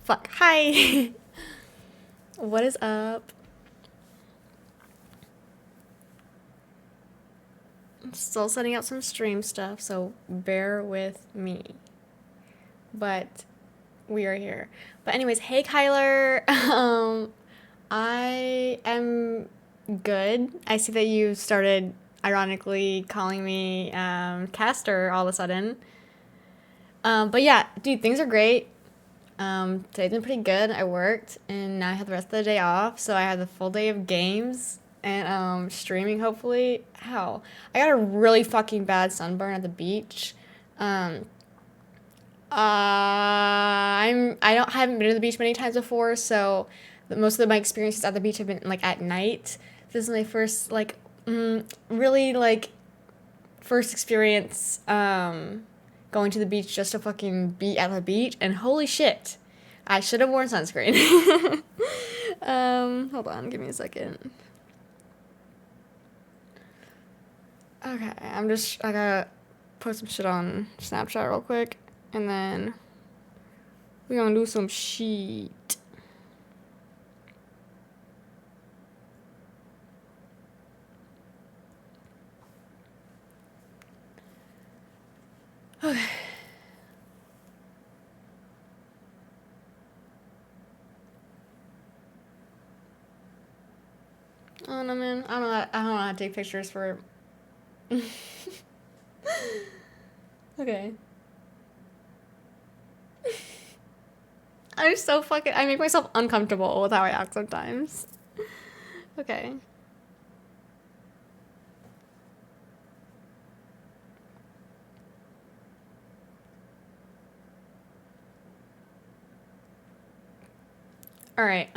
Fuck. Hi. What is up? I'm still setting up some stream stuff, so bear with me. But we are here. But anyways, hey Kyler. I am good. I see that you started ironically calling me Caster all of a sudden. But yeah, dude, things are great. Today's been pretty good. I worked and now I have the rest of the day off, so I have the full day of games and streaming hopefully. How? I got a really fucking bad sunburn at the beach. Um, I don't haven't been to the beach many times before, so most of my experiences at the beach have been like at night. This is my first like really like first experience going to the beach just to fucking be at the beach, and holy shit, I should have worn sunscreen. Hold on, give me a second. Okay, I gotta put some shit on Snapchat real quick, and then we gonna do some shit. Okay. Oh no, man. I don't know how to take pictures for. Okay. I'm so fucking. I make myself uncomfortable with how I act sometimes. Okay. All right.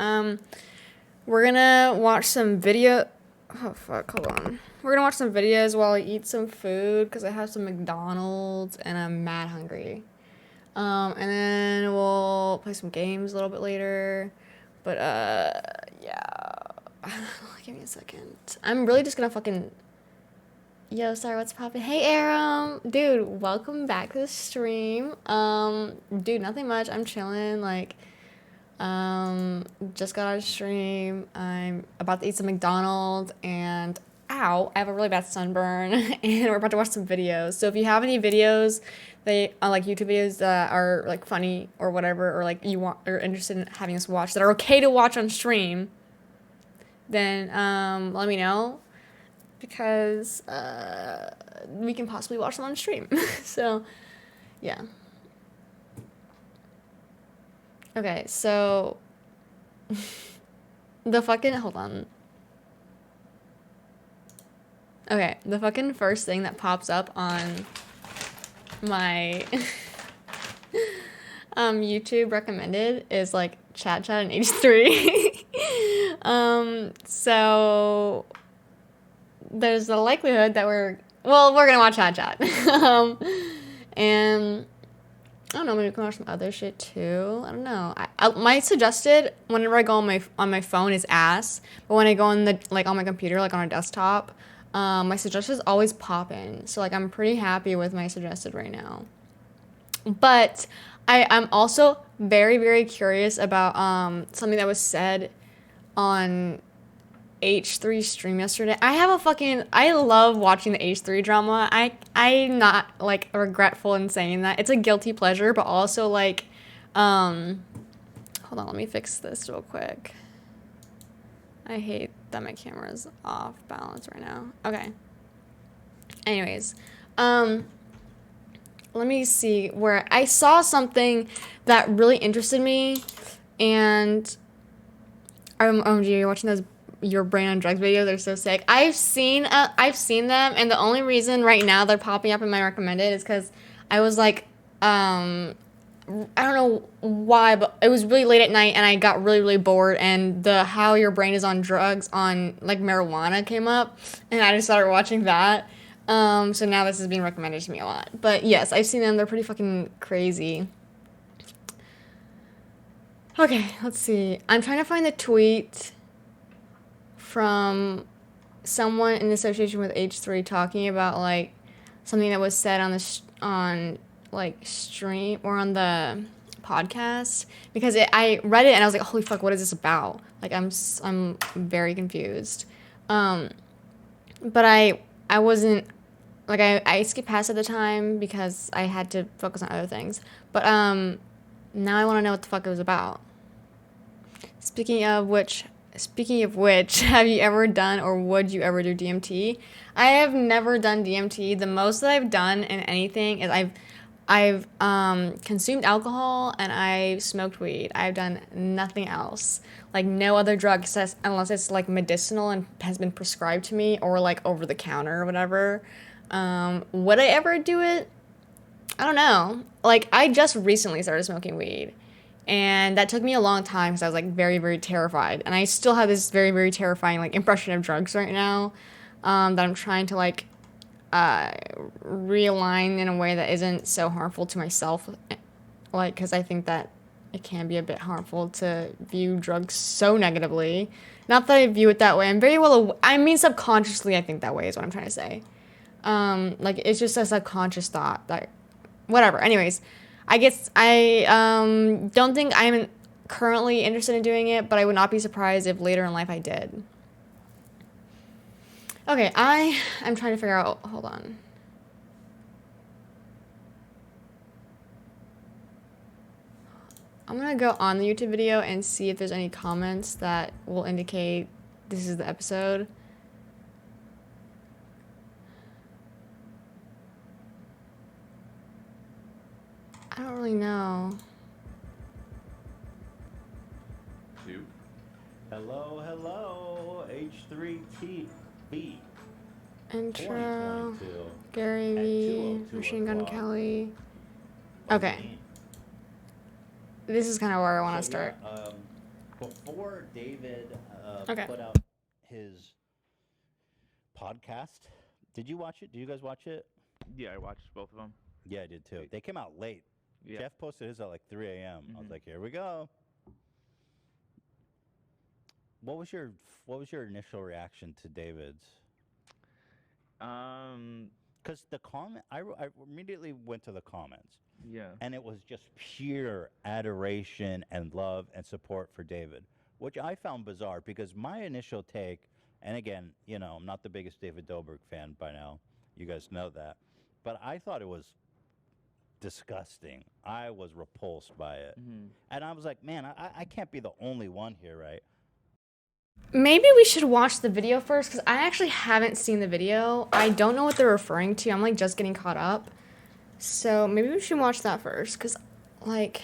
We're gonna watch some video. Oh fuck! Hold on. We're gonna watch some videos while I eat some food because I have some McDonald's and I'm mad hungry. And then we'll play some games a little bit later. But yeah. Give me a second. I'm really just gonna fucking. Yo, sorry, what's poppin'? Hey, Aram, dude, welcome back to the stream. Dude, nothing much. I'm chilling. Like, just got on stream. I'm about to eat some McDonald's and ow, I have a really bad sunburn and we're about to watch some videos. So if you have any videos that like YouTube videos that are like funny or whatever, or like you want or interested in having us watch that are okay to watch on stream, then let me know because we can possibly watch them on stream. So yeah. Okay, so the fucking hold on. Okay, the fucking first thing that pops up on my YouTube recommended is like Chat and H3. So there's the likelihood that we're gonna watch Chat. And I don't know, maybe we can watch some other shit too. I don't know. My suggested whenever I go on my phone is ass, but when I go on the like on my computer, like on a desktop, my suggestions always pop in. So like I'm pretty happy with my suggested right now. But I'm also very, very curious about something that was said on H3 stream yesterday. I love watching the H3 drama. I'm not like regretful in saying that. It's a guilty pleasure, but also like hold on, let me fix this real quick. I hate that my camera's off balance right now. Okay. Anyways, let me see where I saw something that really interested me, and OMG, you're watching those Your Brain on Drugs videos. They're so sick. I've seen them, and the only reason right now they're popping up in my recommended is because I was like, I don't know why, but it was really late at night, and I got really, really bored, and the How Your Brain is on Drugs on like marijuana came up, and I just started watching that. So now this is being recommended to me a lot. But yes, I've seen them. They're pretty fucking crazy. Okay, let's see. I'm trying to find the tweet from someone in association with H3 talking about like something that was said on like stream or on the podcast because I read it and I was like, holy fuck, what is this about? Like, I'm very confused. But I wasn't, like, I skipped past it at the time because I had to focus on other things. But now I want to know what the fuck it was about. Speaking of which, have you ever done or would you ever do DMT? I have never done DMT. The most that I've done in anything is I've consumed alcohol and I've smoked weed. I've done nothing else. Like no other drugs unless it's like medicinal and has been prescribed to me or like over the counter or whatever. Would I ever do it? I don't know. Like I just recently started smoking weed. And that took me a long time because I was like very, very terrified. And I still have this very, very terrifying like impression of drugs right now that I'm trying to like realign in a way that isn't so harmful to myself. Like, because I think that it can be a bit harmful to view drugs so negatively. Not that I view it that way. I'm very well, I mean, subconsciously, I think that way is what I'm trying to say. Like, it's just a subconscious thought that, whatever. Anyways, I guess I don't think I'm currently interested in doing it, but I would not be surprised if later in life I did. Okay, I'm trying to figure out, hold on. I'm gonna go on the YouTube video and see if there's any comments that will indicate this is the episode. I don't really know. Hello, H3TB. Intro, Gary V, Machine Gun Kelly. Okay. This is kind of where I want to start. Yeah, before David put out his podcast, did you watch it? Did you guys watch it? Yeah, I watched both of them. Yeah, I did too. They came out late. Yeah. Jeff posted his at like 3 a.m. I was like, here we go. What was your initial reaction to David's? Because the comment, I immediately went to the comments. Yeah. And it was just pure adoration and love and support for David, which I found bizarre because my initial take, and again, you know, I'm not the biggest David Dobrik fan by now. You guys know that. But I thought it was disgusting. I was repulsed by it. And I was like, man, I can't be the only one here, right? Maybe we should watch the video first because I actually haven't seen the video. I don't know what they're referring to. I'm like just getting caught up. So maybe we should watch that first because like,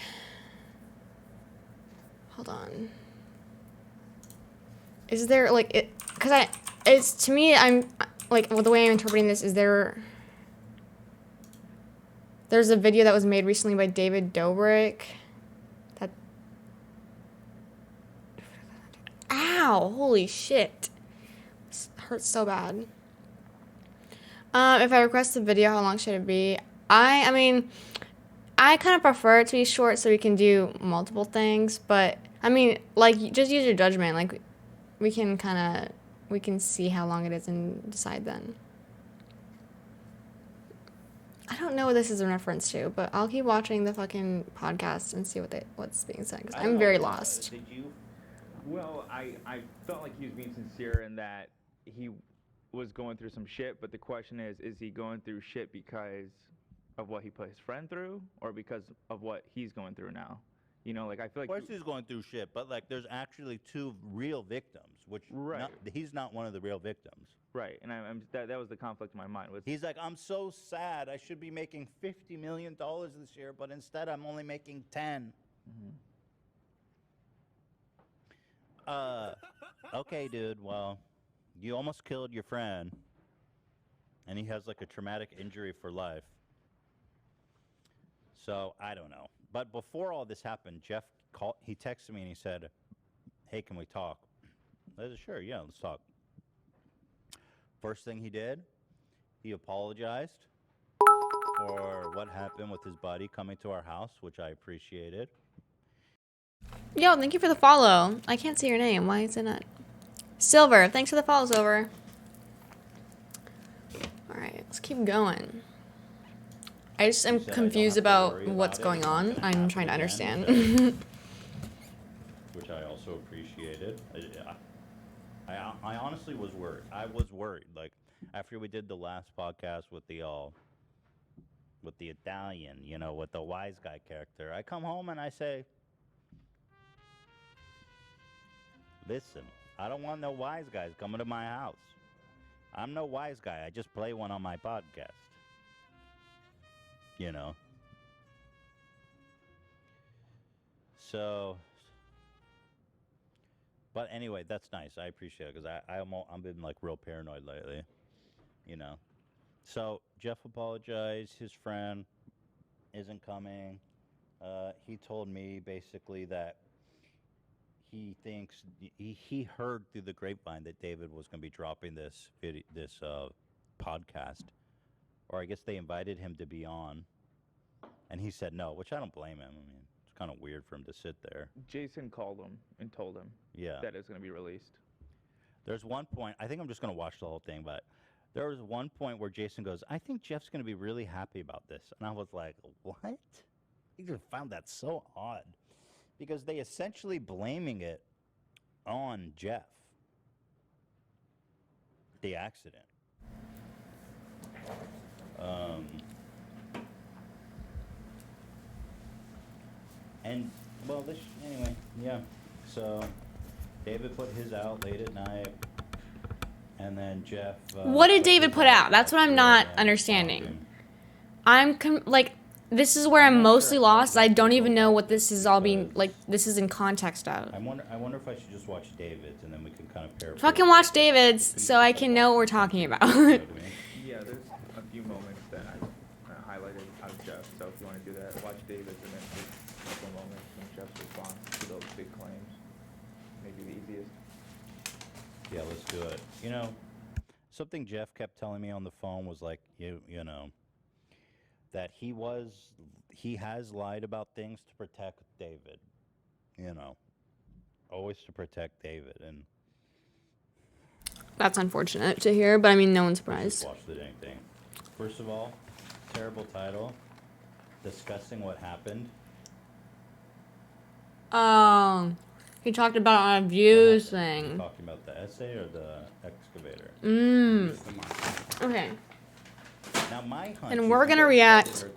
hold on. Is there like it, because it's to me, I'm like, well, the way I'm interpreting this is there's a video that was made recently by David Dobrik. Ow, holy shit. This hurts so bad. If I request a video, how long should it be? I mean, I kind of prefer it to be short so we can do multiple things, but I mean, like, just use your judgment. Like, we can see how long it is and decide then. I don't know what this is a reference to, but I'll keep watching the fucking podcast and see what's being said, because I'm very lost. Did you? Well, I felt like he was being sincere in that he was going through some shit, but the question is he going through shit because of what he put his friend through or because of what he's going through now? You know, like, I feel like... Of course he's going through shit, but, like, there's actually 2 real victims, which he's not one of the real victims. Right, and that was the conflict in my mind. He's like, I'm so sad. I should be making $50 million this year, but instead I'm only making 10. Okay, dude, well, you almost killed your friend, and he has, like, a traumatic injury for life. So, I don't know. But before all this happened, Jeff he texted me and he said, hey, can we talk? I said, sure, yeah, let's talk. First thing he did, he apologized for what happened with his buddy coming to our house, which I appreciated. Yo, thank you for the follow. I can't see your name. Why is it not? Silver, thanks for the follow, Silver. All right, let's keep going. I just am said, "I don't confused have to about worry what's about it. going It's not on. gonna I'm happen trying to again," understand. which I also appreciated. I honestly was worried. I was worried. Like after we did the last podcast with the Italian, with the wise guy character, I come home and I say, "Listen, I don't want no wise guys coming to my house. I'm no wise guy. I just play one on my podcast." You know. So, but anyway, that's nice. I appreciate it because I've been like real paranoid lately. You know. So Jeff apologized. His friend isn't coming. He told me basically that he thinks he heard through the grapevine that David was going to be dropping this podcast, or I guess they invited him to be on, and he said no, which I don't blame him. I mean, it's kind of weird for him to sit there. Jason called him and told him Yeah. that it's going to be released. There's one point, I think I'm just going to watch the whole thing, but there was one point where Jason goes, "I think Jeff's going to be really happy about this." And I was like, what? I just found that so odd because they essentially blaming it on Jeff, the accident. And, well, anyway, yeah. So, David put his out late at night. And then Jeff. What did David put out? That's what I'm not understanding. This is where I'm mostly lost. I don't even know what this is all being, this is in context of. I wonder if I should just watch David's and then we can kind of paraphrase. Fucking watch David's so I can know what we're talking about. Yeah, there's a few moments that I highlighted out of Jeff, so if you want to do that, watch David's and then just a couple moments from Jeff's response to those big claims. Maybe the easiest. Yeah, let's do it. Something Jeff kept telling me on the phone was like, that he has lied about things to protect David. Always to protect David. And That's unfortunate to hear, but I mean, no one's just surprised. watch the dang thing. First of all, terrible title. Discussing what happened. He talked about on a views thing. Talking about the essay or the excavator? Okay. Now my hunch And is we're you gonna guys react heard-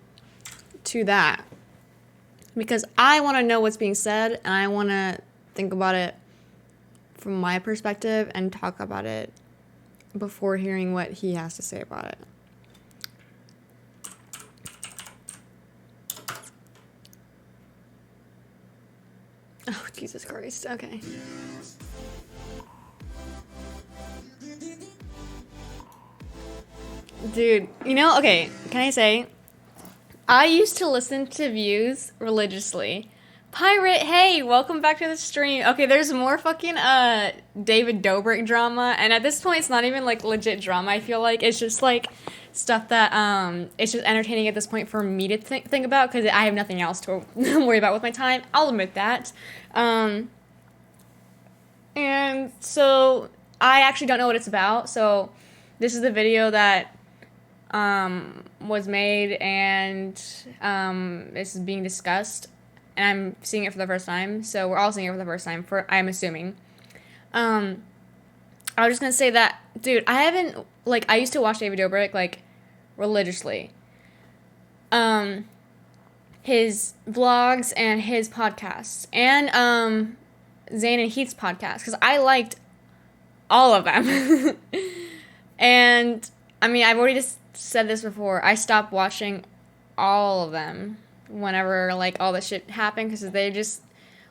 to that because I want to know what's being said and I want to think about it from my perspective and talk about it before hearing what he has to say about it. Oh, Jesus Christ. Okay. Dude, okay, can I say, I used to listen to Views religiously. Pirate, hey, welcome back to the stream. Okay, there's more fucking David Dobrik drama, and at this point, it's not even like legit drama. I feel like it's just like stuff that it's just entertaining at this point for me to think about because I have nothing else to worry about with my time. I'll admit that. And so I actually don't know what it's about. So this is the video that was made and this is being discussed. And I'm seeing it for the first time, so we're all seeing it for the first time, I'm assuming. I was just gonna say that, dude, I haven't, I used to watch David Dobrik, religiously. His vlogs and his podcasts, and Zayn and Heath's podcast, because I liked all of them. And, I mean, I've already just said this before, I stopped watching all of them whenever all this shit happened because they just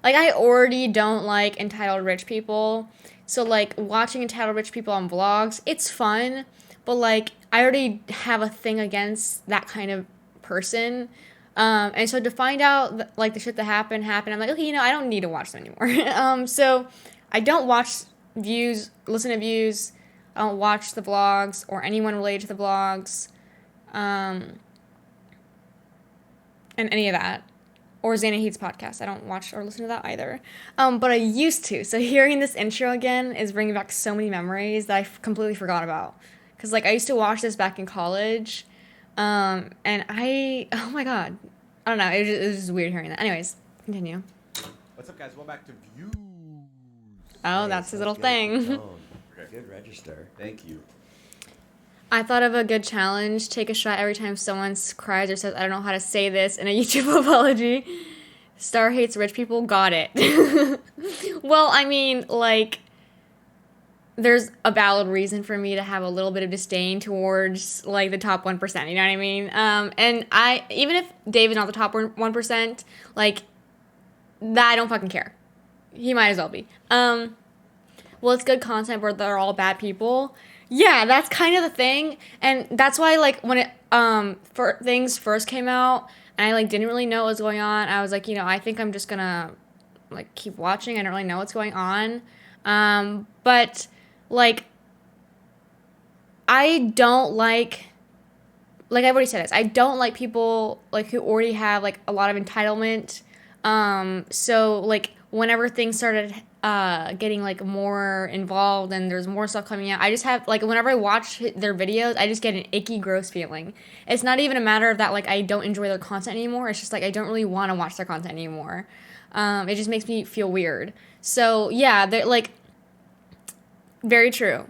I already don't like entitled rich people, so watching entitled rich people on vlogs, it's fun, but I already have a thing against that kind of person, and so to find out the shit that happened, I'm like, okay, I don't need to watch them anymore. So I don't watch Views, listen to Views, I don't watch the vlogs or anyone related to the vlogs, and any of that, or Zayn and Heath's podcast. I don't watch or listen to that either. But I used to. So hearing this intro again is bringing back so many memories that I completely forgot about. Because I used to watch this back in college, And oh my god, I don't know. It was just weird hearing that. Anyways, continue. What's up, guys? Welcome back to Views. Oh, that's his little thing. Good register. Thank you. I thought of a good challenge. Take a shot every time someone cries or says, I don't know how to say this in a YouTube apology. Star hates rich people. Got it. Well, I mean, like, there's a valid reason for me to have a little bit of disdain towards, like, the top 1%. You know what I mean? And even if David's not the top 1%, like, that I don't fucking care. He might as well be. Well, it's good content, but they're all bad people. Yeah, that's kind of the thing, and that's why, like, when things first came out, and I, like, didn't really know what was going on, I was like, I think I'm just gonna, like, keep watching. I don't really know what's going on, but, like, I don't like I've already said this, I don't like people, like, who already have, like, a lot of entitlement, so, like, whenever things started getting, like, more involved and there's more stuff coming out, I just have, like, whenever I watch their videos, I just get an icky, gross feeling. It's not even a matter of that, like, I don't enjoy their content anymore. It's just, like, I don't really want to watch their content anymore. It just makes me feel weird. So, yeah, they're, like, very true.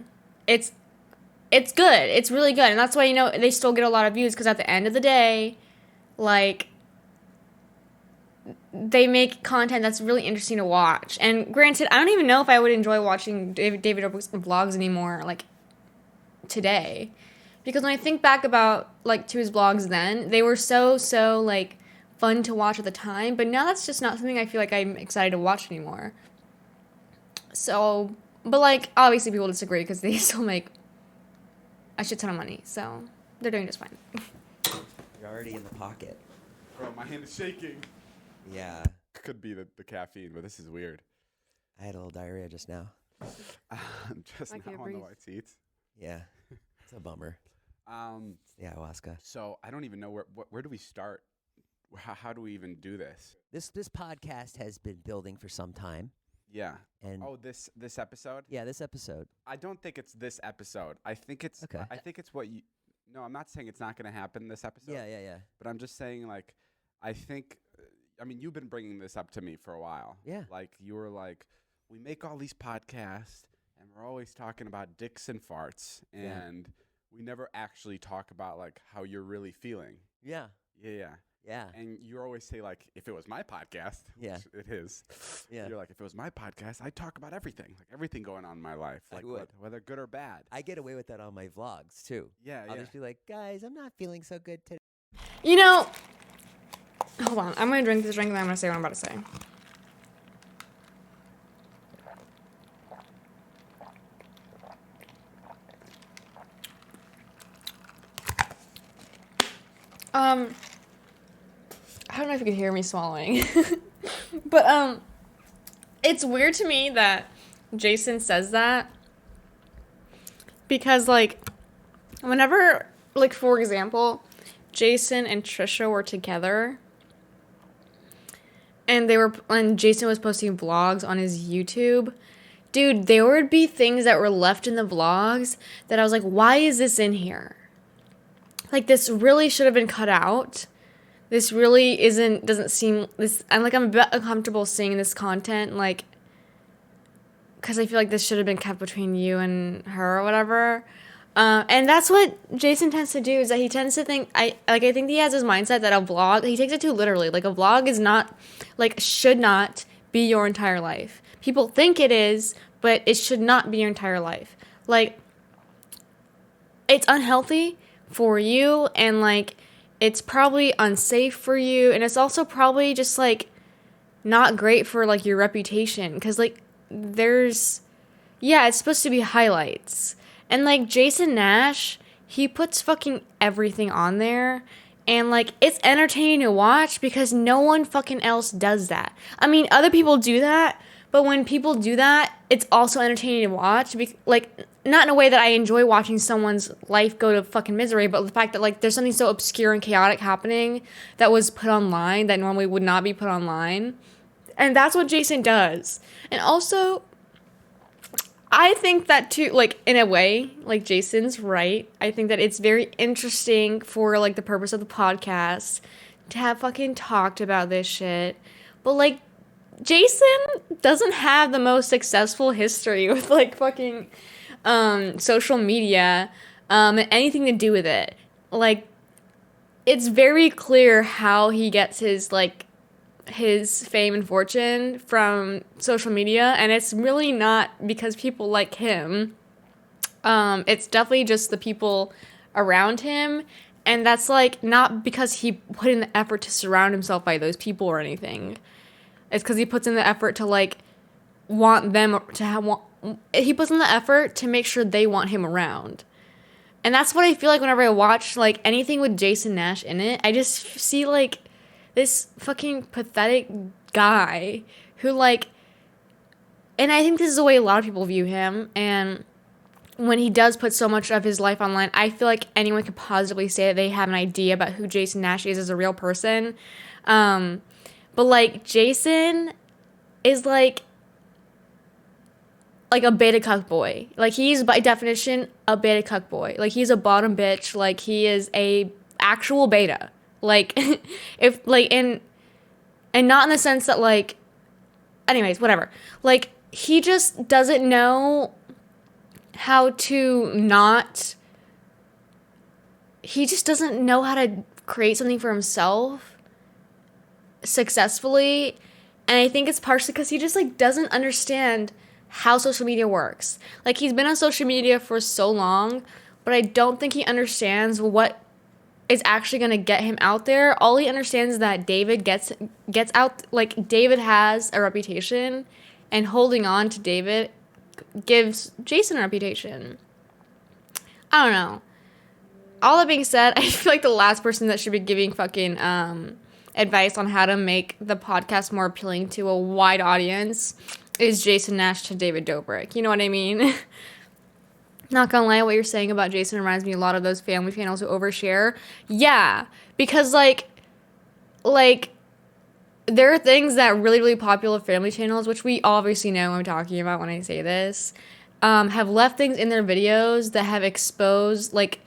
It's good. It's really good. And that's why, they still get a lot of views, because at the end of the day, like, they make content that's really interesting to watch. And granted, I don't even know if I would enjoy watching David Dobrik's vlogs anymore, like, today. Because when I think back about, like, to his vlogs then, they were so, like, fun to watch at the time. But now that's just not something I feel like I'm excited to watch anymore. So, but, like, obviously people disagree because they still make a shit ton of money. So, they're doing just fine. You're already in the pocket. Bro, my hand is shaking. Yeah. Could be the caffeine, but this is weird. I had a little diarrhea just now. Just I now can't on breathe. the white seats. Yeah. It's a bummer. It's the ayahuasca. So I don't even know where do we start? How do we even do this? This podcast has been building for some time. Yeah. And this episode? yeah, this episode. I don't think it's this episode. I think it's Okay. I think it's what you. No, I'm not saying it's not going to happen this episode. Yeah. But I'm just saying, like, I think. I mean, you've been bringing this up to me for a while. Yeah. Like, you were like, we make all these podcasts, and we're always talking about dicks and farts, and we never actually talk about, like, how you're really feeling. Yeah. Yeah. And you always say, like, if it was my podcast, Yeah. which it is, Yeah. you're like, if it was my podcast, I'd talk about everything, like everything going on in my life, I like would. whether good or bad. I get away with that on my vlogs too. Yeah, I'll just be like, guys, I'm not feeling so good today. Hold on. I'm going to drink this drink and then I'm going to say what I'm about to say. I don't know if you could hear me swallowing. But, it's weird to me that Jason says that. Because, like, whenever, like, for example, Jason and Trisha were together, and Jason was posting vlogs on his YouTube, dude, there would be things that were left in the vlogs that I was like, why is this in here? Like, this really should have been cut out. This really doesn't seem, I'm a bit uncomfortable seeing this content, like, because I feel like this should have been kept between you and her or whatever. And that's what Jason tends to do, is that he tends to think, I think he has this mindset that a vlog, he takes it too literally. Like, a vlog is not, like, should not be your entire life. People think it is, but it should not be your entire life. Like, it's unhealthy for you, and, like, it's probably unsafe for you, and it's also probably just, like, not great for, like, your reputation, because, like, it's supposed to be highlights. And, like, Jason Nash, he puts fucking everything on there. And, like, it's entertaining to watch because no one fucking else does that. I mean, other people do that. But when people do that, it's also entertaining to watch. Like, not in a way that I enjoy watching someone's life go to fucking misery. But the fact that, like, there's something so obscure and chaotic happening that was put online that normally would not be put online. And that's what Jason does. And also, I think that too, like, in a way, like, Jason's right. I think that it's very interesting for, like, the purpose of the podcast to have fucking talked about this shit. But, like, Jason doesn't have the most successful history with, like, fucking social media and anything to do with it. Like, it's very clear how he gets his, like, his fame and fortune from social media, and it's really not because people like him. It's definitely just the people around him, and that's like not because he put in the effort to surround himself by those people or anything. It's because he puts in the effort to like want them to have. He puts in the effort to make sure they want him around. And that's what I feel like whenever I watch like anything with Jason Nash in it. I just see like this fucking pathetic guy who like, and I think this is the way a lot of people view him. And when he does put so much of his life online, I feel like anyone could positively say that they have an idea about who Jason Nash is as a real person. But like Jason is like a beta cuck boy. Like he's by definition a beta cuck boy. Like he's a bottom bitch. Like he is a actual beta. Like if like and not in the sense that like anyways, whatever. Like he just doesn't know how to not he just doesn't know how to create something for himself successfully. And I think it's partially because he just like doesn't understand how social media works. Like he's been on social media for so long, but I don't think he understands what is actually going to get him out there. All he understands is that David gets out, like David has a reputation, and holding on to David gives Jason a reputation. I don't know. All that being said, I feel like the last person that should be giving fucking advice on how to make the podcast more appealing to a wide audience is Jason Nash to David Dobrik. You know what I mean? Not gonna lie, what you're saying about Jason reminds me a lot of those family channels who overshare. Yeah, because like there are things that really, really popular family channels, which we obviously know what I'm talking about when I say this, have left things in their videos that have exposed like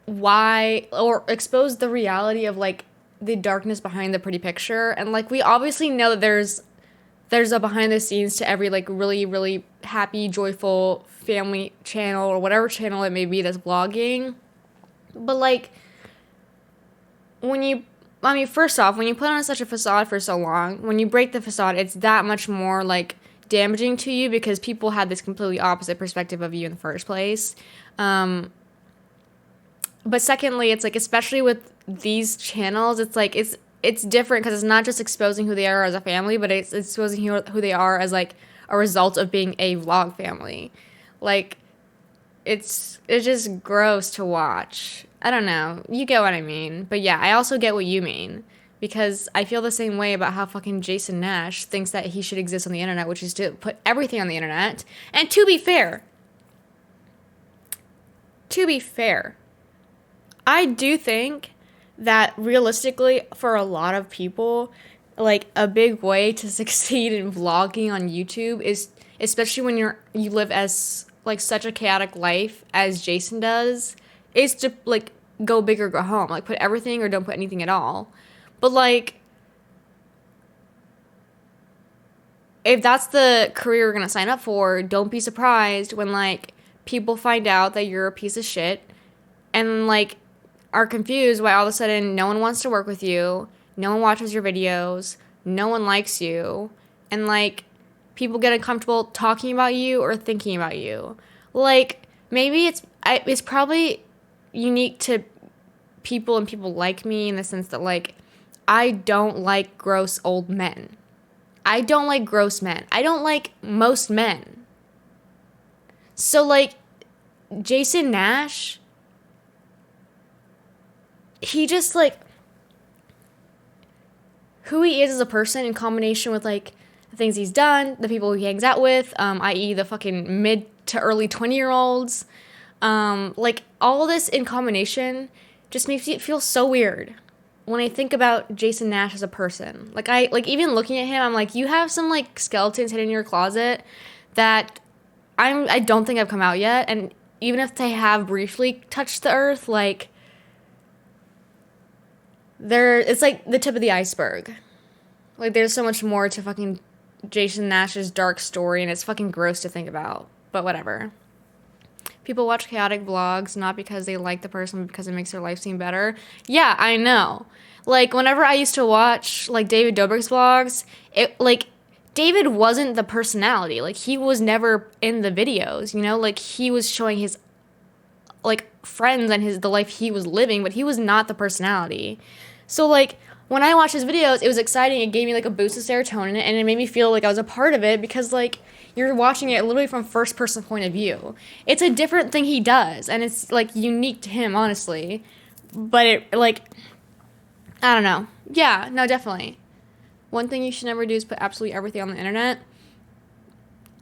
why or exposed the reality of like the darkness behind the pretty picture. And like we obviously know that there's a behind the scenes to every like really, really happy, joyful family channel or whatever channel it may be that's vlogging. But like first off, when you put on such a facade for so long, when you break the facade, it's that much more like damaging to you because people had this completely opposite perspective of you in the first place. But secondly, it's like, especially with these channels, it's like, it's different because it's not just exposing who they are as a family, but it's exposing who they are as like a result of being a vlog family. Like, it's just gross to watch. I don't know. You get what I mean. But yeah, I also get what you mean. Because I feel the same way about how fucking Jason Nash thinks that he should exist on the internet, which is to put everything on the internet. And to be fair, I do think that realistically, for a lot of people, like a big way to succeed in vlogging on YouTube is, especially when you live as like such a chaotic life as Jason does, is to like go big or go home. Like put everything or don't put anything at all. But like, if that's the career you're gonna sign up for, don't be surprised when like people find out that you're a piece of shit and like are confused why all of a sudden no one wants to work with you, no one watches your videos, no one likes you, and like people get uncomfortable talking about you or thinking about you. Like maybe it's probably unique to people and people like me in the sense that like I don't like gross old men. I don't like gross men. I don't like most men. So like Jason Nash, he just like who he is as a person in combination with like the things he's done, the people he hangs out with, i.e. the fucking mid to early 20-year-olds, like all this in combination just makes it feel so weird when I think about Jason Nash as a person. Like even looking at him, I'm like, you have some like skeletons hidden in your closet that I don't think I've come out yet, and even if they have briefly touched the earth, like, it's like the tip of the iceberg. Like, there's so much more to fucking Jason Nash's dark story, and it's fucking gross to think about. But whatever. People watch chaotic vlogs not because they like the person, but because it makes their life seem better. Yeah, I know. Like, whenever I used to watch, like, David Dobrik's vlogs, David wasn't the personality. Like, he was never in the videos, you know? Like, he was showing his, like, friends and the life he was living, but he was not the personality. So, like, when I watched his videos, it was exciting. It gave me, like, a boost of serotonin, and it made me feel like I was a part of it because, like, you're watching it literally from first-person point of view. It's a different thing he does, and it's, like, unique to him, honestly. But it, like, I don't know. Yeah, no, definitely. One thing you should never do is put absolutely everything on the internet.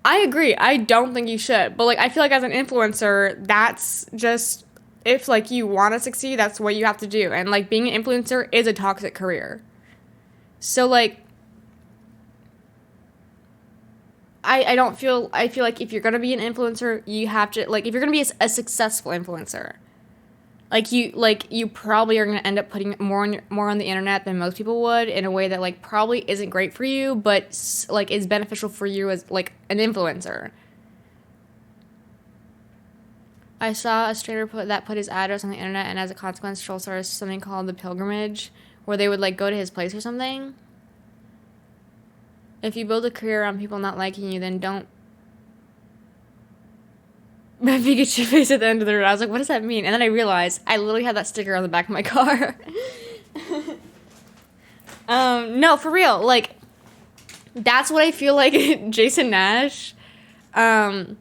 I agree. I don't think you should. But, like, I feel like as an influencer, that's just, if, like, you want to succeed, that's what you have to do. And, like, being an influencer is a toxic career. So, like, I feel like if you're going to be an influencer, you have to, like, if you're going to be a successful influencer, you probably are going to end up putting more on the internet than most people would in a way that, like, probably isn't great for you, but, like, is beneficial for you as, like, an influencer. I saw a streamer put his address on the internet, and as a consequence, troll started something called the pilgrimage, where they would, like, go to his place or something. If you build a career around people not liking you, then don't. Pikachu face at the end of the road. I was like, what does that mean? And then I realized I literally had that sticker on the back of my car. No, for real. Like, that's what I feel like Jason Nash, and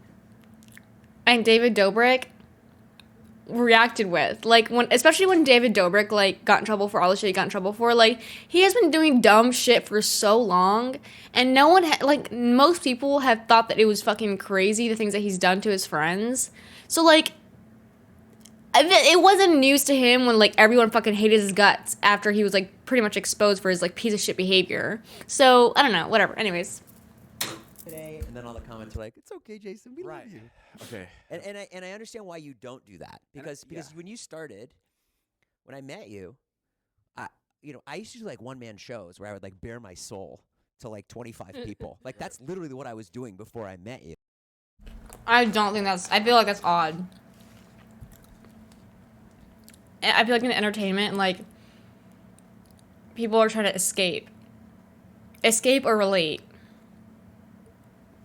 David Dobrik reacted with. Like, especially when David Dobrik, like, got in trouble for all the shit he got in trouble for. Like, he has been doing dumb shit for so long, and no one like, most people have thought that it was fucking crazy, the things that he's done to his friends. So, like, it wasn't news to him when, like, everyone fucking hated his guts after he was, like, pretty much exposed for his, like, piece of shit behavior. So, I don't know, whatever. Anyways. Today, and then all the comments are like, "It's okay, Jason, we love you." Okay. And I understand why you don't do that because when you started, when I met you, I used to do like one-man shows where I would like bare my soul to like 25 people. Like that's literally what I was doing before I met you. I don't think I feel like that's odd. I feel like in entertainment, like, people are trying to escape or relate.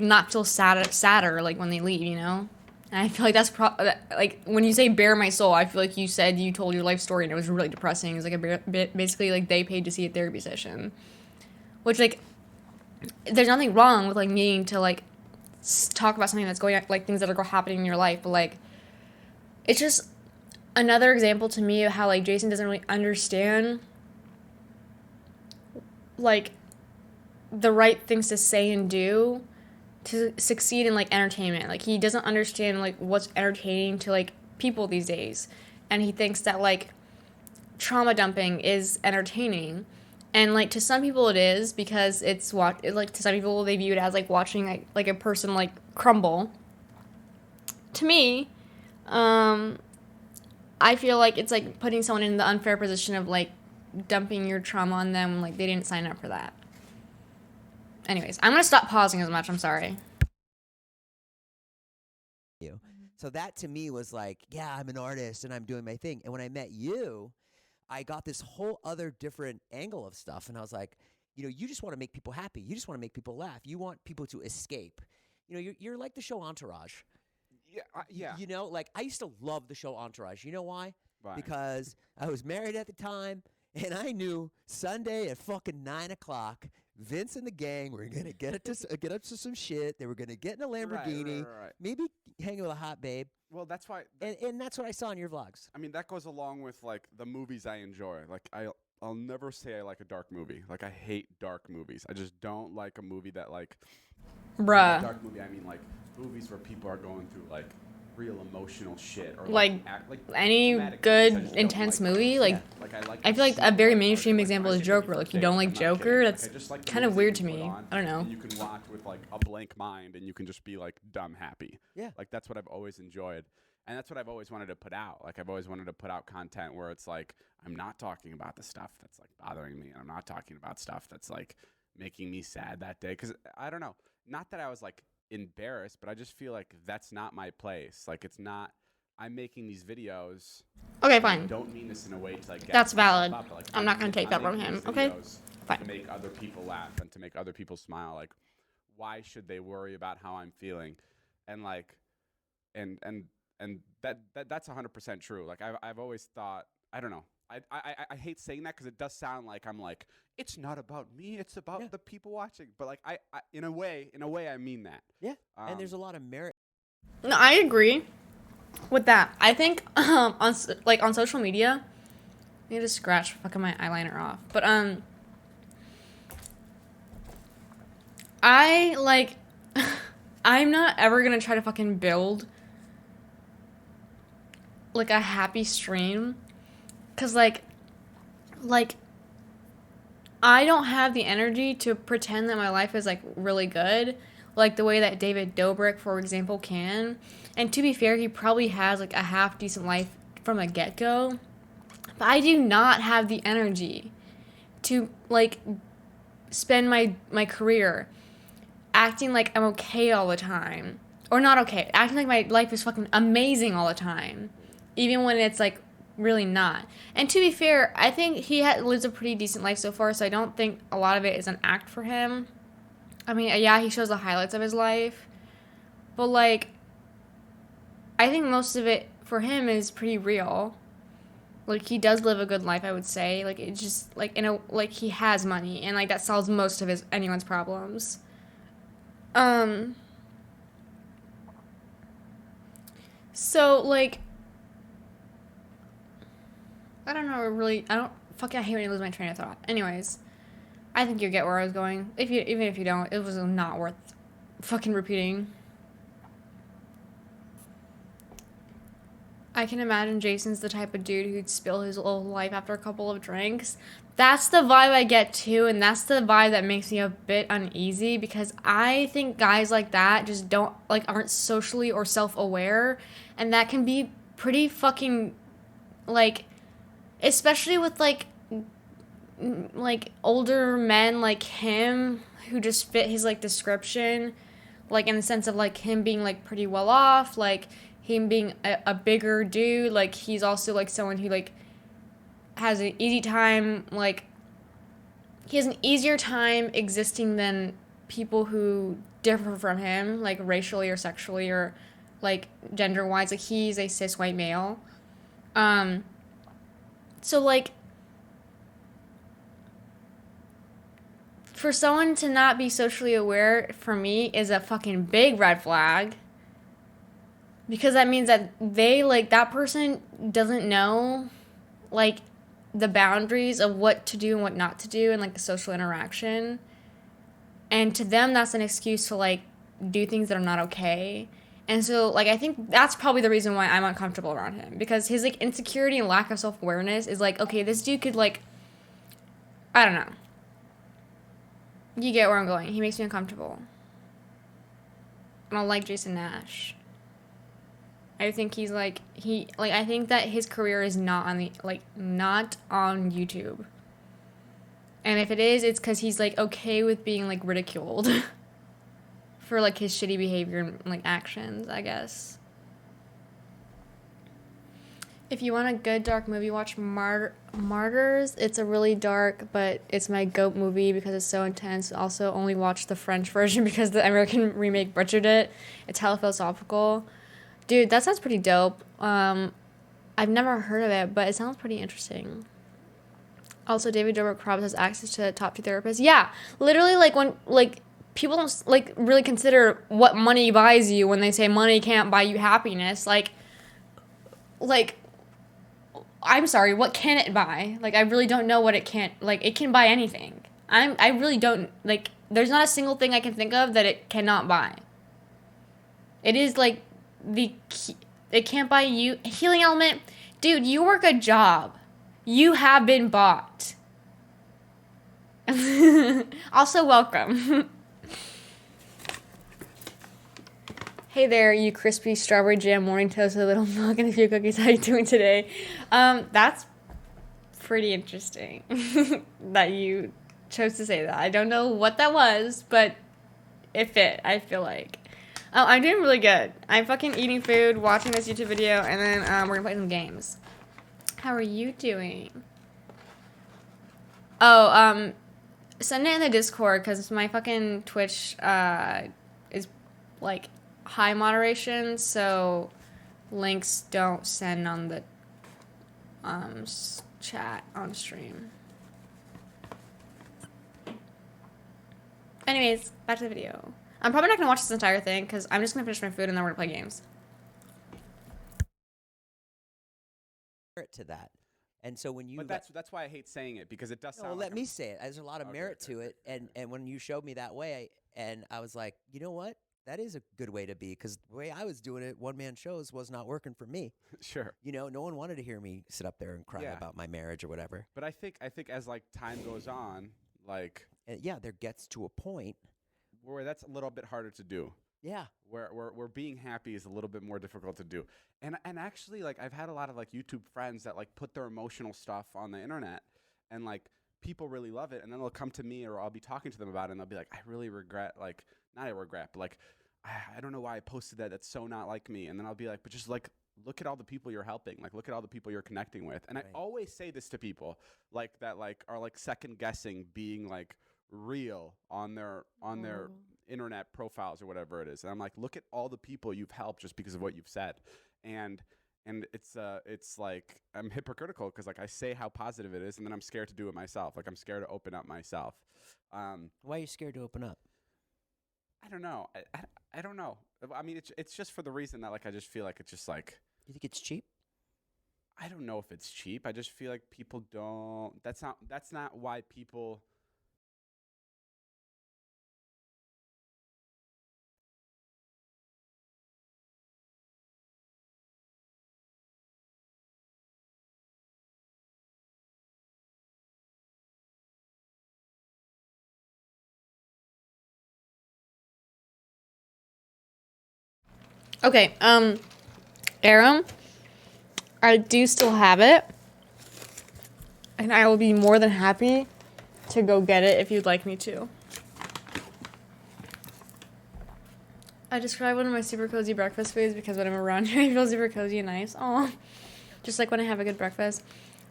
Not feel sadder like when they leave, you know? And I feel like that's like when you say bare my soul, I feel like you said you told your life story and it was really depressing. It was like basically like they paid to see a therapy session, which, like, there's nothing wrong with, like, needing to, like, talk about something that's going on, like, things that are happening in your life, but, like, it's just another example to me of how, like, Jason doesn't really understand, like, the right things to say and do to succeed in, like, entertainment. Like, he doesn't understand, like, what's entertaining to, like, people these days. And he thinks that, like, trauma dumping is entertaining. And, like, to some people it is because it's like, to some people they view it as, like, watching, like a person, like, crumble. To me, I feel like it's, like, putting someone in the unfair position of, like, dumping your trauma on them when, like, they didn't sign up for that. Anyways, I'm going to stop pausing as much. I'm sorry. So that to me was like, yeah, I'm an artist and I'm doing my thing. And when I met you, I got this whole other different angle of stuff. And I was like, you just want to make people happy. You just want to make people laugh. You want people to escape. You're like the show Entourage. Yeah. Like I used to love the show Entourage. You know why? Why? Because I was married at the time. And I knew Sunday at fucking 9 o'clock, Vince and the gang were gonna get up to some shit. They were gonna get in a Lamborghini, Right. maybe hang with a hot babe. Well, that's why. And that's what I saw in your vlogs. I mean, that goes along with, like, the movies I enjoy. Like, I'll never say I like a dark movie. Like, I hate dark movies. I just don't like a movie that, like, Bruh. dark movie. I mean, like, movies where people are going through, like, real emotional shit or Like, act, like any dramatic good, movies, I just don't intense like movie, those. like, I I feel like see a very what mainstream like, example is I didn't Joker. Like, you think, don't like I'm not Joker? kidding. That's I just like kind of movies weird that to you put me. on I don't know. and you can watch with like a blank mind and you can just be like dumb happy. Yeah. Like that's what I've always enjoyed. And that's what I've always wanted to put out. Like I've always wanted to put out content where it's like I'm not talking about the stuff that's like bothering me, and I'm not talking about stuff that's like making me sad that day. Because I don't know, not that I was like embarrassed, but I just feel like that's not my place. Like it's not. I'm making these videos. Okay, and I fine. don't mean this in a way to like. That's gas myself valid. up, but, like, I'm not gonna take that from making him, these okay? videos Fine. To make other people laugh and to make other people smile. Like, why should they worry about how I'm feeling? And like, and that's 100% true. Like I've always thought, I don't know. I hate saying that because it does sound like I'm like, it's not about me, it's about the people watching. But like I in a way I mean that. Yeah. And there's a lot of merit. No, I agree with that. I think on social media, I need to scratch fucking my eyeliner off. But I like I'm not ever gonna try to fucking build like a happy stream, cause like I don't have the energy to pretend that my life is like really good, like the way that David Dobrik, for example, can. And to be fair, he probably has like a half decent life from the get go, but I do not have the energy to like spend my career acting like I'm okay all the time. Or not okay, acting like my life is fucking amazing all the time. Even when it's like really not. And to be fair, I think he lives a pretty decent life so far, so I don't think a lot of it is an act for him. I mean, yeah, he shows the highlights of his life. But like, I think most of it for him is pretty real. Like, he does live a good life, I would say. Like, it's just, like, he has money, and, like, that solves most of anyone's problems. So, like, I don't know, I hate when I lose my train of thought. Anyways, I think you get where I was going. Even if you don't, it was not worth fucking repeating. I can imagine Jason's the type of dude who'd spill his whole life after a couple of drinks. That's the vibe I get too, and that's the vibe that makes me a bit uneasy, because I think guys like that just aren't socially or self-aware, and that can be pretty fucking, like, especially with like older men like him who just fit his like description, like in the sense of like him being like pretty well off, like him being a bigger dude, like he's also like someone who like has an easy time, like he has an easier time existing than people who differ from him, like racially or sexually or like gender wise. Like he's a cis white male. So like for someone to not be socially aware, for me, is a fucking big red flag. Because that means that that person doesn't know, like, the boundaries of what to do and what not to do in, like, the social interaction. And to them, that's an excuse to, like, do things that are not okay. And so, like, I think that's probably the reason why I'm uncomfortable around him. Because his, like, insecurity and lack of self-awareness is, like, okay, this dude could, like, I don't know. You get where I'm going. He makes me uncomfortable. I don't like Jason Nash. I think he's like I think that his career is not on YouTube. And if it is, it's because he's like okay with being like ridiculed for like his shitty behavior and like actions, I guess. If you want a good dark movie, watch Martyrs. It's a really dark, but it's my GOAT movie because it's so intense. Also, only watch the French version because the American remake butchered it. It's hella philosophical. Dude, that sounds pretty dope. I've never heard of it, but it sounds pretty interesting. Also, David Dobrik probably has access to top 2 therapists. Yeah, literally, like, when, like, people don't, like, really consider what money buys you when they say money can't buy you happiness. Like, I'm sorry, what can it buy? Like, I really don't know what it can't, like, it can buy anything. I really don't, like, there's not a single thing I can think of that it cannot buy. It is, like, the key, It can't buy you healing element. Dude, you work a job. You have been bought. Also, welcome. Hey there, you crispy strawberry jam morning toast with a little milk and a few cookies. How you doing today? That's pretty interesting that you chose to say that. I don't know what that was, but it fit, I feel like. Oh, I'm doing really good. I'm fucking eating food, watching this YouTube video, and then we're gonna play some games. How are you doing? Oh, send it in the Discord because my fucking Twitch is like high moderation, so links don't send on the chat on stream. Anyways, back to the video. I'm probably not gonna watch this entire thing because I'm just gonna finish my food and then we're gonna play games. To that. And so when you But that's why I hate saying it, because it does sound well, like let me say it. There's a lot of merit to it, and when you showed me that way, and I was like, you know what? That is a good way to be, because the way I was doing it, one man shows was not working for me. Sure. You know, no one wanted to hear me sit up there and cry Yeah. about my marriage or whatever. But I think as like time goes on, like And yeah, there gets to a point. where that's a little bit harder to do. Yeah. Where being happy is a little bit more difficult to do. And actually, like, I've had a lot of like YouTube friends that like put their emotional stuff on the internet, and like people really love it, and then they'll come to me, or I'll be talking to them about it, and they'll be like, I really regret, like, not I regret, but like I don't know why I posted that. That's so not like me. And then I'll be like, but just like look at all the people you're helping, like look at all the people you're connecting with. And Right. I always say this to people like that, like are like second guessing being like real on their internet profiles or whatever it is. And I'm like, look at all the people you've helped just because of what you've said. And it's like I'm hypocritical because like I say how positive it is, and then I'm scared to do it myself. Like I'm scared to open up myself. Why are you scared to open up? I don't know. I don't know. I mean, it's just for the reason that like I just feel like it's just like You think it's cheap? I don't know if it's cheap. I just feel like people don't. That's not why people. Okay, Aram, I do still have it, and I will be more than happy to go get it if you'd like me to. I describe one of my super cozy breakfast foods because when I'm around you, I feel super cozy and nice. Aw. Just like when I have a good breakfast.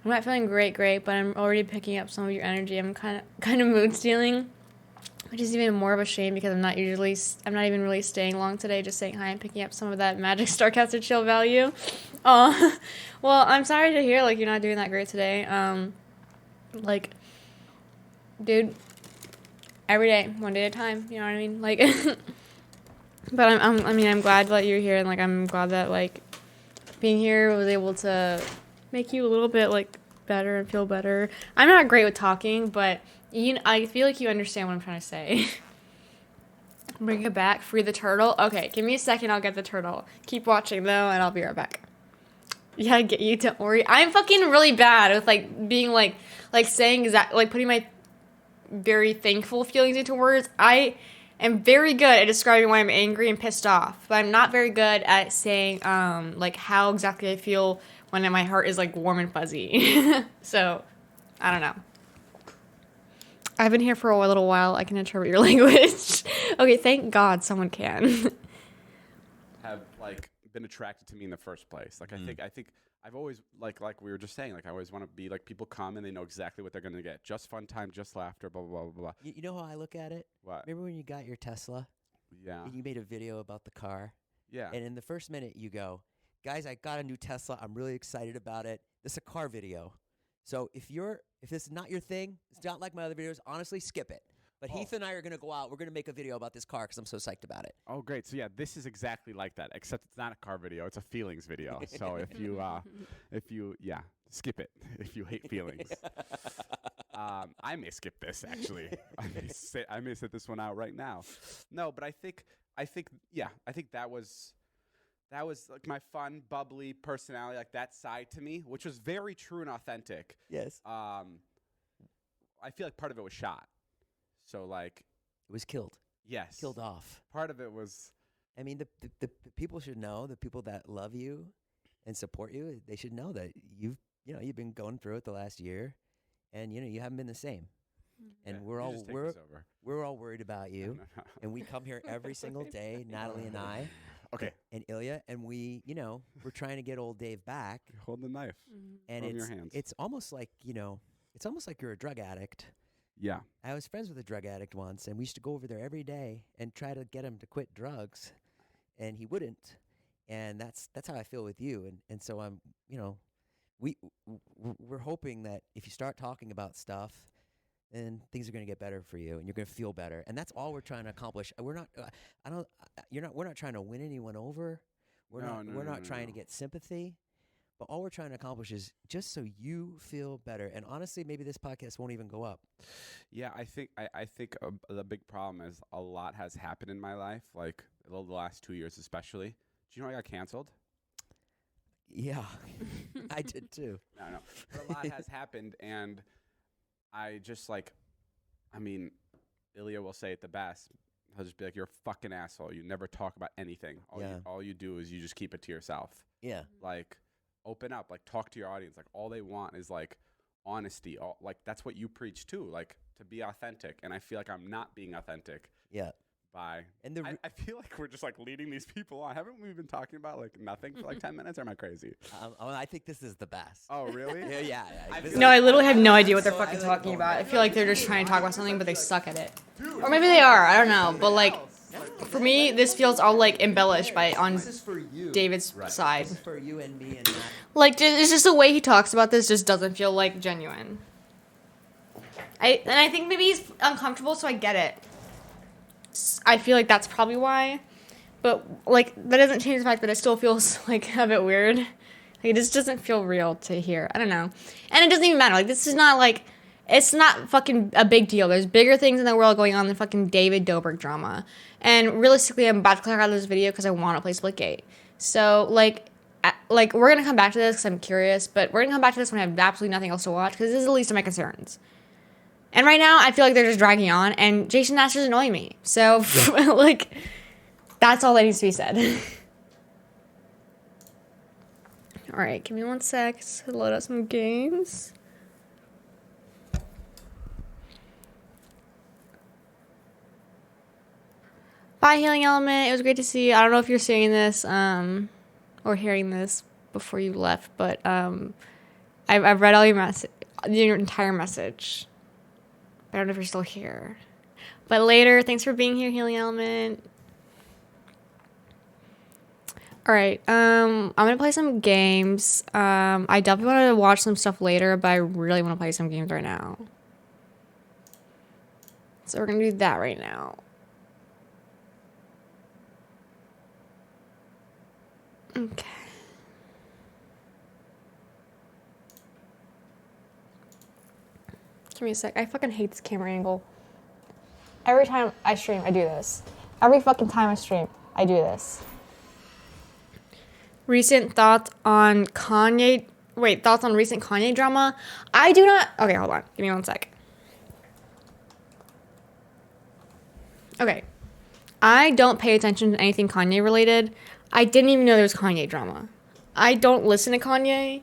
I'm not feeling great, but I'm already picking up some of your energy. I'm kind of mood stealing, which is even more of a shame because I'm not even really staying long today. Just saying hi and picking up some of that Magic Starcaster chill value. Aw. Well, I'm sorry to hear like you're not doing that great today. Like, dude, every day, one day at a time. You know what I mean? Like. But I'm glad that you're here, and like I'm glad that like being here was able to make you a little bit like better and feel better. I'm not great with talking, but I feel like you understand what I'm trying to say. Bring it back, free the turtle. Okay, give me a second, I'll get the turtle. Keep watching though, and I'll be right back. Yeah, I get you. Don't worry. I'm fucking really bad with like being like saying like putting my very thankful feelings into words. I am very good at describing why I'm angry and pissed off, but I'm not very good at saying like how exactly I feel when my heart is like warm and fuzzy. So, I don't know. I've been here for a little while. I can interpret your language. Okay, thank God someone can. Have like been attracted to me in the first place. Like I think I've always like we were just saying, like I always want to be like people come and they know exactly what they're gonna get. Just fun time, just laughter, blah blah blah blah blah. You know how I look at it? What? Remember when you got your Tesla Yeah. and you made a video about the car? Yeah. And in the first minute you go, guys, I got a new Tesla. I'm really excited about it. This is a car video. So if this is not your thing, it's not like my other videos, honestly, skip it. But Heath and I are going to go out. We're going to make a video about this car because I'm so psyched about it. Oh, great. So yeah, this is exactly like that, except it's not a car video. It's a feelings video. So if you skip it if you hate feelings. I may skip this actually. I may sit this one out right now. No, but I think that was that was like my fun, bubbly personality, like that side to me, which was very true and authentic. Yes. I feel like part of it was shot. So like, It was killed. yes, Killed off. part of it was. I mean, the people should know, the people that love you and support you, they should know that you've been going through it the last year, and you haven't been the same. And Yeah, we're you all just take we're this over. we're all worried about you, No. and we come here every single day, Natalie and I, Okay, and Ilya, and we're trying to get old Dave back, hold the knife. and From your it's hands. it's almost like you're a drug addict. Yeah, I was friends with a drug addict once, and we used to go over there every day and try to get him to quit drugs, and he wouldn't. And that's how I feel with you. And so I'm, we're hoping that if you start talking about stuff, then things are going to get better for you, and you're going to feel better. And that's all we're trying to accomplish. We're not. We're not trying to win anyone over. We're not trying to get sympathy. But all we're trying to accomplish is just so you feel better. And honestly, maybe this podcast won't even go up. yeah. I think the big problem is a lot has happened in my life, like the last 2 years especially. Do you know I got canceled? Yeah, I did too. No. But a lot has happened, and I just Ilya will say it the best. He'll just be like, "You're a fucking asshole. You never talk about anything. All you do is you just keep it to yourself. Yeah. Like, open up. Like, talk to your audience. Like, all they want is like honesty. That's what you preach too. Like, to be authentic. And I feel like I'm not being authentic. Yeah. And I feel like we're just like leading these people on. Haven't we been talking about like nothing for like 10 minutes? Or am I crazy? I think this is the best. Oh, really? Yeah. No, I literally have no idea what they're fucking talking about. I feel like they're just trying to talk about something, but they suck at it. Or maybe they are. I don't know. But like, for me, this feels all like embellished on This is for you. David's side. This is for you and me and Matt. Like, it's just the way he talks about this just doesn't feel like genuine. I think maybe he's uncomfortable, so I get it. I feel like that's probably why. But like, that doesn't change the fact that it still feels like a bit weird. Like, it just doesn't feel real to hear. I don't know. And it doesn't even matter. Like, this is not like, it's not fucking a big deal. There's bigger things in the world going on than fucking David Dobrik drama. And realistically, I'm about to click out of this video because I want to play Splitgate. So, like, we're going to come back to this because I'm curious. But we're going to come back to this when I have absolutely nothing else to watch because this is the least of my concerns. And right now, I feel like they're just dragging on. And Jason Naster's annoying me. So, like, that's all that needs to be said. All right, give me 1 sec to load up some games. Bye, Healing Element. It was great to see you. I don't know if you're seeing this or hearing this before you left, but I've read all your entire message. I don't know if you're still here. But later, thanks for being here, Healing Element. All right, I'm going to play some games. I definitely want to watch some stuff later, but I really want to play some games right now. So we're going to do that right now. Okay. Give me a sec. I fucking hate this camera angle. Every time I stream, I do this. Every fucking time I stream, I do this. Recent thoughts on Kanye. Wait, thoughts on recent Kanye drama? I do not. Okay, hold on. Give me 1 sec. Okay. I don't pay attention to anything Kanye related. I didn't even know there was Kanye drama. I don't listen to Kanye.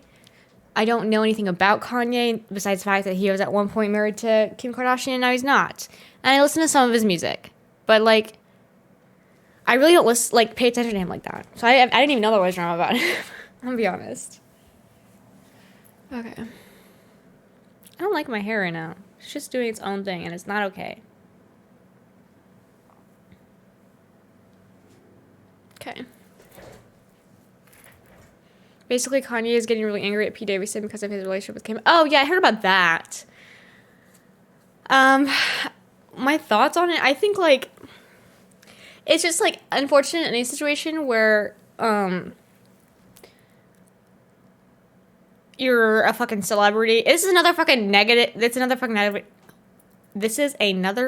I don't know anything about Kanye besides the fact that he was at one point married to Kim Kardashian and now he's not. And I listen to some of his music. But, like, I really don't pay attention to him like that. So I didn't even know there was drama about him. I'm gonna be honest. Okay. I don't like my hair right now. It's just doing its own thing and it's not okay. Okay. Basically, Kanye is getting really angry at Pete Davidson because of his relationship with Kim. Oh, yeah, I heard about that. My thoughts on it, I think, like, it's just, like, unfortunate in a situation where, you're a fucking celebrity. This is another fucking negative. This is another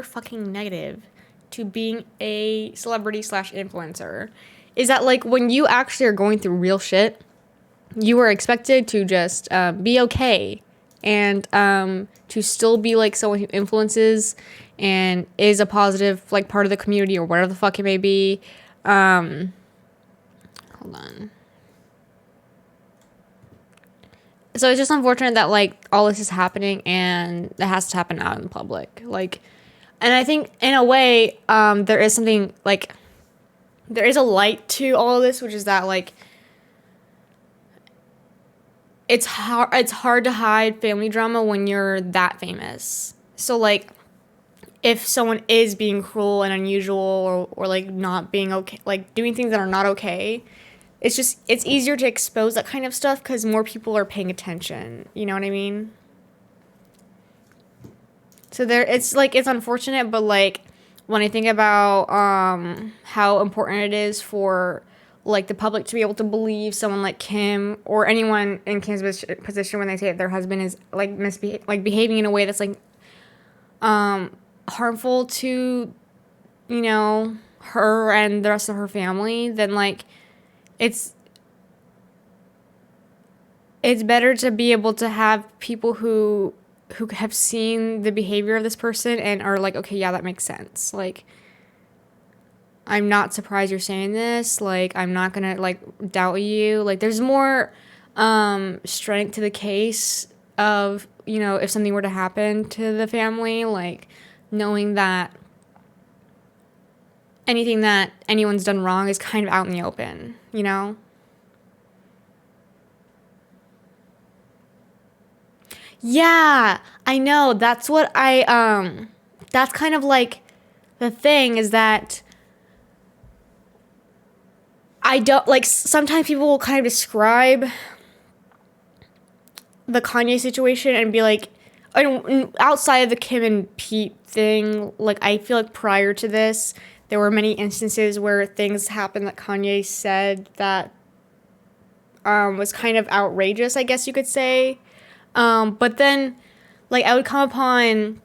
fucking negative to being a celebrity / influencer is that like when you actually are going through real shit, you are expected to just be okay and to still be like someone who influences and is a positive like part of the community or whatever the fuck it may be. Hold on. So it's just unfortunate that like all this is happening and it has to happen out in the public. Like, and I think in a way, there is something like, there is a light to all of this, which is that like, it's hard to hide family drama when you're that famous. So like, if someone is being cruel and unusual or like not being okay, like doing things that are not okay, it's easier to expose that kind of stuff because more people are paying attention. You know what I mean? So it's unfortunate, but like when I think about how important it is for like the public to be able to believe someone like Kim or anyone in Kim's position when they say that their husband is like behaving in a way that's like harmful to, you know, her and the rest of her family, then like it's better to be able to have people who have seen the behavior of this person and are like, okay, yeah, that makes sense. Like, I'm not surprised you're saying this. Like, I'm not gonna like doubt you. Like, there's more strength to the case of, you know, if something were to happen to the family, like knowing that anything that anyone's done wrong is kind of out in the open, you know? Yeah, I know. That's what that's kind of like the thing is that I don't like, sometimes people will kind of describe the Kanye situation and be like, outside of the Kim and Pete thing, like I feel like prior to this, there were many instances where things happened that Kanye said that was kind of outrageous, I guess you could say. But then, like, I would come upon,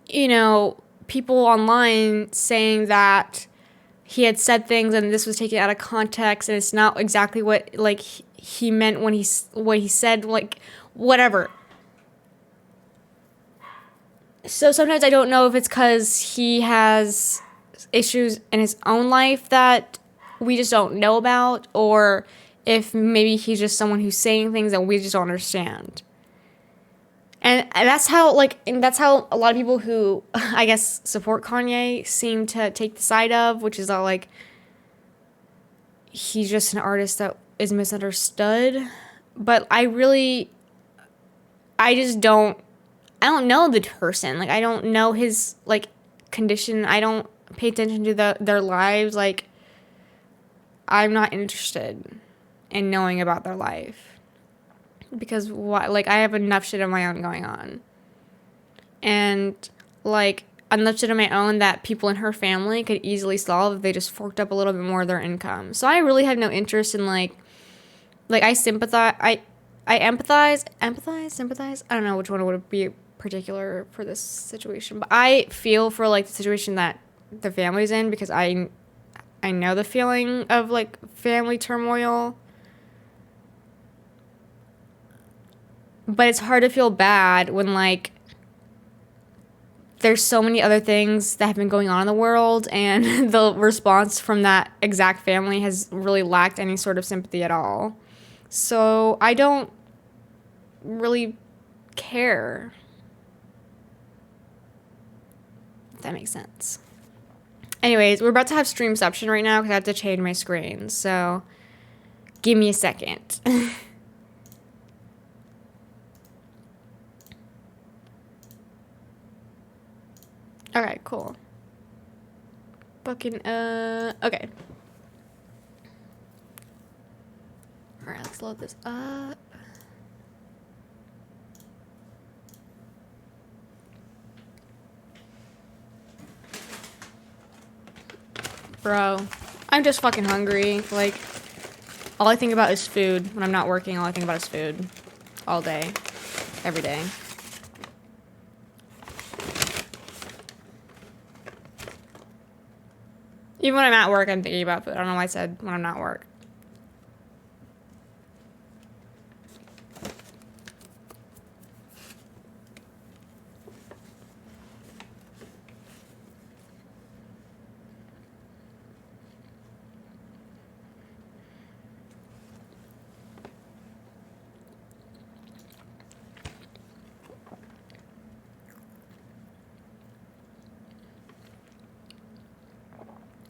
you know, people online saying that he had said things and this was taken out of context and it's not exactly what, like, he meant when what he said, like, whatever. So sometimes I don't know if it's because he has issues in his own life that we just don't know about, or if maybe he's just someone who's saying things that we just don't understand. And that's how a lot of people who, I guess, support Kanye seem to take the side of, which is that, like, he's just an artist that is misunderstood. But I don't know the person. Like, I don't know his, like, condition. I don't pay attention to their lives. Like, I'm not interested in knowing about their life. Because like, I have enough shit of my own going on. And like, enough shit of my own that people in her family could easily solve if they just forked up a little bit more of their income. So I really have no interest in like I sympathize, I sympathize. I don't know which one would be particular for this situation, but I feel for like the situation that the family's in, because I know the feeling of like family turmoil. But it's hard to feel bad when, like, there's so many other things that have been going on in the world, and the response from that exact family has really lacked any sort of sympathy at all. So I don't really care. If that makes sense. Anyways, we're about to have streamception right now because I have to change my screen. So give me a second. Okay, cool. Fucking, okay. Alright, let's load this up. Bro, I'm just fucking hungry. Like, all I think about is food. When I'm not working, all I think about is food. All day. Every day. Even when I'm at work, I'm thinking about food. I don't know why I said when I'm not at work.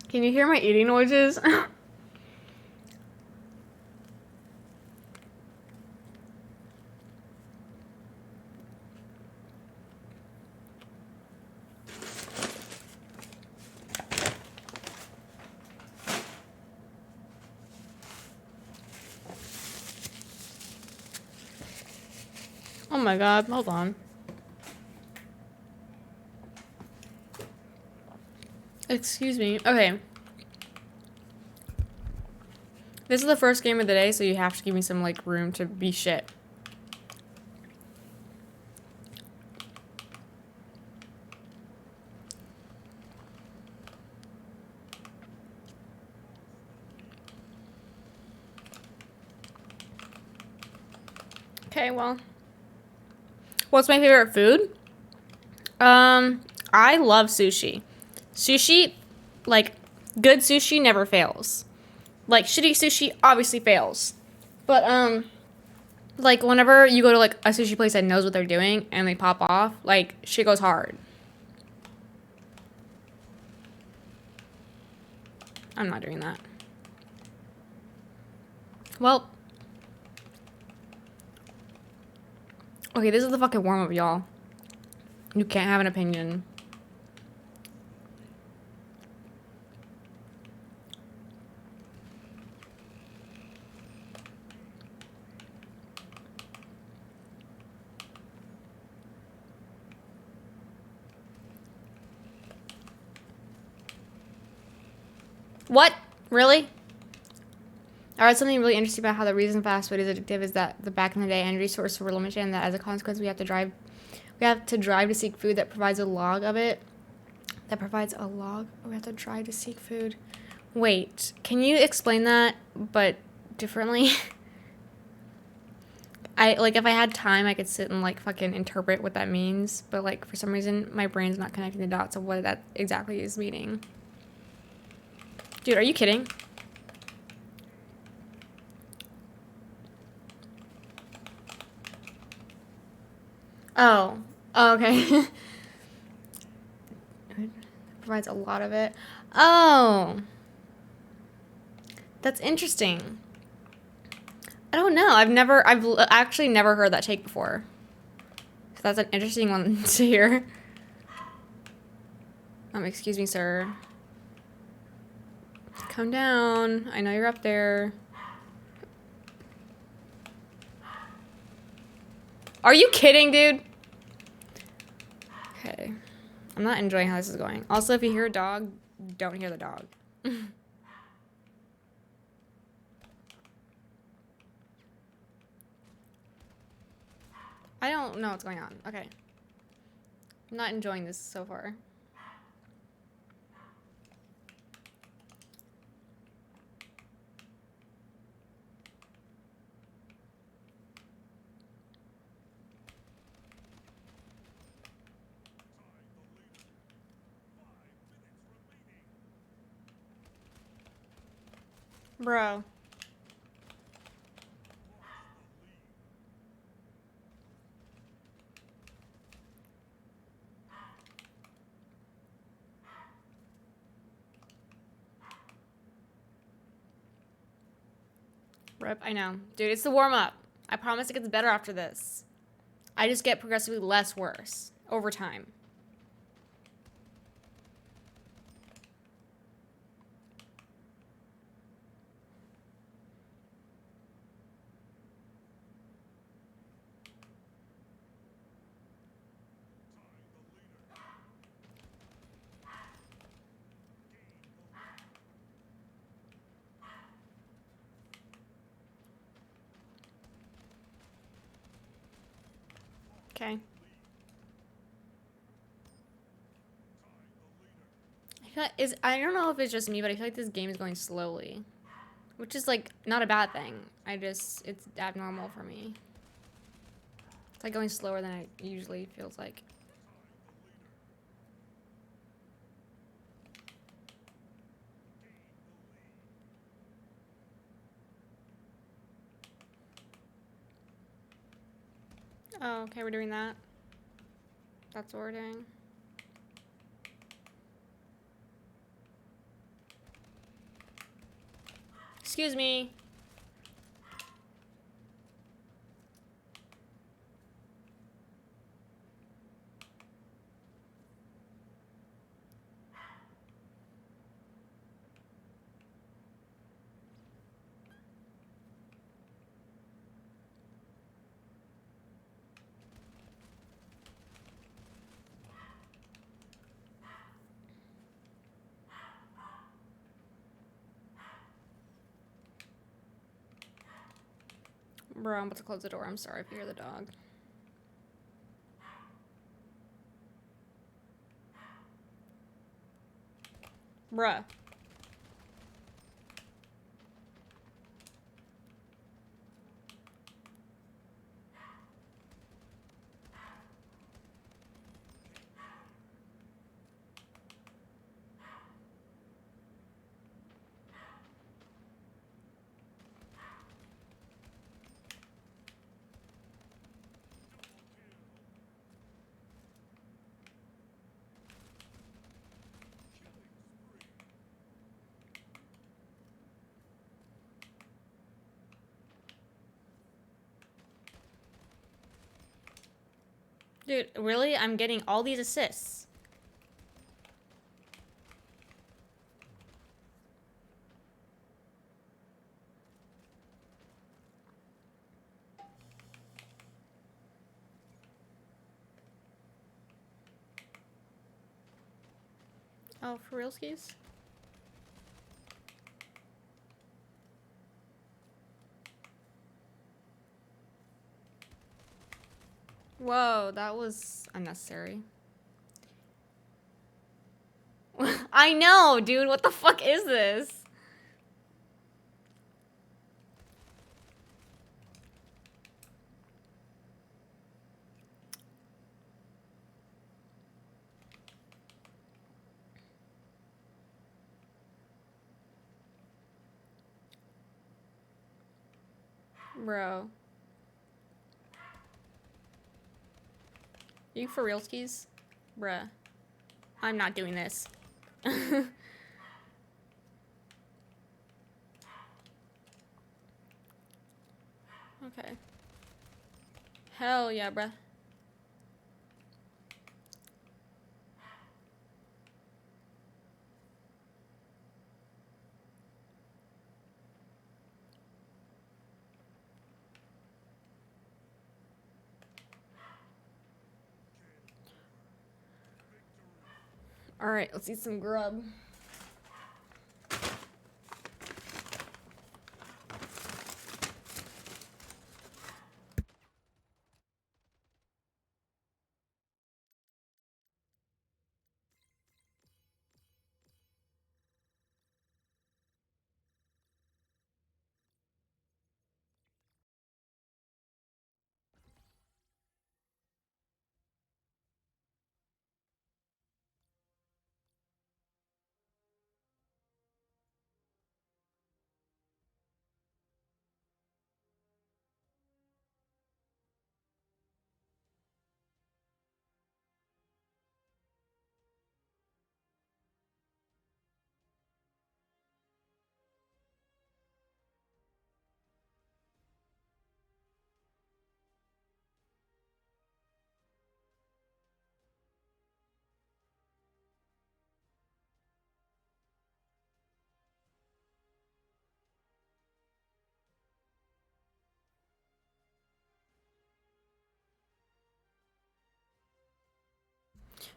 Can you hear my eating noises? Oh my god, hold on. Excuse me. Okay. This is the first game of the day, so you have to give me some, like, room to be shit. Okay, well. What's my favorite food? I love sushi. Sushi, like, good sushi never fails. Like, shitty sushi obviously fails. But, like, whenever you go to, like, a sushi place that knows what they're doing and they pop off, like, shit goes hard. I'm not doing that. Well. Okay, this is the fucking warm-up, y'all. You can't have an opinion. What? Really? I read something really interesting about how the reason fast food is addictive is that the back in the day energy sources were limited, and that as a consequence we have to drive to seek food that provides a log of it. That provides a log? We have to drive to seek food. Wait, can you explain that but differently? If I had time I could sit and like fucking interpret what that means, but like for some reason my brain's not connecting the dots of what that exactly is meaning. Dude, are you kidding? Oh. Oh, okay. Provides a lot of it. Oh. That's interesting. I don't know. I've actually never heard that take before. So that's an interesting one to hear. Excuse me, sir. Come down. I know you're up there. Are you kidding, dude? Okay. I'm not enjoying how this is going. Also, if you hear a dog, don't hear the dog. I don't know what's going on. Okay. I'm not enjoying this so far. Bro. Rip, I know. Dude, it's the warm-up. I promise it gets better after this. I just get progressively less worse over time. Okay. I don't know if it's just me, but I feel like this game is going slowly, which is like not a bad thing. It's abnormal for me. It's like going slower than it usually feels like. Oh, okay, we're doing that. That's what we're doing. Excuse me. Bro, I'm about to close the door. I'm sorry if you hear the dog. Bruh. Dude, really? I'm getting all these assists. Oh, for real skis? Whoa, that was unnecessary. I know, dude. What the fuck is this? Bro. You for real skis? Bruh. I'm not doing this. Okay. Hell yeah, bruh. Alright, let's eat some grub.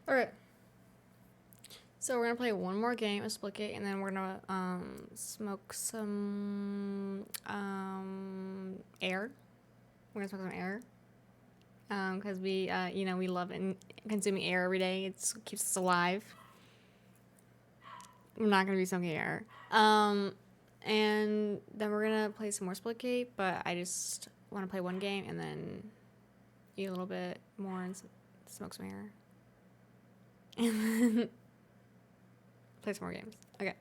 Alright. So we're gonna play one more game, a split game, and then we're gonna smoke some air. We're gonna smoke some air. Because we you know, we love consuming air every day. It keeps us alive. I'm not gonna be smoking air. And then we're gonna play some more Splitgate, but I just want to play one game and then eat a little bit more and smoke some air. And then play some more games. Okay.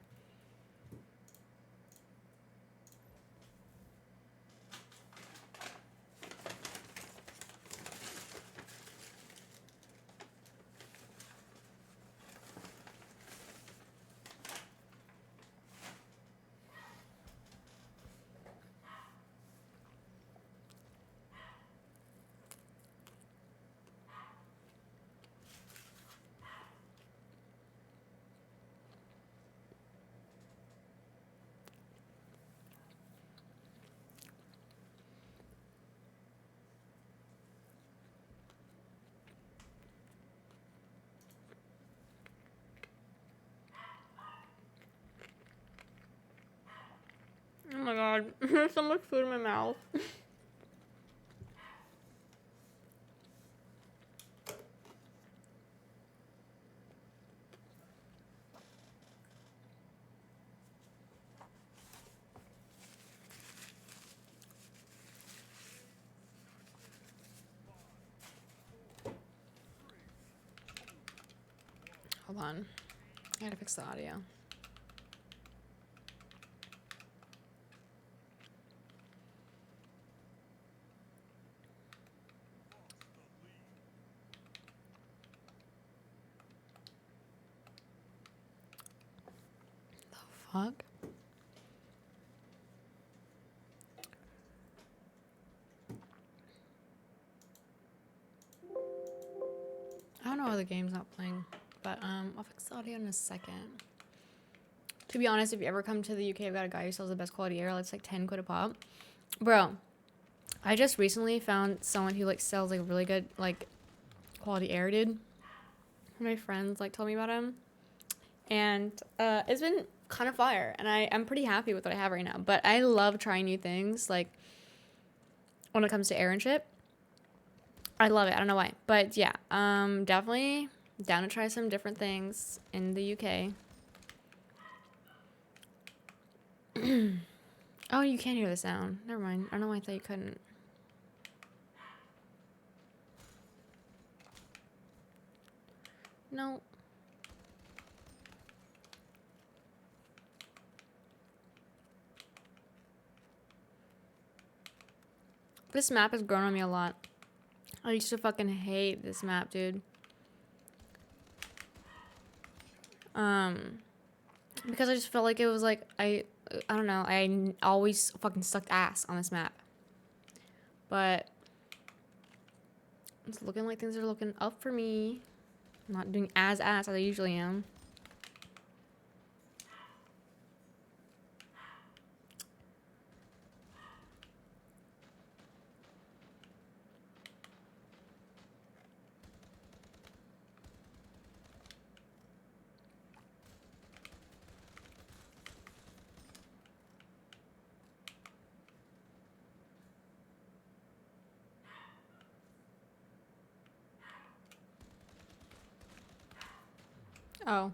Oh my god, there's so much food in my mouth. Hold on. I gotta fix the audio. The fuck? I don't know why the game's not playing, but I'll fix the audio in a second. To be honest, if you ever come to the UK, I've got a guy who sells the best quality air. It's like 10 quid a pop. Bro, I just recently found someone who like sells like really good like quality air, dude. My friends like told me about him, and it's been kind of fire, and I'm pretty happy with what I have right now. But I love trying new things, like when it comes to air and shit. I love it. I don't know why, but yeah, definitely down to try some different things in the UK. Oh, you can't hear the sound. Never mind. I don't know why I thought you couldn't. No. This map has grown on me a lot. I used to fucking hate this map, dude. Because I just felt like it was like, I don't know, I always fucking sucked ass on this map. But it's looking like things are looking up for me. I'm not doing as ass as I usually am. Oh.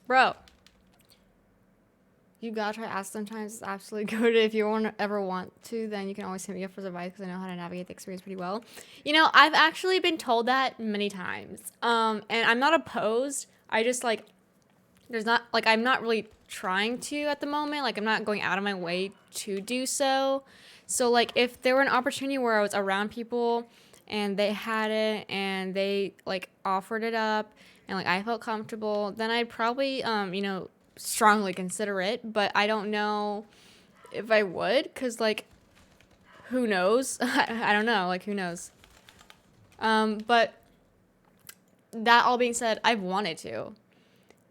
Bro. You gotta try ask sometimes. It's absolutely good. If you ever want to, then you can always hit me up for advice because I know how to navigate the experience pretty well. You know, I've actually been told that many times. And I'm not opposed. I just like, there's not, like, I'm not really trying to at the moment. Like, I'm not going out of my way to do so. So, like, if there were an opportunity where I was around people and they had it and they, like, offered it up and, like, I felt comfortable, then I'd probably, you know, strongly consider it. But I don't know if I would because, like, who knows? I don't know. Like, who knows? But that all being said, I've wanted to,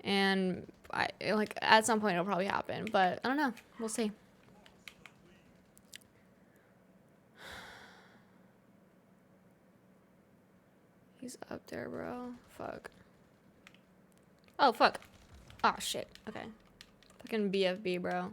and I like at some point it'll probably happen. But I don't know. We'll see. He's up there, bro. Fuck. Oh, fuck. Oh, shit. Okay. Fucking BFB, bro.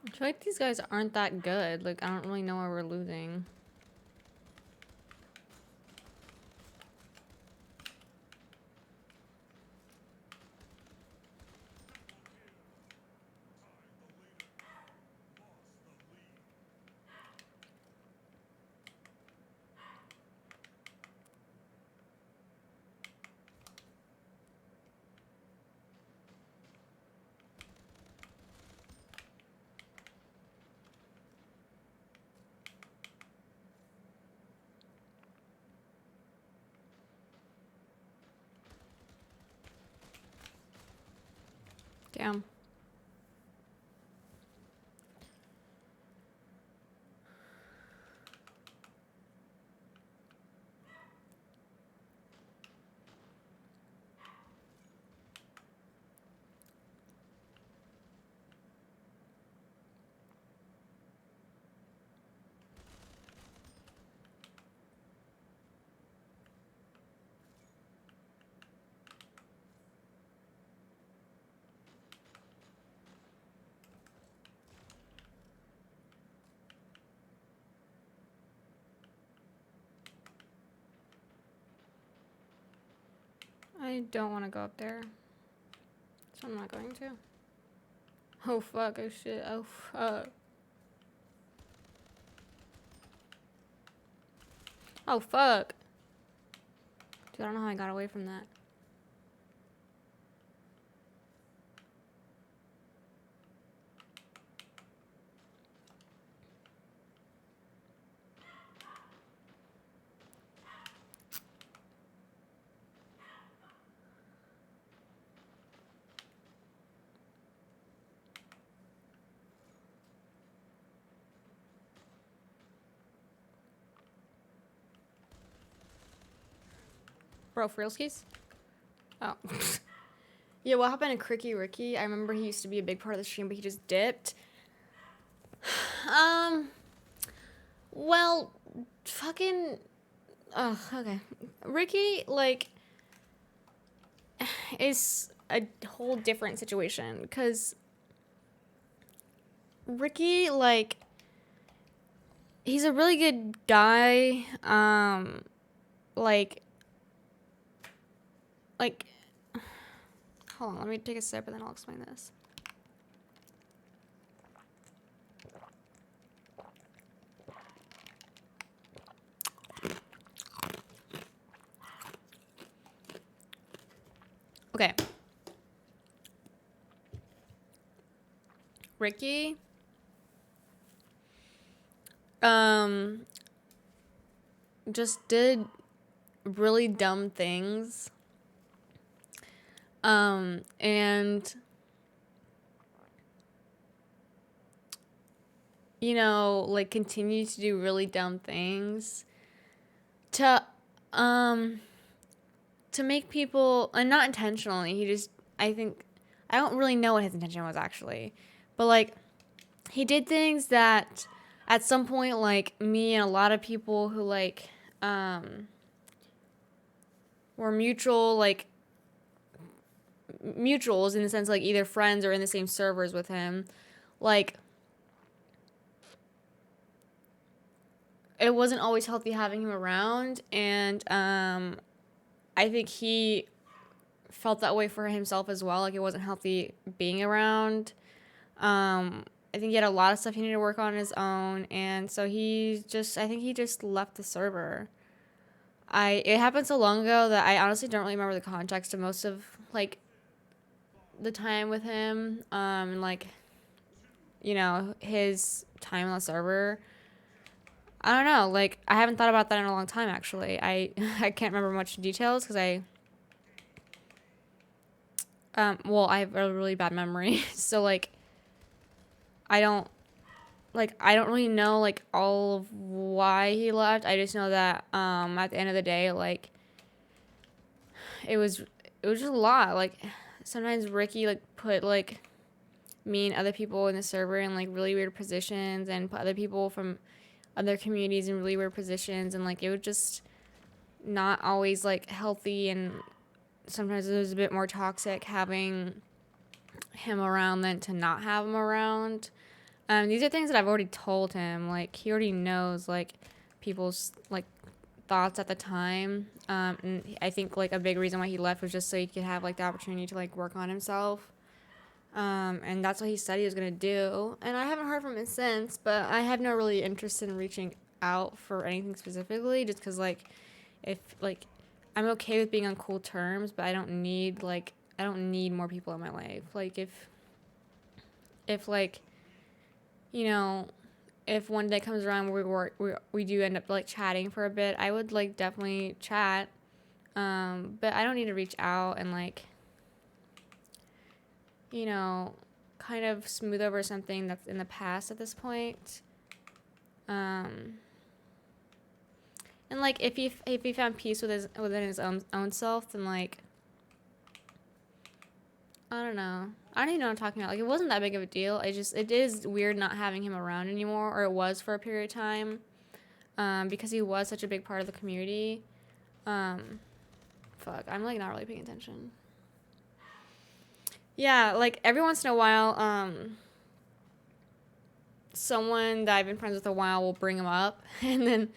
I feel like these guys aren't that good. Like, I don't really know why we're losing. Damn. I don't want to go up there. So I'm not going to. Oh, fuck. Oh, shit. Oh, fuck. Oh, fuck. Dude, I don't know how I got away from that. Bro, for realskies? Oh. Yeah, what happened to Cricky Ricky? I remember he used to be a big part of the stream, but he just dipped. Well, fucking... Oh, okay. Ricky, like, is a whole different situation, because Ricky, like, he's a really good guy, like, hold on, let me take a sip and then I'll explain this. Okay. Ricky, just did really dumb things. And, you know, like, continue to do really dumb things to make people, and not intentionally, he just, I think, I don't really know what his intention was actually, but, like, he did things that at some point, like, me and a lot of people who, like, were mutuals in the sense, like, either friends or in the same servers with him, like, it wasn't always healthy having him around, and I think he felt that way for himself as well. Like, it wasn't healthy being around. I think he had a lot of stuff he needed to work on his own, and so I think he just left the server. it happened so long ago that I honestly don't really remember the context of most of like the time with him. And like, you know, his time on the server. I don't know. Like, I haven't thought about that in a long time. Actually, I I can't remember much details because well, I have a really bad memory. So like, I don't I don't really know like all of why he left. I just know that at the end of the day, like it was just a lot. Like sometimes Ricky like put like me and other people in the server in like really weird positions and put other people from other communities in really weird positions, and like it was just not always like healthy, and sometimes it was a bit more toxic having him around than to not have him around. These are things that I've already told him. Like he already knows like people's like thoughts at the time. And I think like a big reason why he left was just so he could have like the opportunity to like work on himself. And that's what he said he was gonna do. And I haven't heard from him since, but I have no really interest in reaching out for anything specifically, just because like if like I'm okay with being on cool terms, but I don't need more people in my life. Like if like, you know, if one day comes around where we do end up like chatting for a bit, I would like definitely chat. But I don't need to reach out and like, you know, kind of smooth over something that's in the past at this point. And like if he found peace within his own self, then like I don't know. I don't even know what I'm talking about. Like, it wasn't that big of a deal. It is weird not having him around anymore, or it was for a period of time, because he was such a big part of the community. Fuck, I'm, like, not really paying attention. Yeah, like, every once in a while, someone that I've been friends with a while will bring him up, and then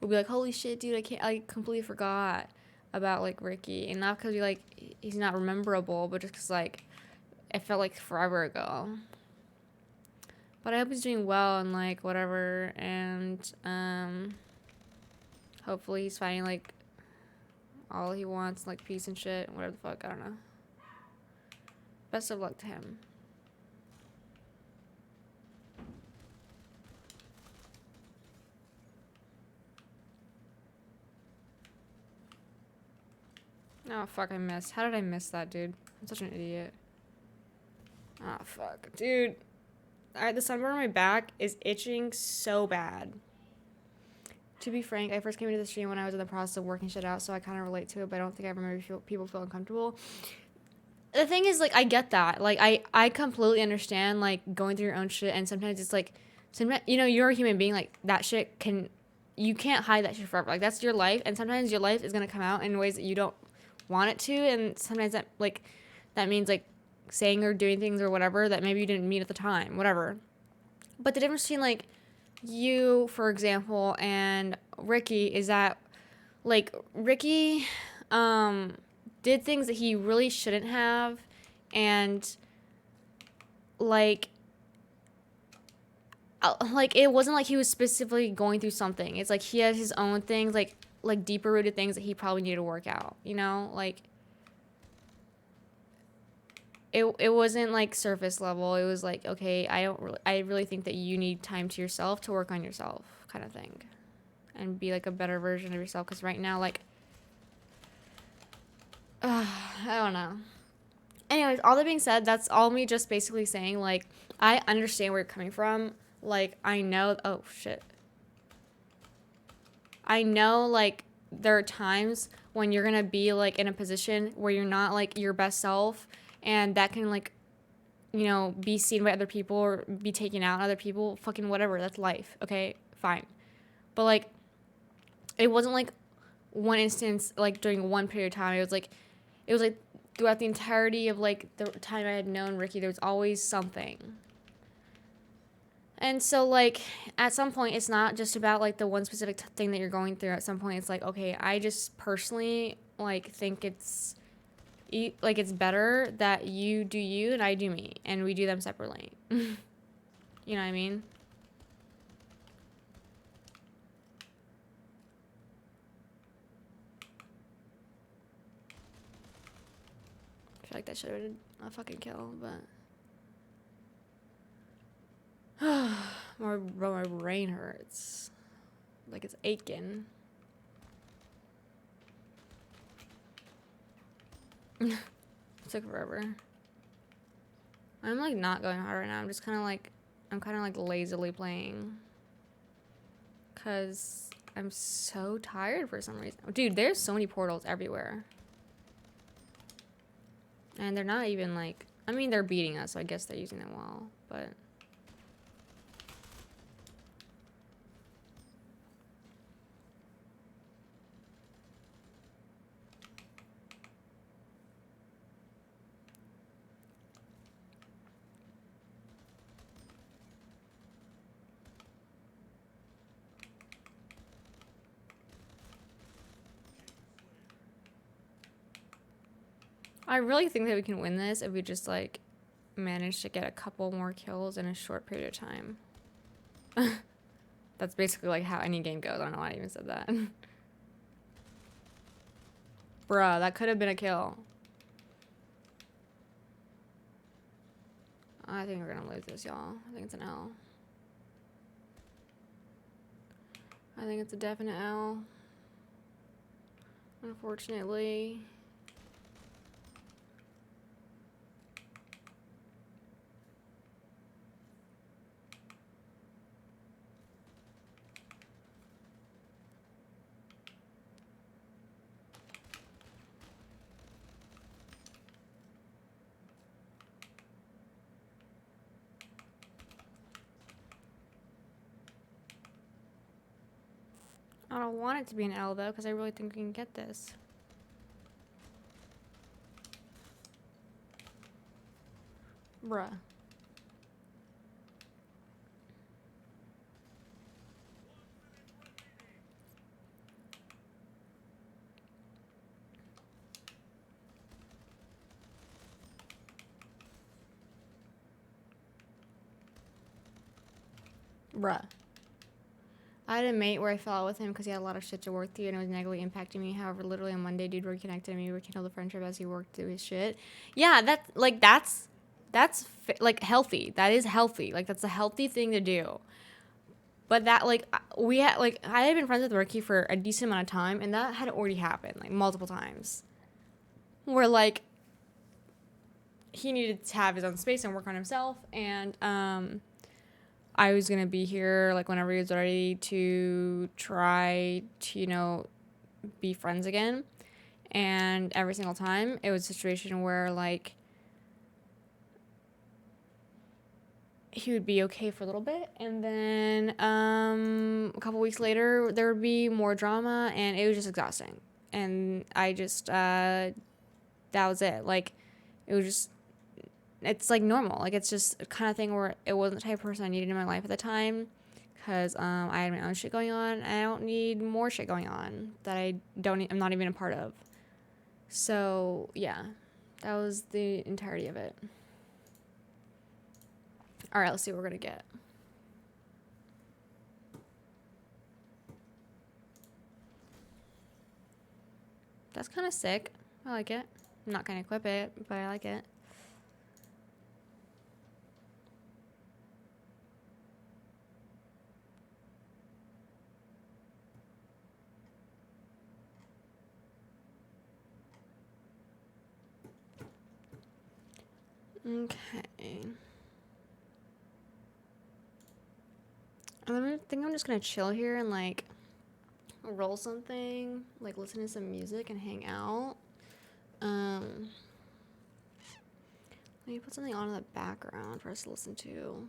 we'll be like, holy shit, dude, I completely forgot about, like, Ricky. And not because he's not rememberable, but just because, like, it felt like forever ago. But I hope he's doing well and like whatever, and hopefully he's finding like all he wants, like peace and shit, whatever the fuck, I don't know. Best of luck to him. Oh fuck, I missed. How did I miss that, dude? I'm such an idiot. Oh fuck, dude. Alright, the sunburn on my back is itching so bad. To be frank, I first came into the stream when I was in the process of working shit out, so I kind of relate to it, but I don't think I ever made people feel uncomfortable. The thing is, like, I get that. Like, I completely understand, like, going through your own shit, and sometimes it's, like, you know, you're a human being, like, that shit you can't hide that shit forever. Like, that's your life, and sometimes your life is gonna come out in ways that you don't want it to, and sometimes that means, like, saying or doing things or whatever that maybe you didn't mean at the time, whatever. But the difference between, like, you, for example, and Ricky is that, like, Ricky did things that he really shouldn't have, and like it wasn't like he was specifically going through something. It's like he had his own things, like deeper rooted things that he probably needed to work out, you know? Like it wasn't like surface level. It was like, okay, I really think that you need time to yourself to work on yourself, kind of thing, and be like a better version of yourself, because right now, like, I don't know. Anyways, all that being said, that's all me just basically saying, like, I understand where you're coming from. Like, I know, oh shit. I know, like, there are times when you're gonna be, like, in a position where you're not, like, your best self, and that can, like, you know, be seen by other people or be taken out on other people. Fucking whatever, that's life, okay? Fine. But, like, it wasn't, like, one instance, like, during one period of time. It was, like, throughout the entirety of, like, the time I had known Ricky, there was always something. And so, like, at some point, it's not just about, like, the one specific thing that you're going through. At some point, it's like, okay, I just personally, like, think it's better that you do you and I do me, and we do them separately. You know what I mean? feel like that should have been a fucking kill, but my brain hurts. Like it's aching. It took forever. I'm like not going hard right now. I'm just kind of like, lazily playing. Cause I'm so tired for some reason. Dude, there's so many portals everywhere. And they're not even like, I mean, they're beating us, so I guess they're using it well, but. I really think that we can win this if we just like manage to get a couple more kills in a short period of time. That's basically like how any game goes. I don't know why I even said that. Bruh, that could have been a kill. I think we're gonna lose this, y'all. I think it's an L. I think it's a definite L. Unfortunately. I don't want it to be an L though, because I really think we can get this. Bruh. Bruh. I had a mate where I fell out with him because he had a lot of shit to work through and it was negatively impacting me. However, literally on Monday, dude reconnected and we rekindled the friendship as he worked through his shit. Yeah, that's like healthy. That is healthy. Like that's a healthy thing to do. But that like I had been friends with Ricky for a decent amount of time and that had already happened like multiple times. Where like he needed to have his own space and work on himself and I was gonna be here like whenever he was ready to try to, you know, be friends again. And every single time it was a situation where like he would be okay for a little bit and then a couple weeks later there would be more drama and it was just exhausting. And I just that was it. Like it was just it's like normal. Like it's just a kind of thing where it wasn't the type of person I needed in my life at the time because I had my own shit going on and I don't need more shit going on that I'm not even a part of. So yeah, that was the entirety of it. All right, let's see what we're gonna get. That's kind of sick. I like it. I'm not gonna equip it, but I like it. Okay. I think I'm just gonna chill here and like roll something, like listen to some music and hang out. Let me put something on in the background for us to listen to.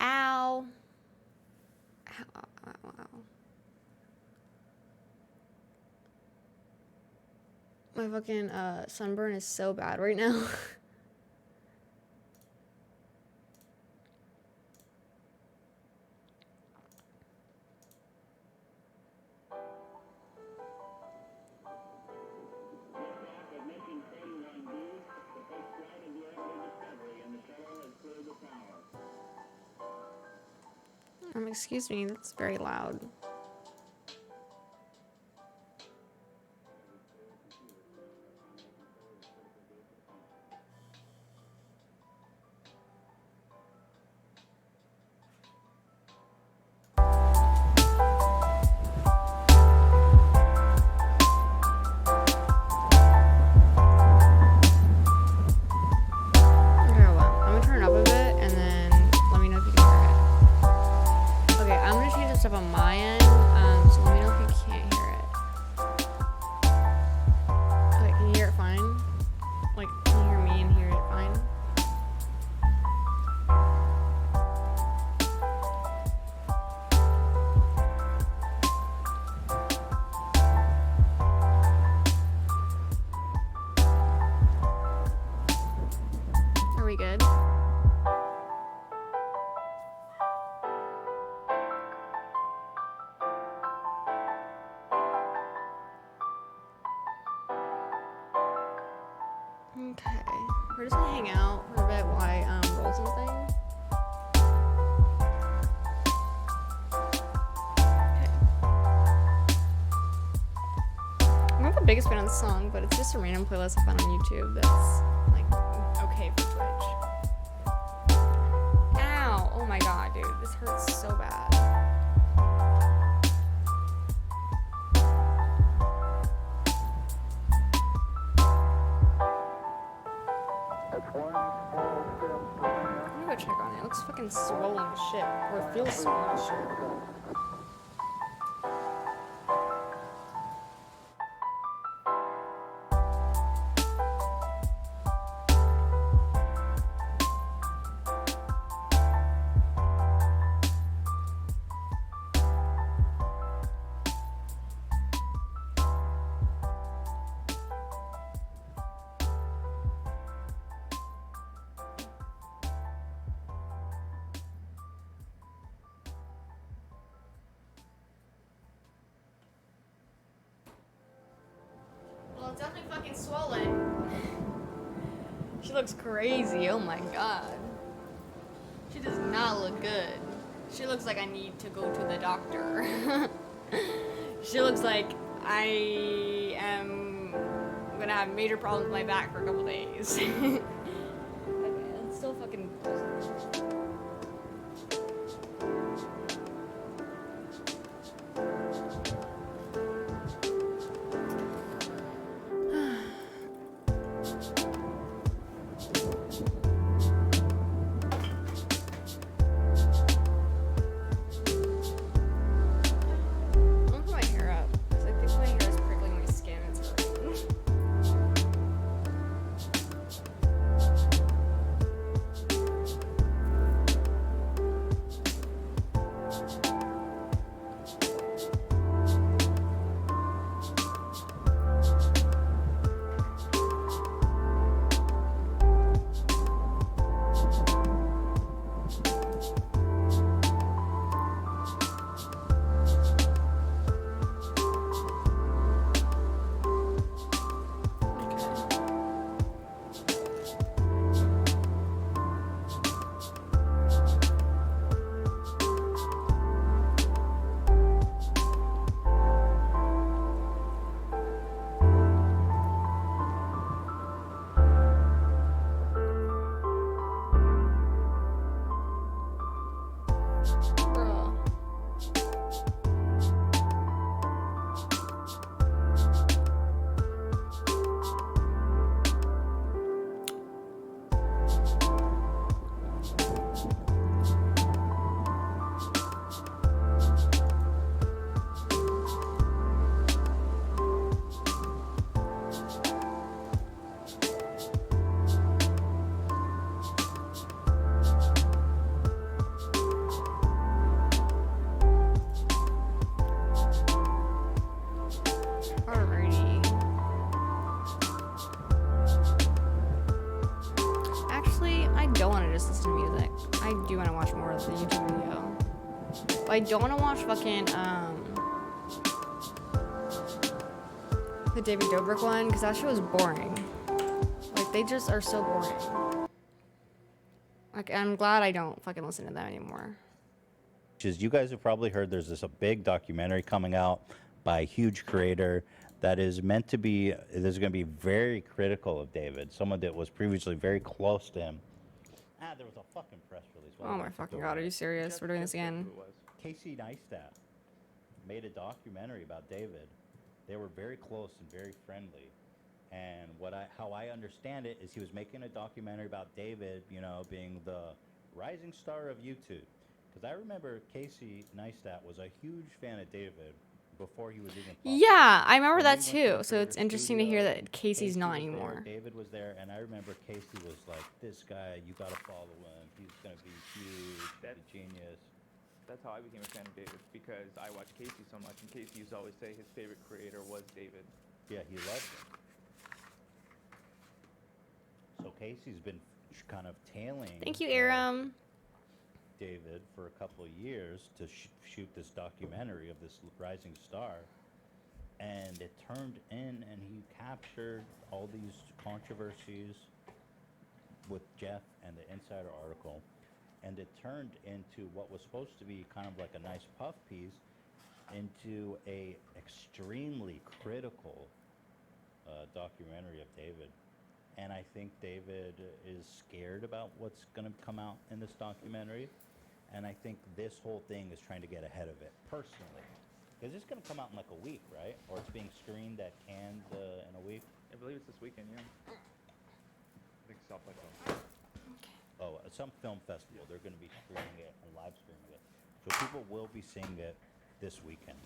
Ow. Ow, ow, ow, ow. My fucking sunburn is so bad right now. Excuse me, that's very loud. Okay, well, I'm gonna turn it up a bit and then let me know if you can hear it. Okay, I'm gonna change the stuff on my end, so let me know if you can't hear it. Okay, can you hear it fine? Like, can you hear me and hear it fine? Are we good? Okay, we're just gonna hang out for a bit while I roll something. Okay. I'm not the biggest fan of the song, but it's just a random playlist I found on YouTube that's like okay for Twitch. Ow! Oh my god, dude, this hurts so bad. I'm gonna go check on it. It looks fucking swollen as shit. Or it feels swollen as shit. Well, it's definitely fucking swollen. She looks crazy. Oh my god. She does not look good. She looks like I need to go to the doctor. She looks like I am gonna have major problems with my back for a couple days. Okay, it's still fucking. I'm gonna put my hair up because I think my hair is prickling my skin. It's hurting. Bruh. Alrighty. Actually, I don't want to just listen to music. I do want to watch more of the YouTube video. But I don't want to watch fucking, the David Dobrik one, because that shit was boring. Like, they just are so boring. Like, I'm glad I don't fucking listen to them anymore. which is you guys have probably heard there's this a big documentary coming out by a huge creator that is meant to be, there's going to be very critical of David, someone that was previously very close to him. There was a fucking press release. Why Oh did I my skip fucking over god, are that? you serious? We're doing this Jeff said again. who it was. Casey Neistat made a documentary about David. They were very close and very friendly. And how I understand it is he was making a documentary about David, you know, being the rising star of YouTube. Because I remember Casey Neistat was a huge fan of David before he was even popular. Yeah, I remember When that we went to too. the So it's creator interesting to hear studio, that Casey's not was there, anymore. David was there, and I remember Casey was like, "This guy, you gotta follow him. He's gonna be huge, That- a genius." That's how I became a fan of David, because I watched Casey so much, and Casey used to always say his favorite creator was David. Yeah, he loved him. So Casey's been kind of tailing. Thank you, Aram. David for a couple of years to shoot this documentary of this rising star, and it turned in, and he captured all these controversies with Jeff and the Insider article, and it turned into what was supposed to be kind of like a nice puff piece into a extremely critical documentary of David. And I think David is scared about what's going to come out in this documentary. And I think this whole thing is trying to get ahead of it, personally. Because it's going to come out in like a week, right? Or it's being screened at Cannes in a week. I believe it's this weekend, yeah. I think South by Southwest. Oh, at some film festival, they're going to be screening it and live streaming it. So people will be seeing it this weekend.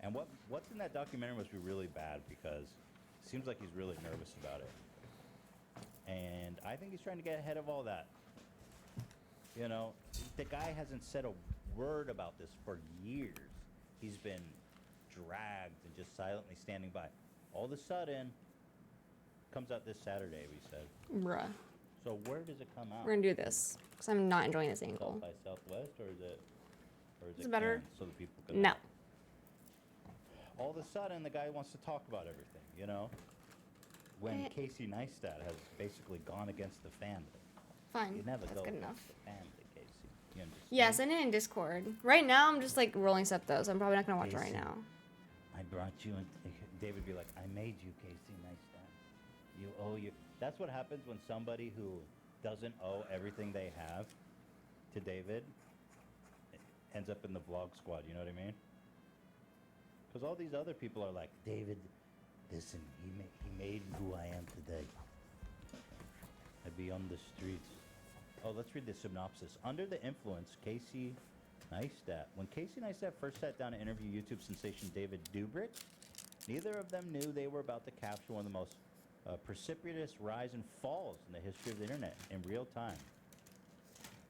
And what's in that documentary must be really bad, because it seems like he's really nervous about it. And I think he's trying to get ahead of all that. You know, the guy hasn't said a word about this for years. He's been dragged and just silently standing by. All of a sudden, comes out this Saturday, we said. Bruh. So where does it come out? We're gonna do this. Because I'm not enjoying this angle. South by Southwest, or is it Is it better? Cannes, so the people can No. All of a sudden, the guy wants to talk about everything, you know? When Eh. Casey Neistat has basically gone against the family. Fine. You never That's go good against enough. the family, Casey. You understand? Yeah, send it in Discord. Right now, I'm just like rolling stuff though, so I'm probably not gonna watch it right Casey. now. I brought you, and David would be like, "I made you, Casey Neistat. You owe you." That's what happens when somebody who doesn't owe everything they have to David ends up in the vlog squad. You know what I mean? Because all these other people are like, "David, listen, he made who I am today. I'd be on the streets." Oh, let's read the synopsis. Under the influence, Casey Neistat. When Casey Neistat first sat down to interview YouTube sensation David Dobrik, neither of them knew they were about to capture one of the most precipitous rise and falls in the history of the internet in real time.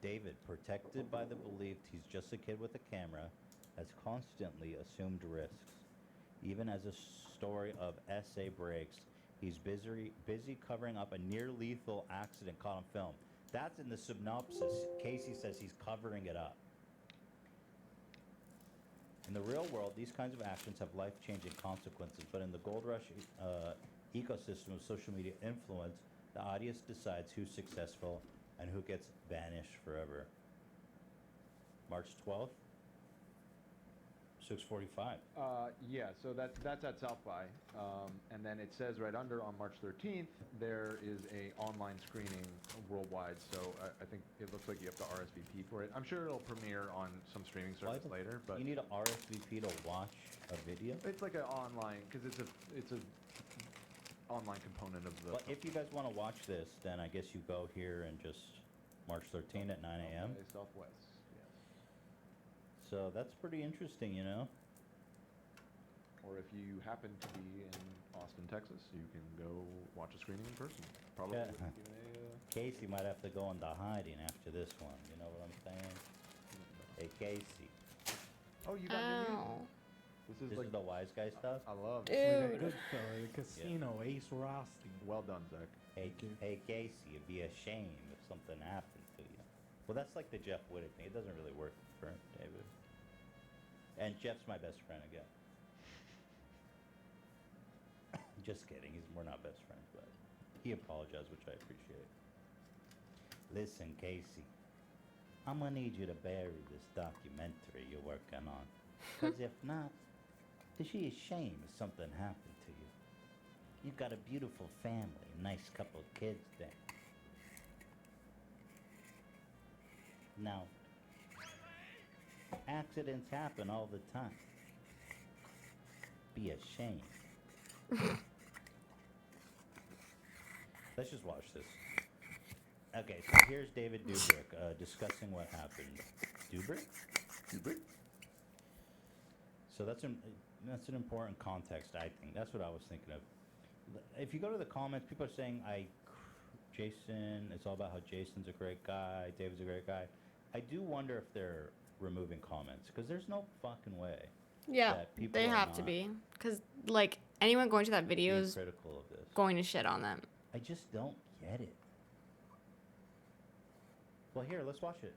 David, protected by the belief he's just a kid with a camera, has constantly assumed risks. Even as a story of essay breaks, he's busy covering up a near-lethal accident caught on film. That's in the synopsis. Casey says he's covering it up. In the real world, these kinds of actions have life-changing consequences, but in the gold rush ecosystem of social media influence, the audience decides who's successful and who gets banished forever. March 12th, 6:45. Yeah, so that's at South by, and then it says right under on March 13th there is a online screening worldwide. So I think it looks like you have to RSVP for it. I'm sure it'll premiere on some streaming Why service the- later, but You need an RSVP to watch a video? it's like an online because it's a online component of the. Well, if you guys want to watch this, then I guess you go here and just March 13 at 9 a.m. Southwest, yes. So that's pretty interesting, you know? Or if you happen to be in Austin, Texas, you can go watch a screening in person. Probably Yeah. with a, Casey might have to go into hiding after this one, you know what I'm saying? Hey, Casey. Oh, you got your music. Ow. This is This like is the wise guy stuff? I love Ew. it. Dude. Goodfellas, the casino, Ace Rothstein. Well done, Zach. Hey, Thank you. hey, Casey, it'd be a shame if something happened to you. Well, that's like the Jeff Wittick thing. It doesn't really work for David. And Jeff's my best friend again. Just kidding. We're not best friends, but he apologized, which I appreciate. Listen, Casey. I'm gonna need you to bury this documentary you're working on. Because if not, to she is shame if something happened to you. You've got a beautiful family, nice couple of kids there. Now, accidents happen all the time. Be ashamed. Let's just watch this. Okay, so here's David Dobrik discussing what happened. Dobrik? Dobrik? So that's an important context, I think. That's what I was thinking of. If you go to the comments, people are saying Jason. It's all about how Jason's a great guy, David's a great guy. I do wonder if they're removing comments because there's no fucking way. Yeah, that people they are have to not be. Because, like, anyone going to that video being is critical of this. going to shit on them. I just don't get it. Well, here, let's watch it.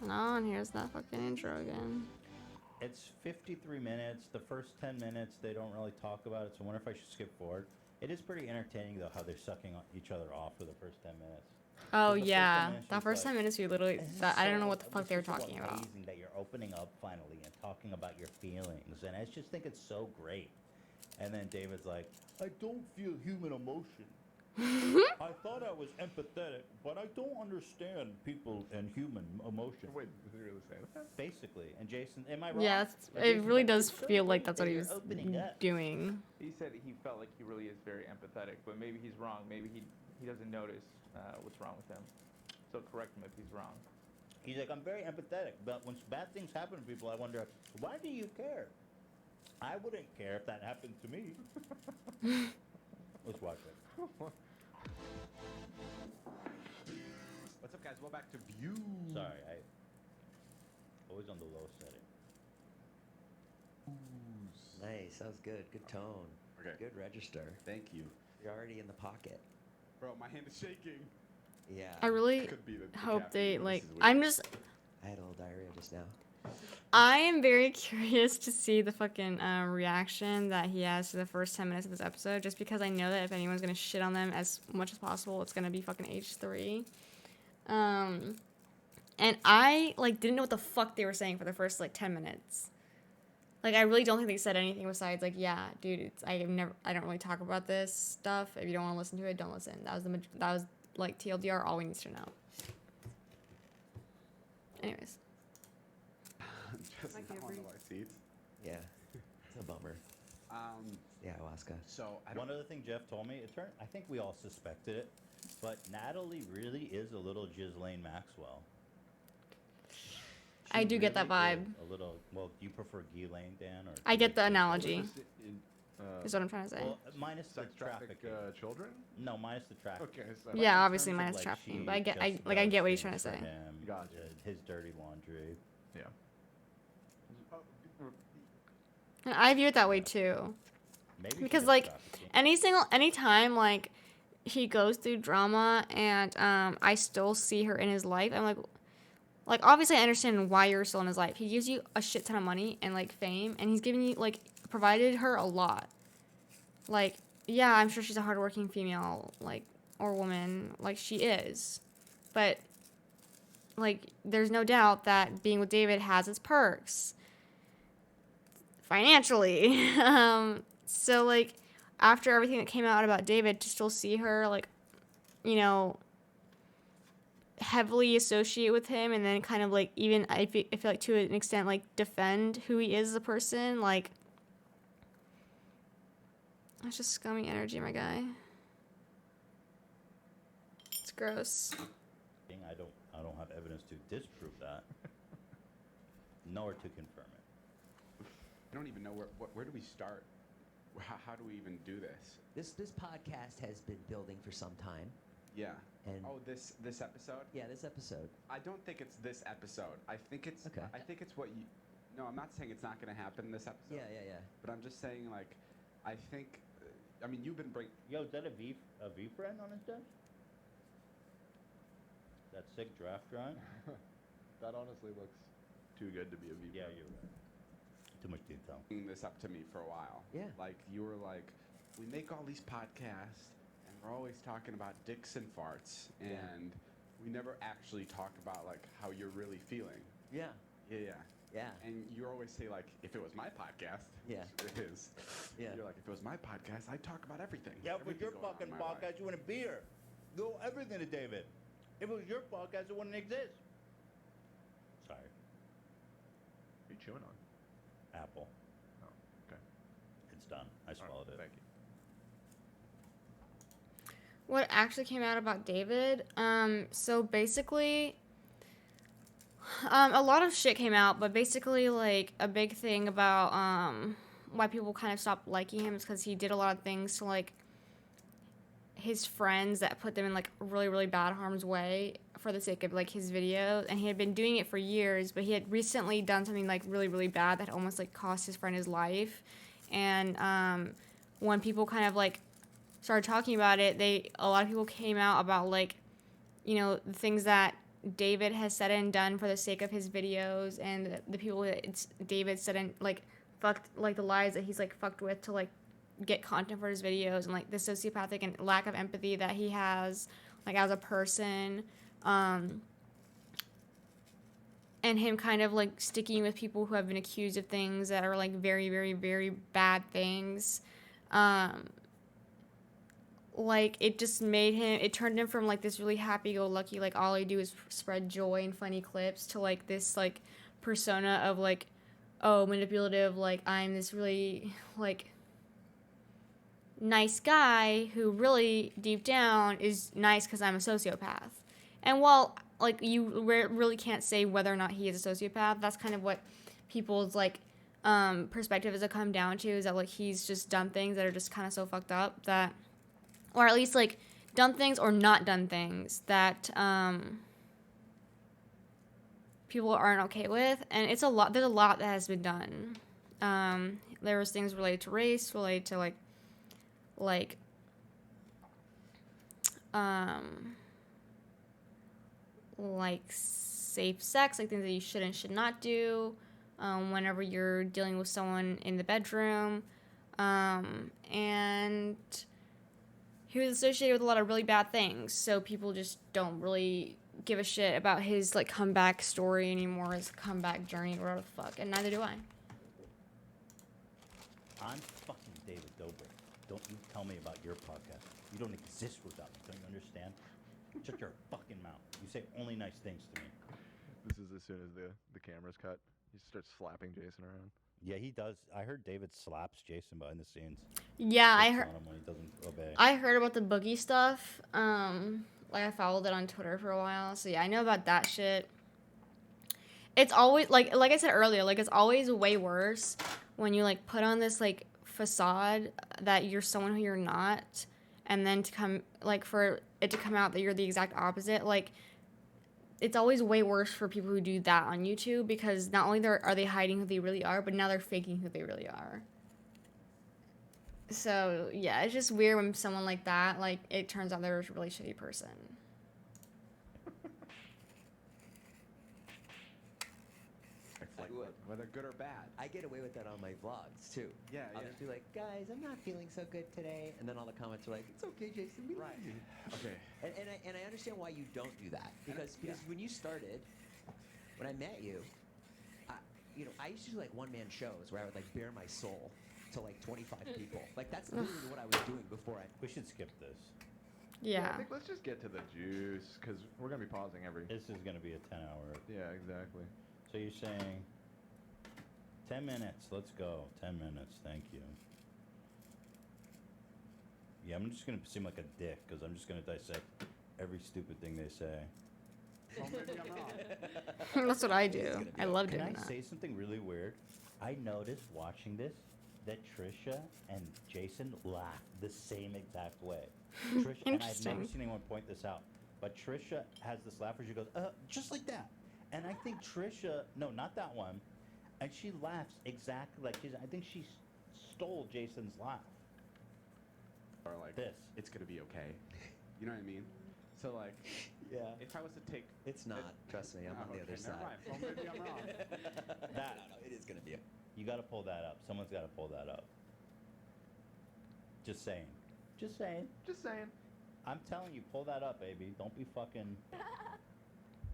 Oh, and here's that fucking intro again. It's 53 minutes. The first 10 minutes, they don't really talk about it, so I wonder if I should skip forward. It is pretty entertaining, though, how they're sucking each other off for the first 10 minutes. Oh, The first 10 yeah. minutes, That she's first like, 10 minutes, you literally... "This is I don't know so- what the fuck this they were is so talking about. amazing that you're opening up finally and talking about your feelings, and I just think it's so great. And then David's like, I don't feel human emotion. I thought I was empathetic, but I don't understand people and human emotion. Wait, did he really say that? Basically, and Jason, am I wrong? Yeah, And it Jason's really like, does "It's so feel like great that's what that he you're was opening up." doing. He said he felt like he really is very empathetic, but maybe he's wrong. Maybe he doesn't notice what's wrong with him. So correct him if he's wrong. He's like, I'm very empathetic, but when bad things happen to people, I wonder, why do you care? I wouldn't care if that happened to me. Let's watch it. What's up, guys? Well, back to views. Sorry, I always on the low setting. Nice. That was good. Good tone. Okay. Good register. Thank you. You're already in the pocket. Bro, my hand is shaking. Yeah. I really Could be the hope caffeine, they, but this like... is weird. I'm just... I had a little diarrhea just now. I am very curious to see the fucking reaction that he has to the first 10 minutes of this episode, just because I know that if anyone's gonna shit on them as much as possible, it's gonna be fucking H3. And I, like, didn't know what the fuck they were saying for the first, like, 10 minutes. Like, I really don't think they said anything besides, like, yeah, dude, I don't really talk about this stuff. If you don't want to listen to it, don't listen. That was, like, TLDR, all we need to know. Anyways. Just Like now on every- the right seats. Yeah. It's a bummer. Yeah, ayahuasca. So I don't. One other thing Jeff told me, I think we all suspected it, but Natalie really is a little Ghislaine Maxwell. I do get that really vibe. is a little. Well, do you prefer Ghislaine, Dan, or? I do you get the like Ghislaine? analogy. Is this in, Is what I'm trying to say. Well, minus the sex traffic trafficking. children? No, minus the trafficking. Okay, so But Yeah, in obviously terms of, minus like, trafficking, she but I get- I- just like, I does get what he's things trying to for say. him, Gotcha. his dirty laundry. Yeah. And I view it that way too. Maybe she Because, does like, trafficking. anytime, like, he goes through drama and I still see her in his life, I'm like, obviously I understand why you're still in his life. He gives you a shit ton of money and, like, fame, and he's giving you, like, provided her a lot. Like, yeah, I'm sure she's a hardworking female, like, or woman, like, she is. But, like, there's no doubt that being with David has its perks. Financially. So, like, after everything that came out about David, to still see her, like, you know, heavily associate with him, and then kind of, like, even, I feel like, to an extent, like, defend who he is as a person, like, that's just scummy energy, my guy. It's gross. I don't have evidence to disprove that, nor to confirm it. I don't even know where do we start? How do we even do this? This podcast has been building for some time. Yeah. And Oh, this episode? yeah, this episode. I don't think it's this episode. I think it's Okay. I think it's what you. No, I'm not saying it's not going to happen this episode. Yeah. But I'm just saying, like, I think. I mean, you've been Yo, is that a V friend on his desk? That sick draft drawing? That honestly looks too good to be a V. Yeah, you're right. Too much detail. bringing this up to me for a while. Yeah. Like, you were like, we make all these podcasts, and we're always talking about dicks and farts, and we never actually talk about like how you're really feeling. Yeah. Yeah. Yeah. And you always say like, if it was my podcast, Yeah. which it is. Yeah. You're like, if it was my podcast, I'd talk about everything. Yeah, but Everything your going on fucking in my life." podcast, you wouldn't be here. Do everything to David. If it was your podcast, it wouldn't exist. Sorry, What are you chewing on? Apple. Oh, okay. It's done. I swallowed it. Thank you. What actually came out about David? So basically, a lot of shit came out, but basically, like, a big thing about why people kind of stopped liking him is because he did a lot of things to, like, his friends that put them in, like, really, really bad harm's way for the sake of, like, his videos. And he had been doing it for years, but he had recently done something, like, really, really bad that almost, like, cost his friend his life. And when people kind of, like, started talking about it, a lot of people came out about, like, you know, the things that David has said and done for the sake of his videos, and the people that David said and, like, fucked, like, the lies that he's, like, fucked with to, like, get content for his videos, and, like, the sociopathic and lack of empathy that he has, like, as a person, and him kind of, like, sticking with people who have been accused of things that are, like, very, very, very bad things. Like, it just it turned him from, like, this really happy-go-lucky, like, all I do is spread joy and funny clips to, like, this, like, persona of, like, oh, manipulative, like, I'm this really, like, nice guy who really, deep down, is nice because I'm a sociopath. And while, like, you really can't say whether or not he is a sociopath, that's kind of what people's, like, perspective has come down to, is that, like, he's just done things that are just kind of so fucked up that... Or at least, like, done things or not done things that people aren't okay with. And it's a lot. There's a lot that has been done. There was things related to race, related to, like safe sex, like things that you should and should not do whenever you're dealing with someone in the bedroom. And... he was associated with a lot of really bad things, so people just don't really give a shit about his, like, comeback story anymore, his comeback journey, or whatever the fuck, and neither do I. I'm fucking David Dobrik. Don't you tell me about your podcast. You don't exist without me. Don't you understand? Shut your fucking mouth. You say only nice things to me. This is as soon as the camera's cut. He starts slapping Jason around. Yeah, he does. I heard David slaps Jason behind the scenes. Yeah, I Picks heard. on him when he doesn't obey. I heard about the boogie stuff. Like, I followed it on Twitter for a while, so yeah, I know about that shit. It's always like I said earlier, like, it's always way worse when you, like, put on this, like, facade that you're someone who you're not, and then for it to come out that you're the exact opposite. Like, it's always way worse for people who do that on YouTube, because not only are they hiding who they really are, but now they're faking who they really are. So, yeah, it's just weird when someone like that, like, it turns out they're a really shitty person. It's like whether good or bad. I get away with that on my vlogs too. Yeah, I'll yeah. just be like, guys, I'm not feeling so good today, and then all the comments are like, it's okay, Jason, we love you. Okay. And I understand why you don't do that, because when you started, when I met you, I used to do, like, one-man shows where I would, like, bare my soul to, like, 25 people. Like, that's literally what I was doing before We should skip this. Yeah. I think let's just get to the juice, because we're going to be pausing every... This is going to be a 10-hour. Yeah, exactly. So you're saying 10 minutes. Let's go. 10 minutes. Thank you. Yeah, I'm just going to seem like a dick, because I'm just going to dissect every stupid thing they say. Well, maybe I'm wrong. That's what I do. I love doing Can I that. say something really weird? I noticed watching this that Trisha and Jason laugh the same exact way. Trisha, and I've never Interesting. seen anyone point this out, but Trisha has this laugh where she goes, just like that. And I think Trisha, no, not that one, and she laughs exactly like I think she stole Jason's laugh. Or like This. it's gonna be okay. You know what I mean? So like, Yeah. if I was to take, It's not. Trust me, I'm on the okay, other side. never mind. Well, maybe I'm wrong. That. No, it is gonna be. You got to pull that up. Someone's got to pull that up. Just saying. Just saying. Just saying. I'm telling you, pull that up, baby. Don't be fucking.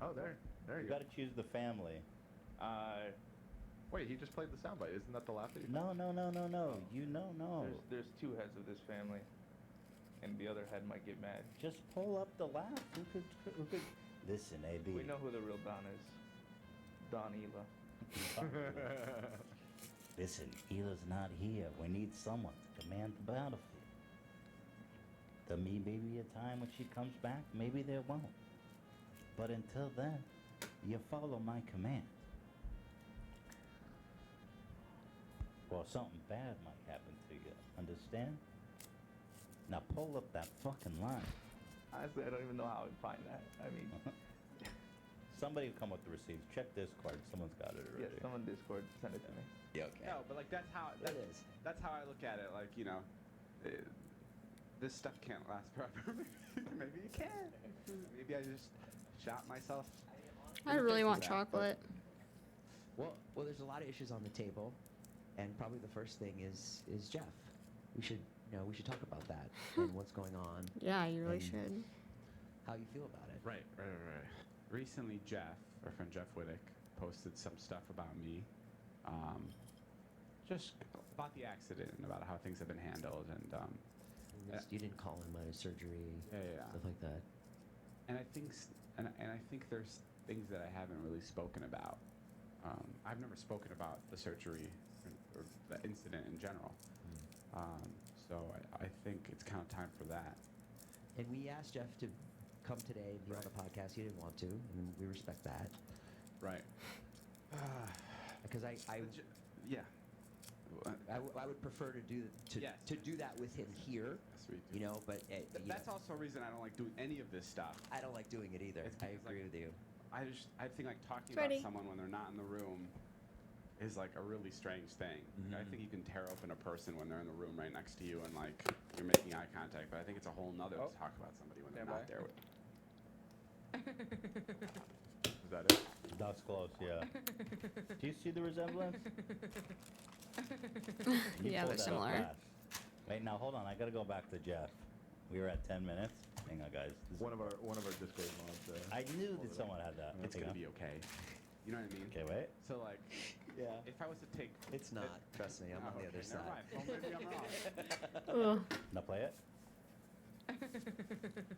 Oh, there you You go. got to choose the family. Wait, he just played the soundbite. Isn't that the laugh that you No. Oh. You know, no. There's two heads of this family, and the other head might get mad. Just pull up the laugh. Who could? Listen, AB. We know who the real Don is. Don Ela. Listen, Hila's not here. We need someone to command the battlefield. There may be a time when she comes back. Maybe there won't. But until then, you follow my command. Or something bad might happen to you. Understand? Now pull up that fucking line. Honestly, I don't even know how I would find that. I mean, Somebody will come with the receipts. Check Discord. Someone's got it yeah, already. someone Discord send it to me. Yeah, okay. No, but like that's how It is. that's how I look at it. Like this stuff can't last forever. Maybe it can. Maybe I just shot myself. I really want chocolate. Well, there's a lot of issues on the table, and probably the first thing is Jeff. We should talk about that and what's going on, Yeah, you really And- should. how you feel about it. Right. Recently, Jeff, our friend Jeff Wittick, posted some stuff about me, just about the accident and about how things have been handled, and You didn't call in my surgery, yeah. stuff like that. And I think there's things that I haven't really spoken about. I've never spoken about the surgery or the incident in general. So I think it's kind of time for that. And we asked Jeff to come today and be on the podcast. He didn't want to, and we respect that. Right. Because Yeah. I would prefer to do Yes. to do that with him here, Yes, we do. but That's also a reason I don't like doing any of this stuff. I don't like doing it either. It's I because, agree like, with you. I think like talking It's ready. about someone when they're not in the room is like a really strange thing. I think you can tear open a person when they're in the room right next to you and like you're making eye contact, but I think it's a whole nother to talk about somebody when they're not there. Is that it? That's close, yeah. Do you see the resemblance? You Yeah, pulled they're that up similar. fast. Wait, now hold on. I gotta go back to Jeff. We were at 10 minutes. Hang on, guys. One of our Discord mods. I knew that someone had that. It's Hang gonna on. be okay. You know what I mean? Okay, wait. So like, Yeah. if I was to take, It's not. Trust me, I'm on the okay, other never side. mind. Well, maybe I'm wrong. Ugh. Now play it.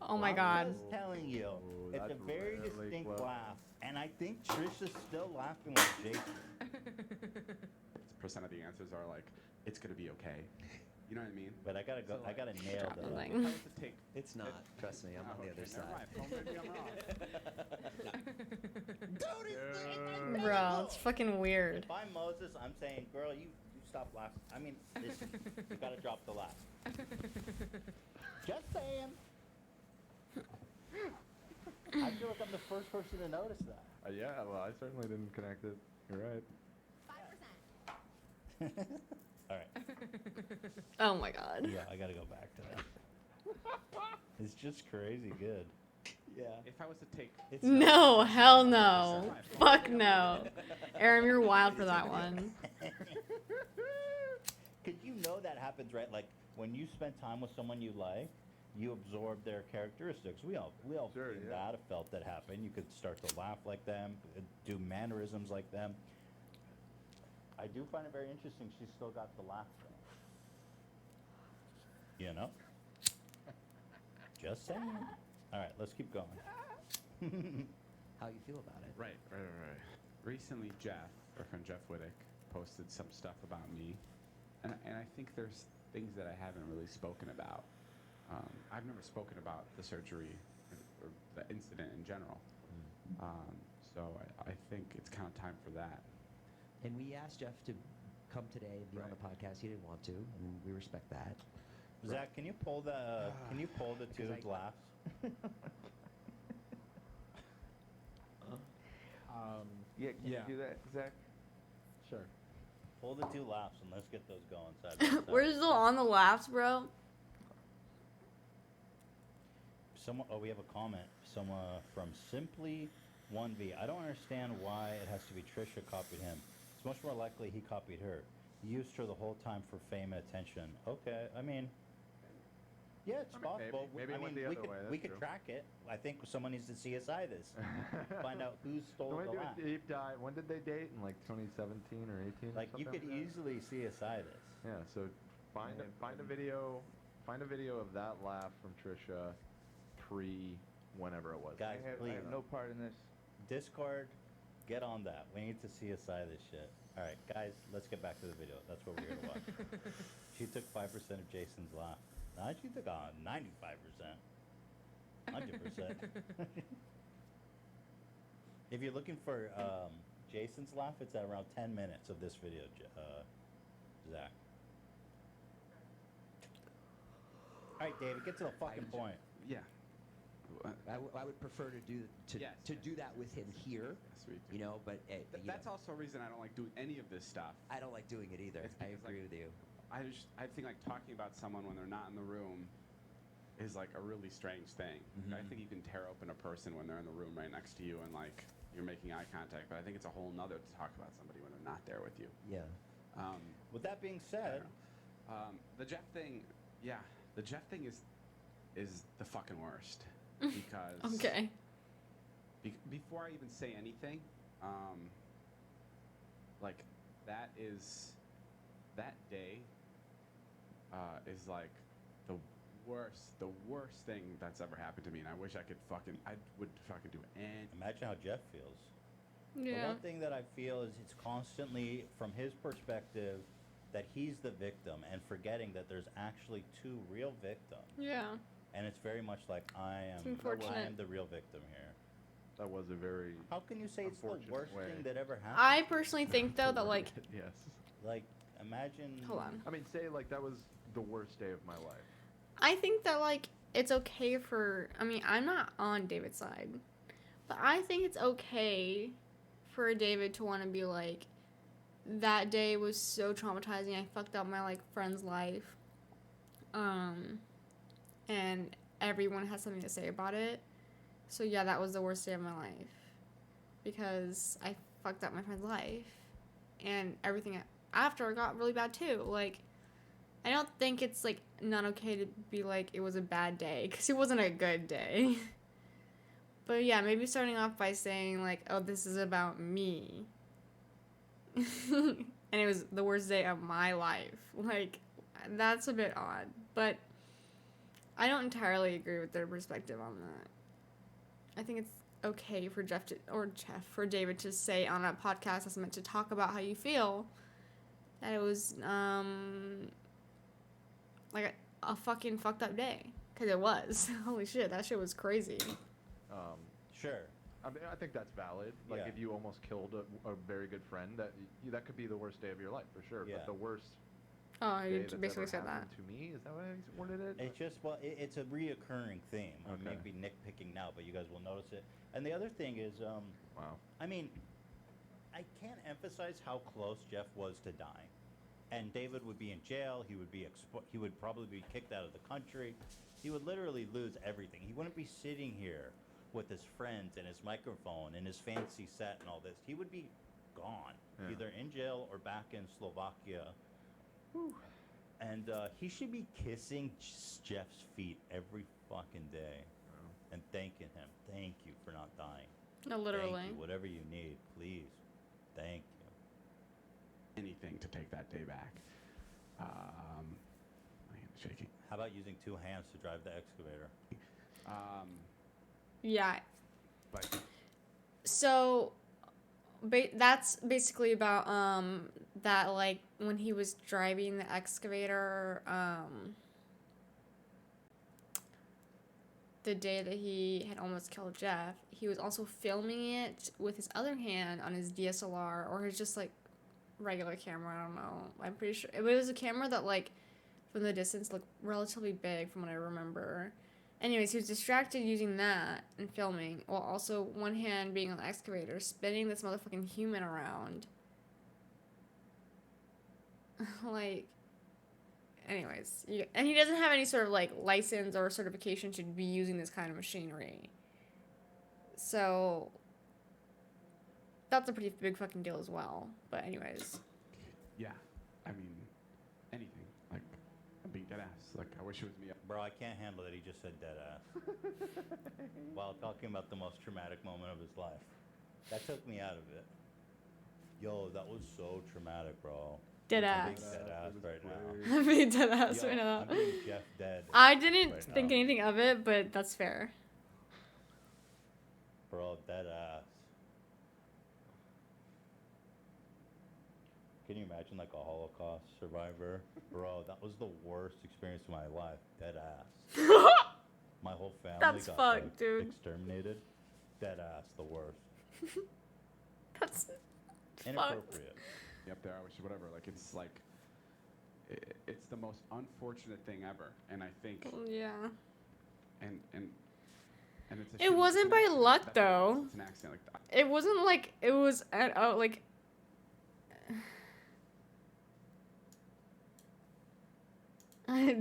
Oh my I'm god. just telling you, Oh, it's a that's very really distinct clever. laugh, and I think Trisha's still laughing like Jason. Percent of the answers are like, it's gonna be okay. You know what I mean? But I gotta go. So, I gotta nail Drop the. the If thing. I was to take, It's not. Trust me, I'm on the okay, other never side. mind. Well, maybe I'm wrong. Bro, it's fucking weird. If I'm Moses, I'm saying, girl, you stop laughing. I mean, listen, you gotta drop the laugh. Just saying. I feel like I'm the first person to notice that. Yeah, well, I certainly didn't connect it. You're right. All right. Oh my god. Yeah, I gotta go back to that. It's just crazy good. Yeah. If I was to take, It's No, hell no. Fuck no. Aram, you're wild for that one. Cause you know that happens, right? Like when you spend time with someone you like, you absorb their characteristics. We all Sure, did yeah. that. Have felt that happen. You could start to laugh like them, do mannerisms like them. I do find it very interesting. She's still got the laugh. Though. You know. Just saying. All right, let's keep going. How you feel about it. right. Recently, Jeff, our friend Jeff Wittick, posted some stuff about me, and I think there's things that I haven't really spoken about. I've never spoken about the surgery or the incident in general. So I think it's kind of time for that. And we asked Jeff to come today and be on the podcast. He didn't want to, and we respect that. Zach, can you pull the two 'Cause I- laughs? Yeah, can you do that, Zach? Sure. Pull the two laughs and let's get those going side by side. We're still on the laughs, bro. We have a comment. Someone from Simply 1V. I don't understand why it has to be Trisha copied him. It's much more likely he copied her. He used her the whole time for fame and attention. Okay, I mean, Yeah, it's I mean, possible. maybe it went the we other could, way, we that's could true. track it. I think someone needs to CSI this. Find out who stole Let the me do laugh. a deep dive. When did they date? In like 2017 or 18 Like, or you something could like that? easily CSI this. Yeah, so find a video, of that laugh from Trisha pre whenever it was. Guys, I please. have no part in this. Discord, get on that. We need to CSI this shit. All right, guys, let's get back to the video. That's what we're here to watch. She took 5% of Jason's laugh. Now she took 95%. 100%. If you're looking for Jason's laugh, it's at around 10 minutes of this video, Zach. All right, David, get to the fucking point. Yeah. I would prefer to do Yes, to yes, do that with him here, Yes, we do. you know. But That's also a reason I don't like doing any of this stuff. I don't like doing it either. It's I because, agree like, with you. I think like talking about someone when they're not in the room is like a really strange thing. I think you can tear open a person when they're in the room right next to you and like you're making eye contact, but I think it's a whole nother to talk about somebody when they're not there with you. Yeah. With that being I said, don't know. The Jeff thing, yeah, the Jeff thing is the fucking worst because Okay. Before I even say anything, like that day is like the worst thing that's ever happened to me, and I wish I would fucking do anything. imagine how Jeff feels. The Yeah. one thing that I feel is it's constantly, from his perspective, that he's the victim and forgetting that there's actually two real victims. Yeah. And it's very much like I It's am unfortunate. the real victim here. That was a very How can you say it's the unfortunate worst way. thing that ever happened? I personally think though that like, yes. Like, imagine. hold on. I mean, say like that was the worst day of my life. I think that like it's okay for. I mean, I'm not on David's side, but I think it's okay for David to want to be like, that day was so traumatizing. I fucked up my like friend's life. And everyone has something to say about it. So yeah, that was the worst day of my life because I fucked up my friend's life, and everything after got really bad too. Like, I don't think it's like not okay to be like it was a bad day because it wasn't a good day. But yeah, maybe starting off by saying like, oh, this is about me. And it was the worst day of my life. Like, that's a bit odd. But I don't entirely agree with their perspective on that. I think it's okay for for David to say on a podcast that's meant to talk about how you feel that it was like a fucking fucked up day. Because it was. Holy shit, that shit was crazy. Sure. I mean, I think that's valid. Like, Yeah. if you almost killed a very good friend, that could be the worst day of your life for sure. Yeah. But the worst Oh, day you that's basically ever said that. happened to me, is that what I worded it? It's just, well, it's a reoccurring theme. I Okay. may be nitpicking now, but you guys will notice it. And the other thing is, Wow. I mean, I can't emphasize how close Jeff was to dying. And David would be in jail. He would be he would probably be kicked out of the country. He would literally lose everything. He wouldn't be sitting here with his friends and his microphone and his fancy set and all this. He would be gone, Yeah. either in jail or back in Slovakia. And he should be kissing Jeff's feet every fucking day and thanking him. Thank you for not dying. No, literally. Thank you. Whatever you need, please. Thank you. Anything to take that day back. My hand is shaking. How about using two hands to drive the excavator? Yeah. But So, that's basically about that like when he was driving the excavator the day that he had almost killed Jeff, he was also filming it with his other hand on his DSLR or his just like regular camera. I don't know. I'm pretty sure it was a camera that like from the distance looked relatively big from what I remember. Anyways, he was distracted using that and filming, while also one hand being on the excavator, spinning this motherfucking human around. Like, anyways, and he doesn't have any sort of like license or certification to be using this kind of machinery. So, that's a pretty big fucking deal as well. But anyways. yeah, I mean, anything. Like, dead ass. Like, I wish it was me. Bro, I can't handle that he just said dead ass while talking about the most traumatic moment of his life. That took me out of it. Yo, that was so traumatic, bro. Dead I'm ass. being dead ass right now. I'm being dead ass Yo, right now. I'm being Jeff dead. I didn't right think now. anything of it, but that's fair. Bro, dead ass. Can you imagine like a Holocaust survivor? Bro, that was the worst experience of my life. Dead ass. My whole family That's got fucked, like, dude. exterminated. Dead ass, the worst. That's fucked. Inappropriate. Up there, I wish whatever. Like, it's like, it's the most unfortunate thing ever. And I think, Yeah. and it's a It shitty- wasn't it's an by accident. luck, That's what it is. though. It's an accident. Like, It wasn't like it was at oh like.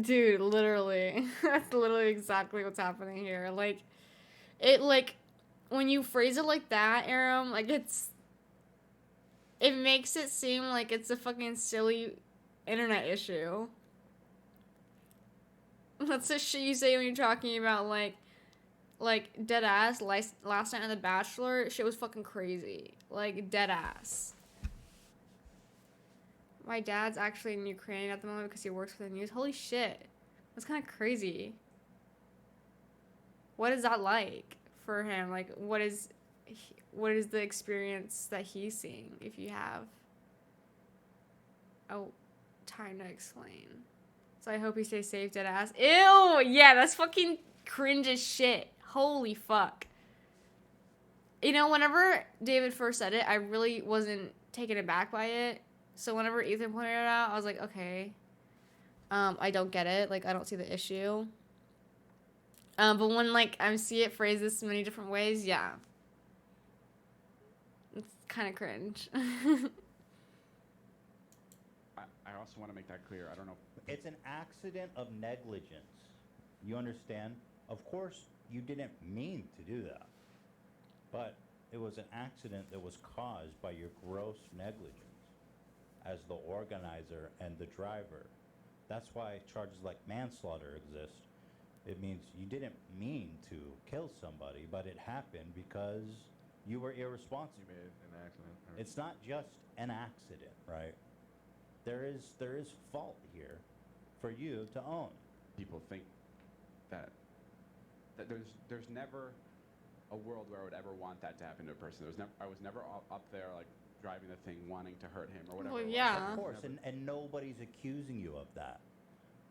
Dude, literally. That's literally exactly what's happening here. Like, it, like, when you phrase it like that, Aram, like, it makes it seem like it's a fucking silly internet issue. That's the shit you say when you're talking about, like, dead ass, last night on The Bachelor, shit was fucking crazy. Like, dead ass. My dad's actually in Ukraine at the moment because he works for the news. Holy shit. That's kind of crazy. What is that like for him? Like, what is the experience that he's seeing, if you have time to explain? So I hope he stays safe, dead ass. Ew! Yeah, that's fucking cringe as shit. Holy fuck. You know, whenever David first said it, I really wasn't taken aback by it. So whenever Ethan pointed it out, I was like, okay. I don't get it. Like, I don't see the issue. But when, like, I see it phrased this many different ways, yeah. It's kind of cringe. I also want to make that clear. I don't know. It's an accident of negligence. You understand? Of course, you didn't mean to do that. But it was an accident that was caused by your gross negligence as the organizer and the driver. That's why charges like manslaughter exist. It means you didn't mean to kill somebody, but it happened because you were irresponsible. You made an accident. Or It's not just an accident, right? There is fault here for you to own. People think that there's never a world where I would ever want that to happen to a person. I was never up there like driving the thing wanting to hurt him or whatever. Well, it was. yeah. Of course, and nobody's accusing you of that.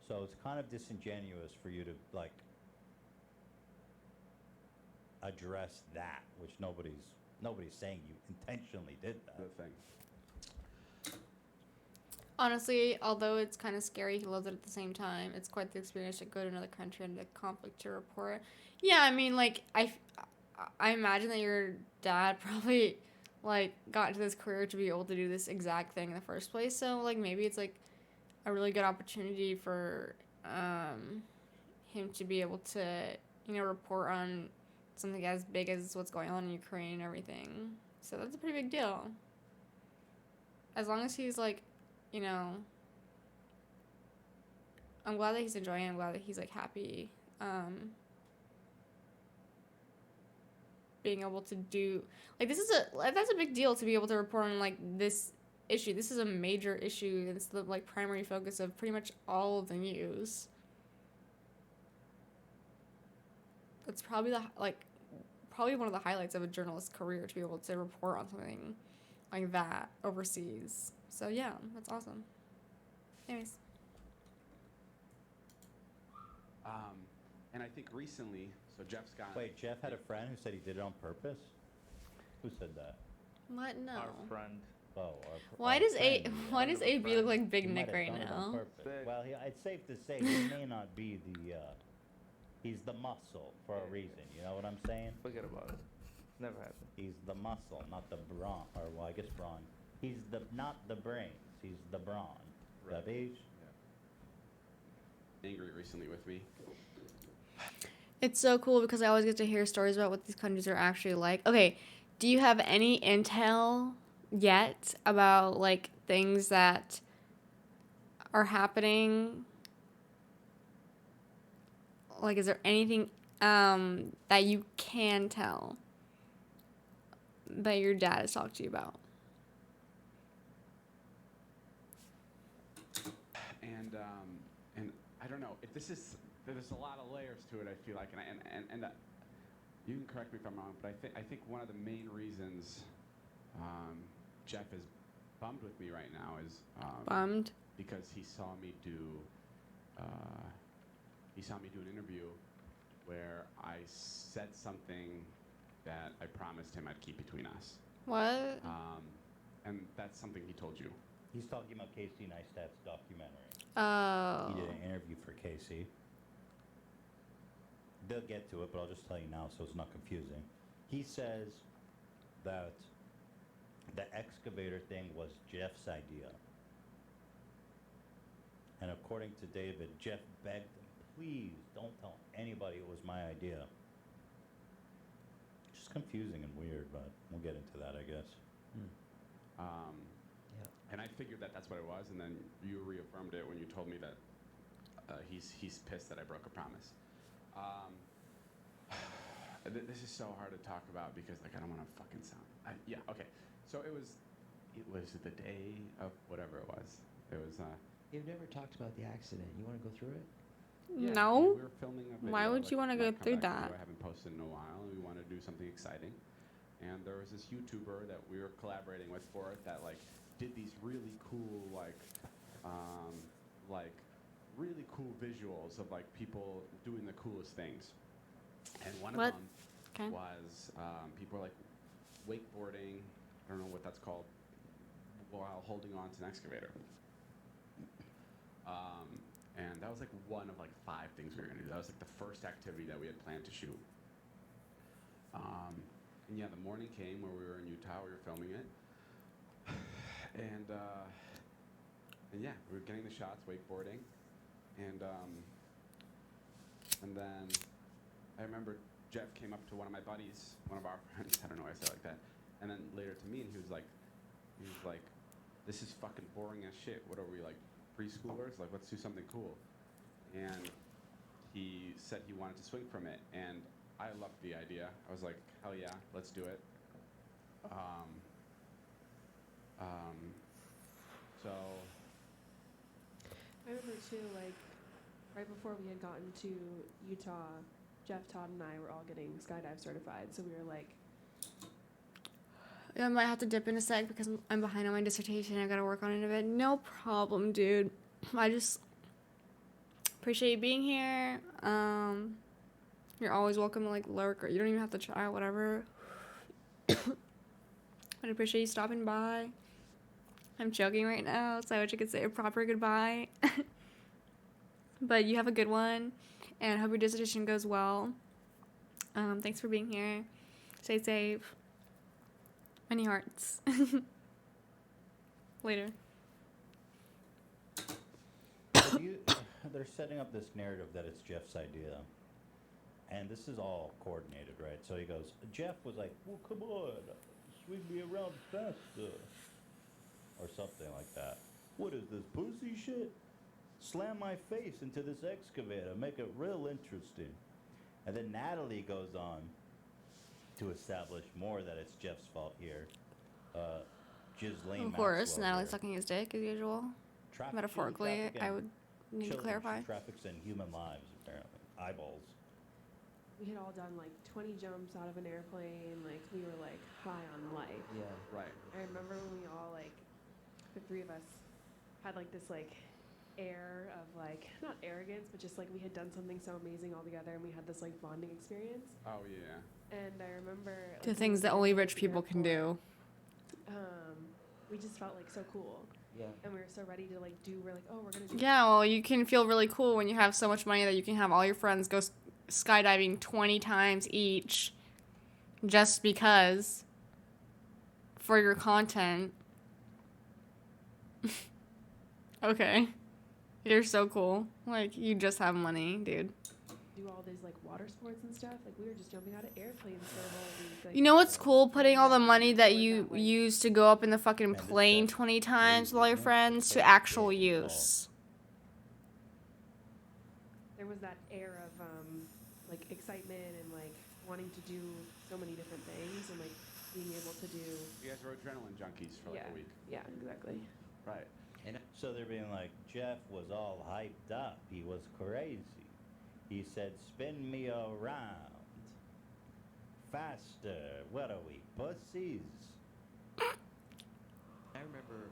So it's kind of disingenuous for you to like address that, which nobody's saying you intentionally did that. The thing. Honestly, although it's kind of scary, he loves it at the same time. It's quite the experience to go to another country and the conflict to report. Yeah, I mean, like, I imagine that your dad probably, like, got into this career to be able to do this exact thing in the first place. So, like, maybe it's, like, a really good opportunity for him to be able to, you know, report on something as big as what's going on in Ukraine and everything. So that's a pretty big deal. As long as he's, like, you know, I'm glad that he's enjoying it. I'm glad that he's, like, happy. Being able to do, like, that's a big deal to be able to report on, like, this issue. This is a major issue. It's the, like, primary focus of pretty much all of the news. That's probably probably one of the highlights of a journalist's career, to be able to report on something like that overseas. So yeah, that's awesome. Anyways. And I think recently, so Jeff's got. Wait, Jeff had a friend who said he did it on purpose? Who said that? What? No. Our friend. Oh, Why our does friend, why does friend. AB look like Big He Nick might have right done it on now? purpose. Sick. Well, it's safe to say he may not be he's the muscle for a reason. You know what I'm saying? Forget about it. Never happened. He's the muscle, not the brawn. Or, well, I guess brawn. He's not the brains. He's the brawn. Right. The beige? Angry recently with me. It's so cool because I always get to hear stories about what these countries are actually like. Okay, do you have any intel yet about, like, things that are happening like, is there anything that you can tell that your dad has talked to you about? And I don't know. There's a lot of layers to it. I feel like, and you can correct me if I'm wrong, but I think one of the main reasons Jeff is bummed with me right now is Bummed? because he saw me do an interview where I said something that I promised him I'd keep between us. What? And that's something he told you. He's talking about Casey Neistat's documentary. Oh. He did an interview for Casey. They'll get to it, but I'll just tell you now so it's not confusing. He says that the excavator thing was Jeff's idea. And according to David, Jeff begged him, please don't tell anybody it was my idea. Just confusing and weird, but we'll get into that, I guess. And I figured that that's what it was, and then you reaffirmed it when you told me that he's pissed that I broke a promise. This is so hard to talk about because like I don't want to fucking sound. Yeah, okay. So it was the day of whatever it was. It was. You've never talked about the accident. You want to go through it? Yeah, No. we were filming a video. Why would you want to go come through back that? to I haven't posted in a while, and we wanted to do something exciting. And there was this YouTuber that we were collaborating with for it that like did these really cool really cool visuals of like people doing the coolest things. And one What? of them Okay. was people like wakeboarding. I don't know what that's called, while holding on to an excavator. And that was like one of like 5 things we were gonna do. That was like the first activity that we had planned to shoot. And yeah, the morning came where we were in Utah. We were filming it, and yeah, we were getting the shots, wakeboarding, and then I remember Jeff came up to one of my buddies, one of our friends. I don't know why I said it like that. And then later to me, and he was like, "This is fucking boring as shit. What are we like, preschoolers? Like, let's do something cool." And he said he wanted to swing from it, and I loved the idea. I was like, hell yeah, let's do it. So I remember too, like, right before we had gotten to Utah, Jeff, Todd, and I were all getting skydive certified. So we were like, I might have to dip in a sec because I'm behind on my dissertation. I gotta work on it a bit. No problem, dude. I just appreciate you being here. You're always welcome to like lurk, or you don't even have to try, whatever. I appreciate you stopping by. I'm joking right now, so I wish I could say a proper goodbye. But you have a good one, and I hope your dissertation goes well. Thanks for being here. Stay safe. Many hearts. Later. They're setting up this narrative that it's Jeff's idea. And this is all coordinated, right? So he goes, Jeff was like, well, come on, swing me around faster. Or something like that. What is this, pussy shit? Slam my face into this excavator, make it real interesting. And then Natalie goes on to establish more that it's Jeff's fault here. Ghislaine Of course, Maxwell Natalie's here. sucking his dick as usual. Traffic- Metaphorically, traffic I in would need to children. clarify. She traffics in human lives, apparently. Eyeballs. we had all done like 20 jumps out of an airplane. Like, we were like high on life. Yeah. right. I remember when we all, like, the 3 of us had like this like air of like, not arrogance, but just like we had done something so amazing all together, and we had this like bonding experience. Oh yeah. And I remember like, The when things we that were only at rich the people can airport, do. We just felt like so cool, Yeah. and we were so ready to like do. We're like, oh, we're gonna do. Yeah, well, you can feel really cool when you have so much money that you can have all your friends go skydiving 20 times each just because for your content. Okay. You're so cool. Like, you just have money, dude. Do all these like water sports and stuff. Like, we were just jumping out of airplanes for a whole week. Like, You know what's cool? Putting all the money that Like you that, like- use to go up in the fucking Man, this plane stuff 20 times with all your crazy, man. friends It's to like actual big use. there was that air of wanting to do so many different things and like being able to do. You guys were adrenaline junkies for like Yeah. a week. Yeah, exactly. Right. And So they're being like, Jeff was all hyped up. He was crazy. He said, spin me around. Faster. What are we, pussies? I remember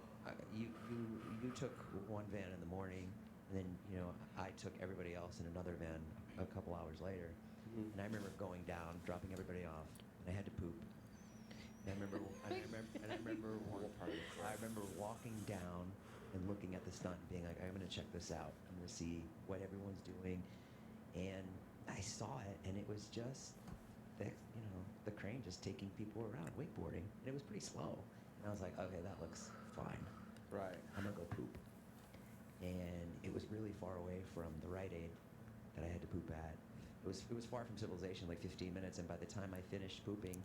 you took one van in the morning, and then I took everybody else in another van a couple hours later. And I remember going down, dropping everybody off, and I had to poop. And I remember walking down and looking at the stunt and being like, I'm gonna check this out. I'm gonna see what everyone's doing. And I saw it, and it was just the crane just taking people around wakeboarding, and it was pretty slow. And I was like, okay, that looks fine. Right. I'm gonna go poop. And it was really far away from the Rite Aid that I had to poop at. It was far from civilization, like 15 minutes. And by the time I finished pooping,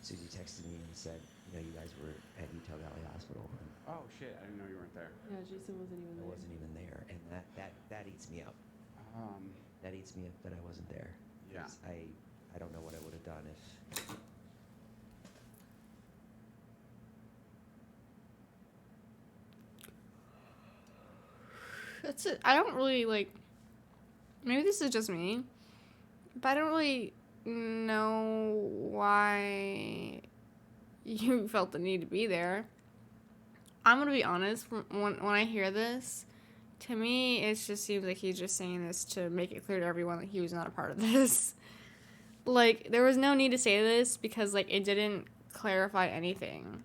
Susie texted me and said, you guys were at Utah Valley Hospital. And Oh shit! I didn't know you weren't there. Yeah, Jason wasn't even I there. wasn't even there, and that eats me up. That eats me up that I wasn't there. Yeah. 'Cause I don't know what I would have done if. That's it. I don't really like. Maybe this is just me, but I don't really know why you felt the need to be there. I'm gonna be honest. When I hear this, to me, it just seems like he's just saying this to make it clear to everyone that he was not a part of this. Like, there was no need to say this because, like, it didn't clarify anything.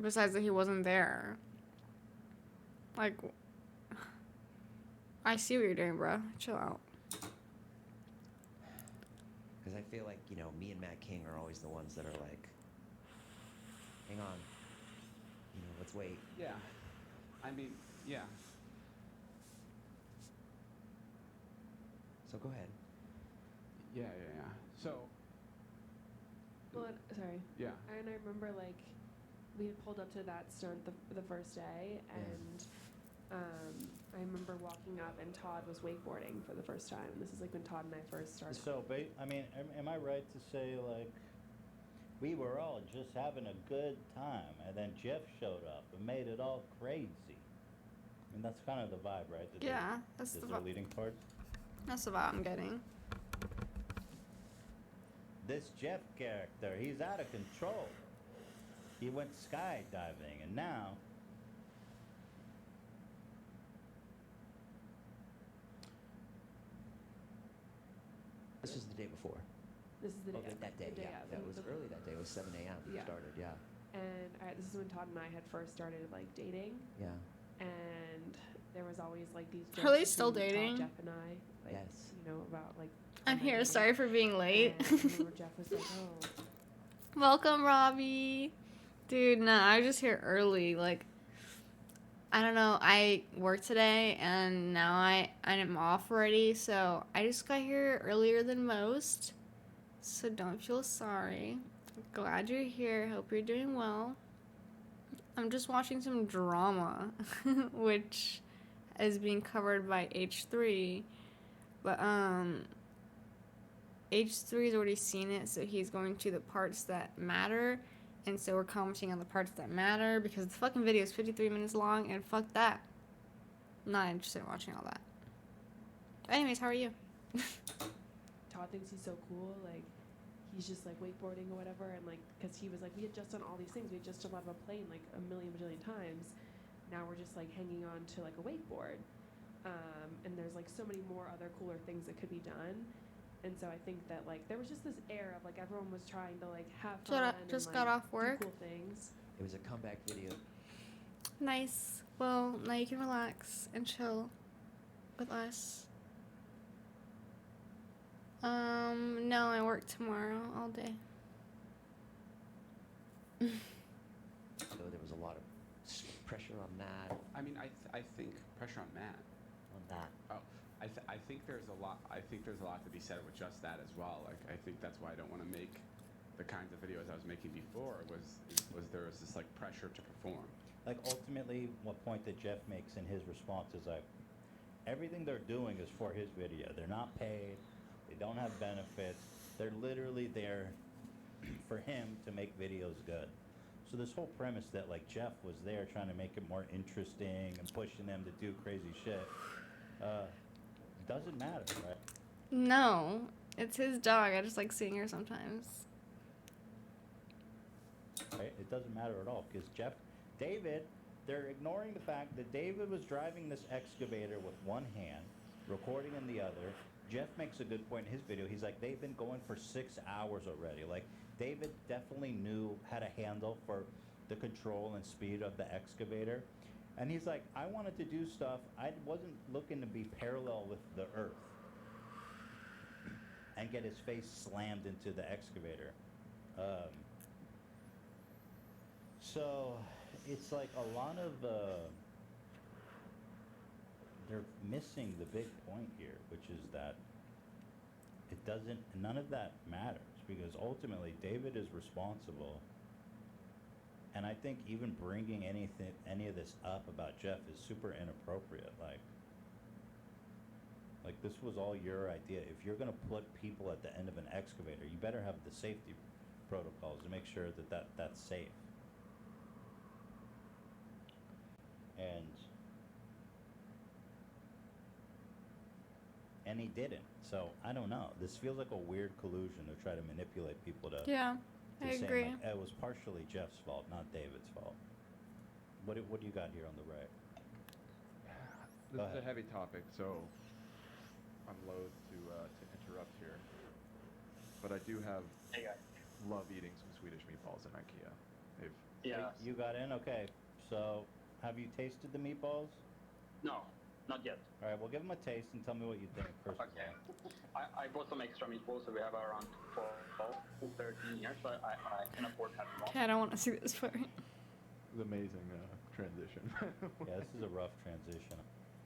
Besides that he wasn't there. Like, I see what you're doing, bro. Chill out. Because I feel like, me and Matt King are always the ones that are like, hang on, let's wait. Yeah. I mean, yeah. So go ahead. Yeah. So. Well, sorry. Yeah. And I remember like we had pulled up to that stunt the first day, and I remember walking up and Todd was wakeboarding for the first time. This is like when Todd and I first started. So, I mean, am I right to say, like, we were all just having a good time, and then Jeff showed up and made it all crazy? I mean, that's kind of the vibe, right? Yeah, that's the vibe. leading part. That's the vibe I'm getting. This Jeff character, he's out of control. He went skydiving, and now This was the day before. This is the day. Oh, that day, the day yeah. of, That was early that day. It was 7 a.m. We Yeah. started, yeah. And this is when Todd and I had first started like dating, Yeah. and there was always like these. Are they jokes still between dating? Todd, Jeff and I, like, Yes. about like. I'm online here. dating. Sorry for being late. And I remember Jeff was like, "Oh, Welcome, Robbie. Dude, no, I was just here early. Like, I don't know. I worked today, and now I'm off already, so I just got here earlier than most. So don't feel sorry. Glad you're here. Hope you're doing well. I'm just watching some drama, which is being covered by H3. But, H3's already seen it, so he's going to the parts that matter. And so we're commenting on the parts that matter because the fucking video is 53 minutes long, and fuck that. I'm not interested in watching all that. Anyways, how are you? Todd thinks he's so cool, like he's just like wakeboarding or whatever, and like because he was like we had just done all these things, we had just jumped out of a plane like a million bajillion times. Now we're just like hanging on to like a wakeboard, and there's like so many more other cooler things that could be done. And so I think that like there was just this air of like everyone was trying to like have fun Just and, got like, off work. do cool things. It was a comeback video. Nice. Well, now you can relax and chill with us. No, I work tomorrow all day. So there was a lot of pressure on that. I mean, I think pressure on Matt. On that. Oh, I think there's a lot. I think there's a lot to be said with just that as well. Like, I think that's why I don't want to make the kinds of videos I was making before. Was there was this like pressure to perform. Like, ultimately, what point that Jeff makes in his response is like, Everything they're doing is for his video. They're not paid. They don't have benefits. They're literally there for him to make videos good. So this whole premise that like Jeff was there trying to make it more interesting and pushing them to do crazy shit, doesn't matter, right? No, it's his dog. I just like seeing her sometimes. Right? It doesn't matter at all because David, they're ignoring the fact that David was driving this excavator with one hand, recording in the other. Jeff makes a good point in his video. He's like, they've been going for 6 hours already. Like, David definitely had a handle for the control and speed of the excavator. And he's like, I wanted to do stuff. I wasn't looking to be parallel with the earth and get his face slammed into the excavator. So it's like a lot of they're missing the big point here, which is that none of that matters because ultimately David is responsible. And I think even bringing any of this up about Jeff is super inappropriate. Like this was all your idea. If you're gonna put people at the end of an excavator, you better have the safety protocols to make sure that that's safe. And he didn't. So I don't know. This feels like a weird collusion to try to manipulate people to. Yeah, to I saying, agree. Like, it was partially Jeff's fault, not David's fault. What do you got here on the right? This Go is a ahead. heavy topic, so I'm loath to interrupt here. But I do love eating some Swedish meatballs in IKEA. Yeah. You got in? Okay. So have you tasted the meatballs? No, not yet. All right, well, give them a taste and tell me what you think first Okay. of all. I bought some extra meatballs, so we have around 13 years, so I can afford having more. Okay, I don't want to see this part. It was amazing transition. Yeah, this is a rough transition.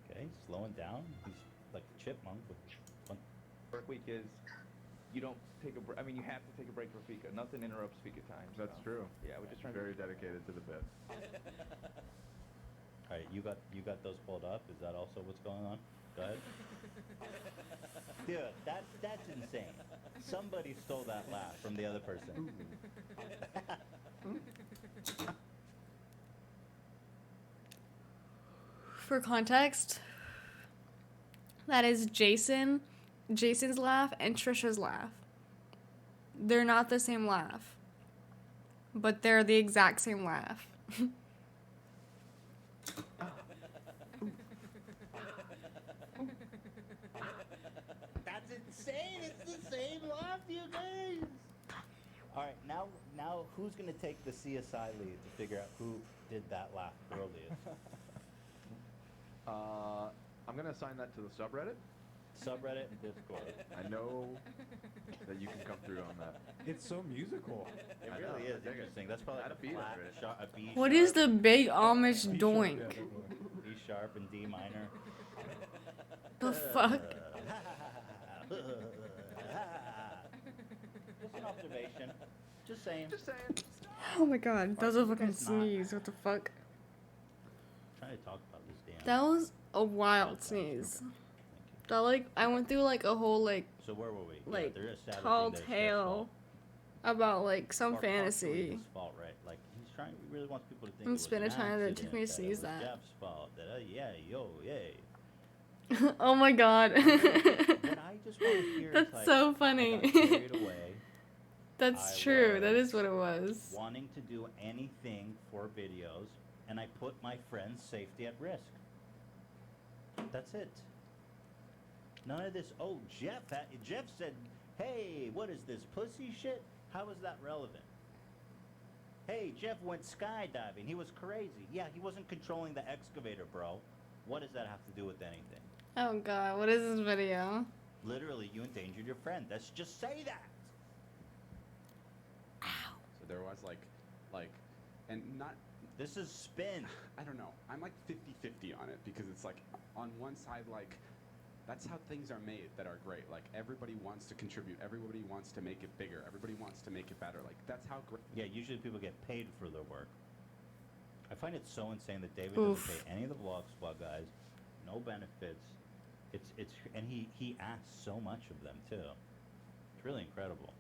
Okay, he's slowing down. He's like a chipmunk with one. Work week is you don't take a break. I mean, you have to take a break for Fika. Nothing interrupts Fika time. That's so. true. Yeah, we're just trying Very to. dedicated to the bit. All right, you got those pulled up. Is that also what's going on? Go ahead. Dude, that's insane. Somebody stole that laugh from the other person. For context, that is Jason's laugh, and Trisha's laugh. They're not the same laugh, but they're the exact same laugh. That's insane. It's the same laugh, you guys. All right, now who's gonna take the CSI lead to figure out who did that laugh earliest? I'm gonna assign that to the subreddit. Subreddit and Discord. I know that you can come through on that. It's so musical. It I really know, is I dig it. interesting. That's probably Add like a beat flat under it. a B What sharp, is the big Amish Yeah, doink? definitely. B sharp and D minor? The fuck? Just an observation. Just saying. Just saying. Oh my god, that was a You fucking guys not- sneeze. What the fuck? Trying to talk about this damn. That was a wild sneeze. Thank you. That like I went through like a whole like So where were we? like there is Saturday tall that's Jeff's tale fault. about like some Or partially fantasy. his fault, right? Like he's trying. He really wants people to think I'm it was spinning an time that it accident, took me to that it sneeze was that. Jeff's fault. That yeah, yo, yay. Oh my god. What I just want to hear is That's like, so I funny. got carried away, That's I true. That was is what it was. wanting to do anything for videos, and I put my friend's safety at risk. That's it. None of this. Oh, Jeff said, "Hey, what is this pussy shit? How is that relevant?" Hey, Jeff went skydiving. He was crazy. Yeah, he wasn't controlling the excavator, bro. What does that have to do with anything? Oh god, what is this video? Literally, you endangered your friend. Let's just say that. So there was and not, This is spin. I don't know. I'm like 50-50 on it because it's like on one side, like that's how things are made that are great. Like everybody wants to contribute. Everybody wants to make it bigger. Everybody wants to make it better. Like that's how great. Yeah, usually people get paid for their work. I find it so insane that David Oof. doesn't pay any of the vlog squad guys, no benefits, It's and he asks so much of them too. It's really incredible.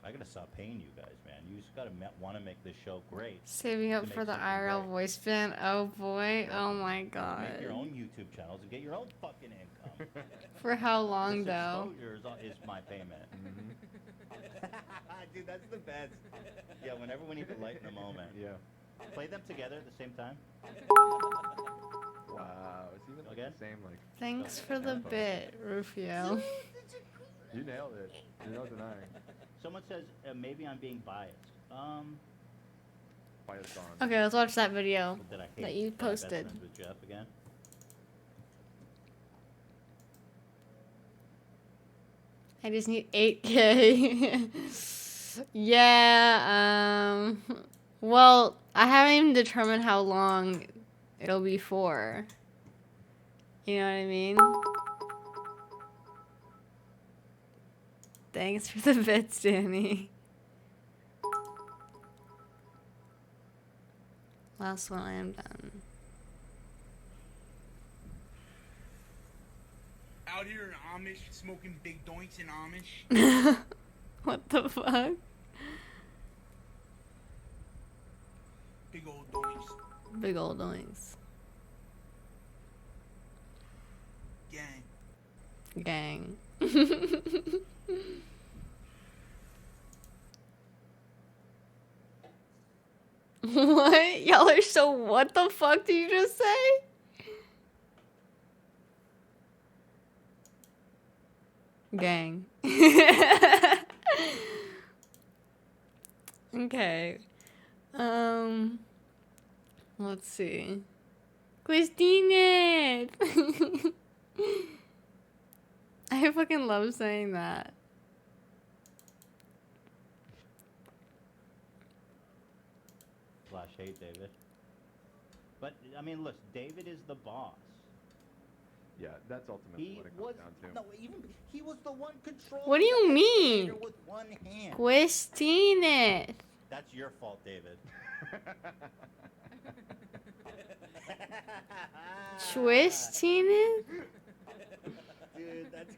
I gotta stop paying you guys, man. You just gotta want to make this show great. Saving to up make for the something IRL great. voice fan. Oh boy. Oh my god. Make your own YouTube channels and get your own fucking income. For how long This though? exposure is my payment. Dude, that's the best. Yeah, whenever we need to lighten the moment. Yeah. Play them together at the same time. Wow. It's even like Again? the same like. Thanks for the tempo. bit, Rufio. You nailed it. There's no denying. Someone says maybe I'm being biased. Biased on. Okay, let's watch that video That I hate that you that I'm best posted. friends with Jeff again. I just need 8K. Yeah, well, I haven't even determined how long it'll be for. You know what I mean? Thanks for the bits, Danny. Last one, I am done. Out here in Amish, smoking big doinks in Amish. What the fuck? Big old doinks. Big old noise. Gang. Gang. What? Y'all are so what the fuck did you just say? Gang. Okay. Let's see. Christine! I fucking love saying that. Slash hate David. But I mean, listen, David is the boss. Yeah, that's ultimately He what it was comes down to. no, even he was the one controlling. What do you the mean? escalator with one hand. Christine! That's your fault, David. Christine? Dude, that's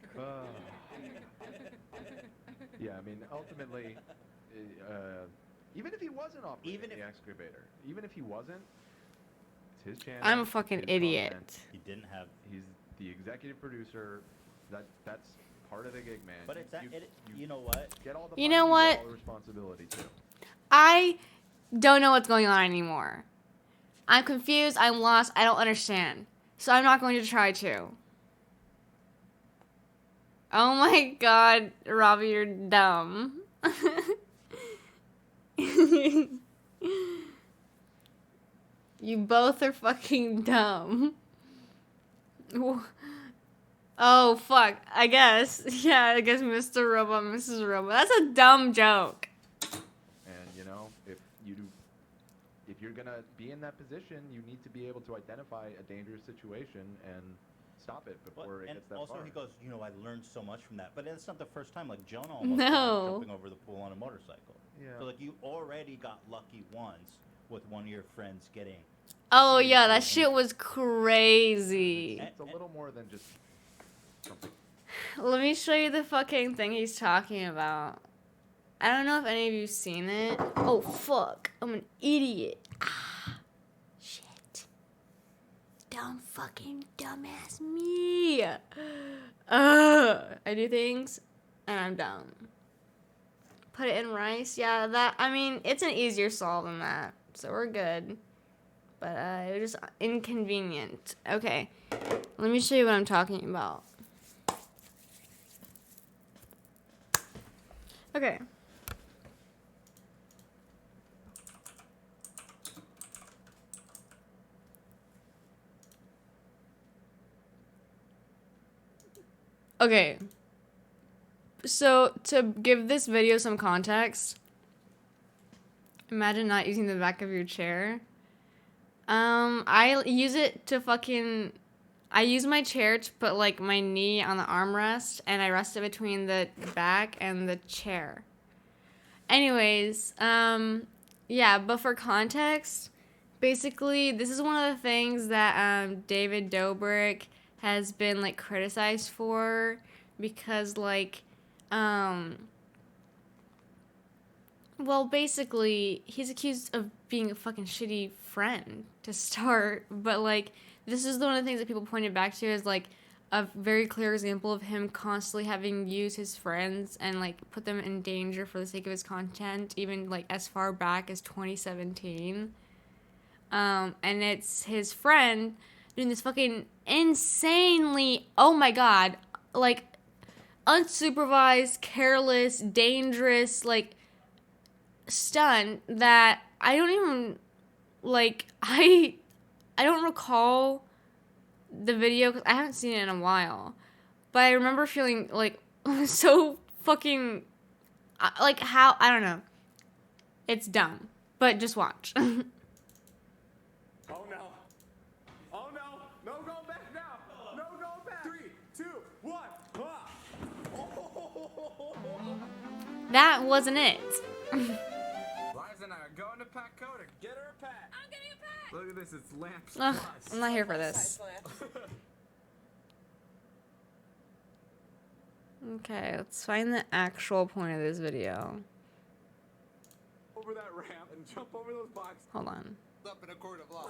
Yeah, I mean, ultimately, even if he wasn't operating Even if- the excavator, even if he wasn't, it's his channel. I'm a fucking his idiot. content, he didn't have. He's the executive producer. That's part of the gig, man. But it's that. You know what? Get all the You money, know get what? all the responsibility too. I don't know what's going on anymore. I'm confused, I'm lost, I don't understand. So I'm not going to try to. Oh my god, Robbie, you're dumb. You both are fucking dumb. Oh, fuck. I guess. Yeah, I guess Mr. Robot, Mrs. Robot. That's a dumb joke. And you know, if you're gonna be in that position, you need to be able to identify a dangerous situation and stop it before it And gets that also, far. he goes, you know, I learned so much from that. But it's not the first time. Like Jonah almost died No. jumping over the pool on a motorcycle. Yeah. So like, you already got lucky once with one of your friends getting. Oh, yeah, that shit was crazy. It's a little more than just something. Let me show you the fucking thing he's talking about. I don't know if any of you've seen it. Oh, fuck. I'm an idiot. Ah, shit. Dumb fucking dumbass me. I do things and I'm dumb. Put it in rice. Yeah, that, I mean, it's an easier solve than that. So we're good. But it was just inconvenient. Okay. Let me show you what I'm talking about. Okay. Okay. So, to give this video some context, imagine not using the back of your chair. I use it to fucking... I use my chair to put, like, my knee on the armrest, and I rest it between the back and the chair. Anyways, yeah, but for context, basically, this is one of the things that David Dobrik has been like criticized for because like well, basically, he's accused of being a fucking shitty friend to start, but like this is one of the things that people pointed back to is like a very clear example of him constantly having used his friends and like put them in danger for the sake of his content, even like as far back as 2017. And it's his friend doing this fucking insanely, oh my god, like unsupervised, careless, dangerous, like stunt that I don't even like. I don't recall the video because I haven't seen it in a while, but I remember feeling like so fucking like how I don't know. It's dumb, but just watch. Oh no. Oh no. No going back now. No going back. 3, 2, 1. Ah. That wasn't it. Liza and I are going to Pat Coder. Get her a pack. I'm getting a pack. Look at this. It's Lamps Ugh, Plus. I'm not here for this. Okay, let's find the actual point of this video. Over that ramp and jump over those boxes. Hold on. Up in a court of law.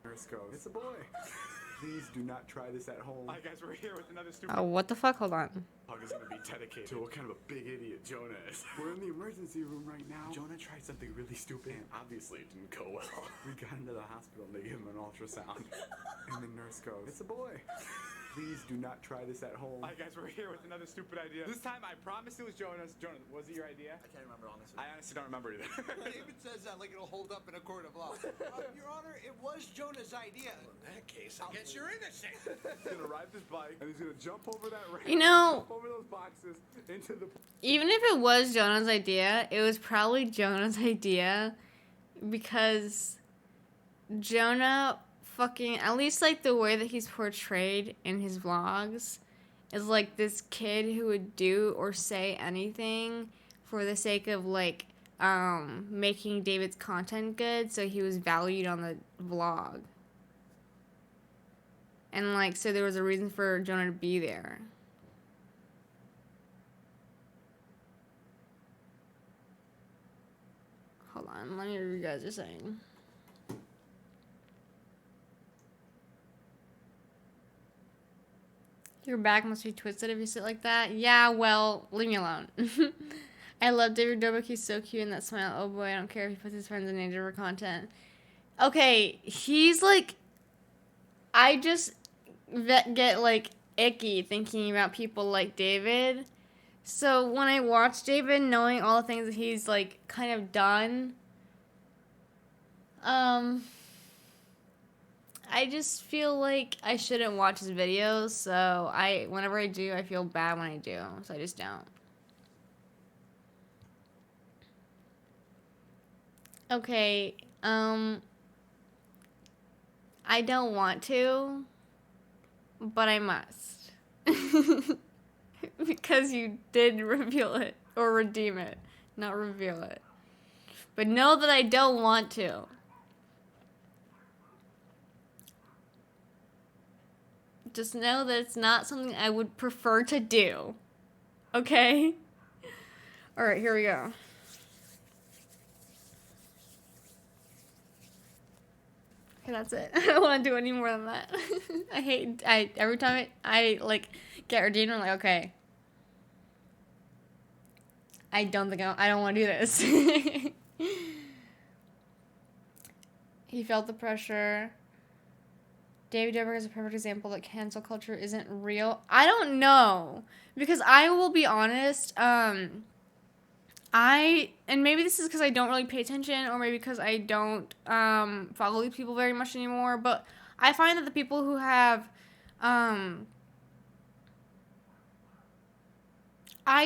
Nurse goes. It's a boy. Please do not try this at home. Hi guys, we're here with another stupid. Oh, what the fuck? Hold on. Hug is gonna be dedicated to what kind of a big idiot Jonah is. We're in the emergency room right now. Jonah tried something really stupid and obviously it didn't go well. We got into the hospital and they gave him an ultrasound. And the nurse goes, it's a boy. Please do not try this at home. Hi guys, we're here with another stupid idea. This time I promise it was Jonah's. Jonah, was it your idea? I can't remember honestly. I honestly don't remember either. David says that like it'll hold up in a court of law. Your Honor, it was Jonah's idea. Well, in that case, I guess you're innocent. He's gonna ride this bike and he's gonna jump over that ramp. You know, jump over those boxes into the. even if it was Jonah's idea, it was probably Jonah's idea because Jonah fucking, at least like the way that he's portrayed in his vlogs, is like this kid who would do or say anything for the sake of like making David's content good, so he was valued on the vlog. And like, so there was a reason for Jonah to be there. Hold on, let me hear what you guys are saying. Your back must be twisted if you sit like that. Yeah, well, leave me alone. I love David Dobrik. He's so cute and that smile. Oh boy, I don't care if he puts his friends in danger for content. Okay, he's like... I just get like icky thinking about people like David. So when I watch David, knowing all the things that he's like kind of done... I just feel like I shouldn't watch his videos, so whenever I do, I feel bad when I do, so I just don't. Okay, I don't want to, but I must. Because you did reveal it, or redeem it, not reveal it. But know that I don't want to. Just know that it's not something I would prefer to do. Okay? Alright, here we go. Okay, that's it. I don't want to do any more than that. Every time I like get redeemed, I'm like, okay. I don't want to do this. He felt the pressure. David Dobrik is a perfect example that cancel culture isn't real. I don't know. Because I will be honest, and maybe this is because I don't really pay attention, or maybe because I don't follow these people very much anymore, but I find that the people who have, I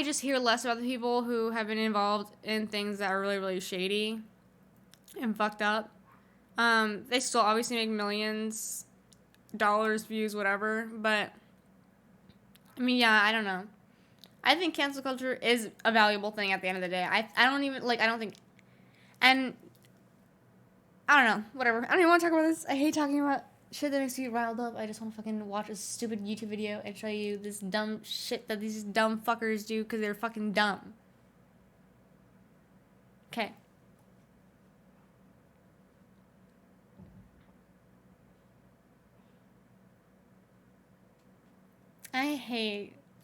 just hear less about the people who have been involved in things that are really, really shady and fucked up. They still obviously make millions, dollars, views, whatever, but I mean, yeah, I don't know. I think cancel culture is a valuable thing at the end of the day. I don't even, like, I don't think, and I don't know, whatever. I don't even want to talk about this. I hate talking about shit that makes me riled up. I just want to fucking watch a stupid YouTube video and show you this dumb shit that these dumb fuckers do because they're fucking dumb. Okay.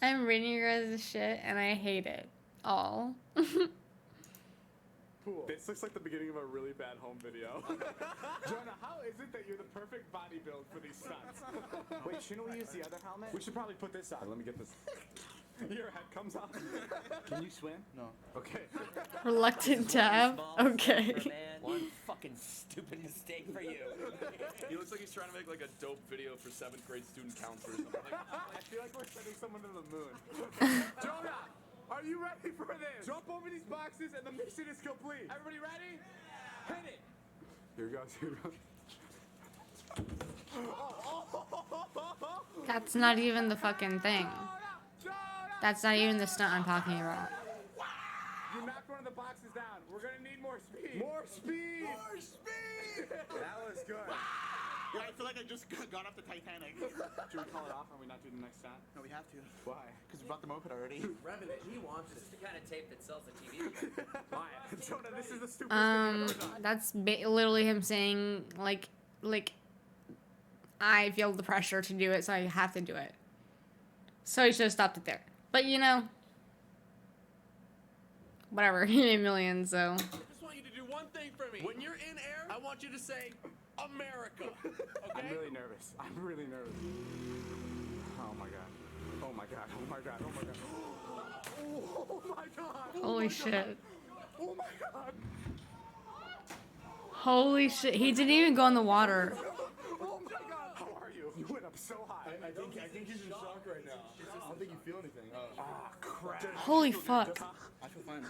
I'm reading your guys' shit and I hate it all. Cool. This looks like the beginning of a really bad home video. Jonah, how is it that you're the perfect body build for these stunts? Wait, shouldn't we use the other helmet? We should probably put this on. Let me get this. Your head comes off. Can you swim? No. Okay. Reluctant tab. Okay. One fucking stupid mistake for you. He looks like he's trying to make like a dope video for 7th grade student counselor or something. I feel like we're sending someone to the moon. Jonah, are you ready for this? Jump over these boxes and the mission is complete. Everybody ready? Hit it. Here goes. Here goes. That's not even the fucking thing. That's not even the stunt I'm talking about. You knocked one of the boxes down. We're gonna need more speed. More speed. More speed. That was good. Yeah, I feel like I just got off the Titanic. Should we call it off? Are we not doing the next shot? No, we have to. Why? Because we brought the moped already. Revin it. He wants it. This is the kind of tape that sells the TV. Why? Jonah, this is the stupidest thing I've ever done. That's literally him saying like I feel the pressure to do it, so I have to do it. So he should have stopped it there. But you know, whatever. He made millions, so. I just want you to do one thing for me. When you're in air, I want you to say America. Okay? I'm really nervous. I'm really nervous. Oh my god. Oh my god. Oh my god. Oh my god. Oh my god. Oh Holy my shit. God. Oh my god. Holy shit. He didn't even go in the water. Oh my god. How are you? You went up so high. I think he's in shock right now. I don't think you feel anything. Oh crap. Holy fuck. I feel fine.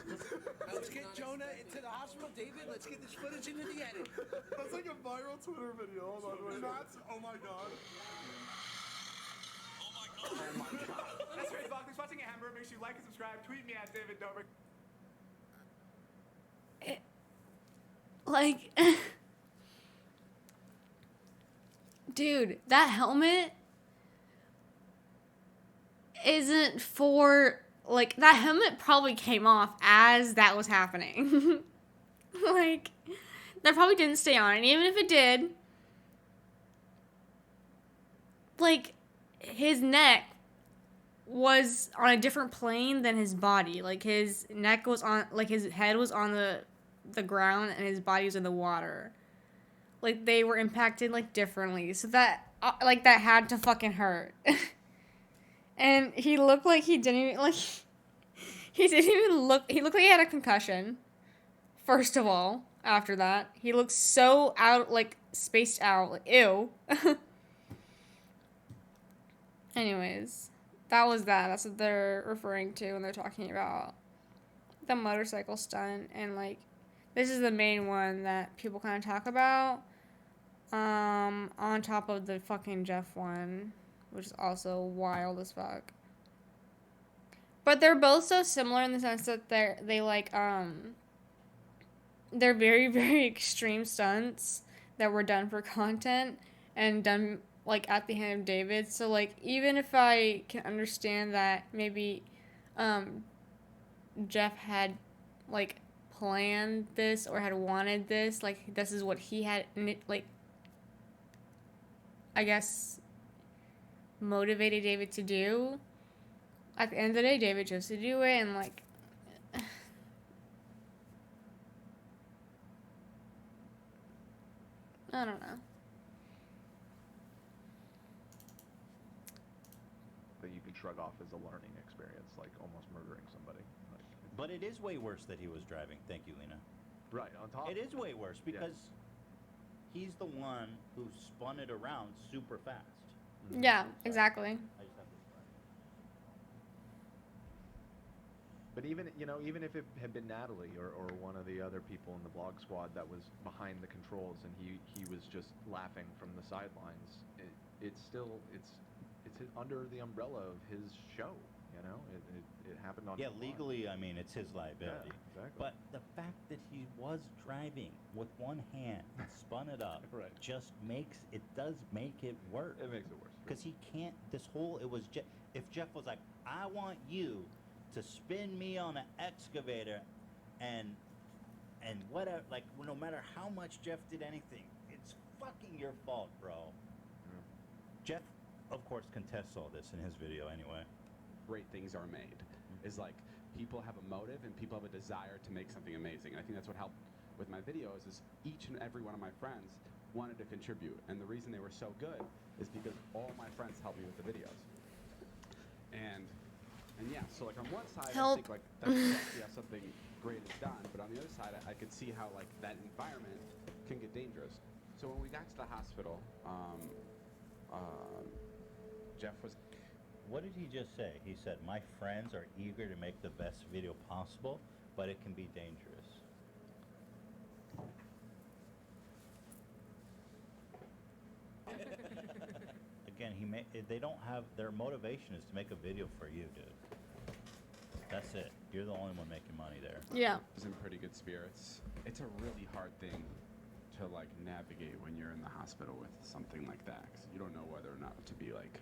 Let's get Jonah into the hospital. David, let's get this footage into the edit. That's like a viral Twitter video. Hold on, wait. Oh my god. Oh my god. That's right, Fox. Thanks for watching Amber. Make sure you like and subscribe. Tweet me at David Dobrik. Like, dude, that helmet isn't for, like, that helmet probably came off as that was happening. Like, that probably didn't stay on, and even if it did, like, his neck was on a different plane than his body. Like, his neck was on, like, his head was on the ground and his body was in the water. Like, they were impacted, like, differently. So that, like, that had to fucking hurt. And he looked like he didn't even, like, he looked like he had a concussion. First of all, after that. He looked so out, like, spaced out. Like, ew. Anyways, that was that. That's what they're referring to when they're talking about the motorcycle stunt. And, like, this is the main one that people kind of talk about. On top of the fucking Jeff one, which is also wild as fuck. But they're both so similar in the sense that they're very, very extreme stunts that were done for content and done, like, at the hand of David. So, like, even if I can understand that maybe Jeff had, like, planned this or had wanted this, like, this is what he had, like, I guess, motivated David to do. At the end of the day, David chose to do it, and, like, I don't know. That you can shrug off as a learning experience, like almost murdering somebody. Like, But it is way worse that he was driving. Thank you, Lena. right, on top. It is way worse because he's the one who spun it around super fast. Yeah, exactly. I just have this slide. But even, you know, even if it had been Natalie or one of the other people in the blog squad that was behind the controls and he was just laughing from the sidelines, it's still, it's under the umbrella of his show. You know, it happened on. Yeah, Mulan. legally, I mean, it's his liability. exactly. But the fact that he was driving with one hand and spun it up Right. just does make it worse. It makes it worse. Because he can't, if Jeff was like, I want you to spin me on an excavator and whatever, like, no matter how much Jeff did anything, it's fucking your fault, bro. Yeah. Jeff, of course, contests all this in his video anyway. Great things are made is like people have a motive and people have a desire to make something amazing. And I think that's what helped with my videos is each and every one of my friends wanted to contribute. And the reason they were so good is because all my friends helped me with the videos. And yeah, so like on one side, I think like that's yeah, something great is done, but on the other side, I could see how like that environment can get dangerous. So when we got to the hospital, Jeff was. What did he just say? He said, my friends are eager to make the best video possible, but it can be dangerous. Again, they don't have, their motivation is to make a video for you, dude. That's it. You're the only one making money there. Yeah. Was in pretty good spirits. It's a really hard thing to like navigate when you're in the hospital with something like that, 'cause you don't know whether or not to be like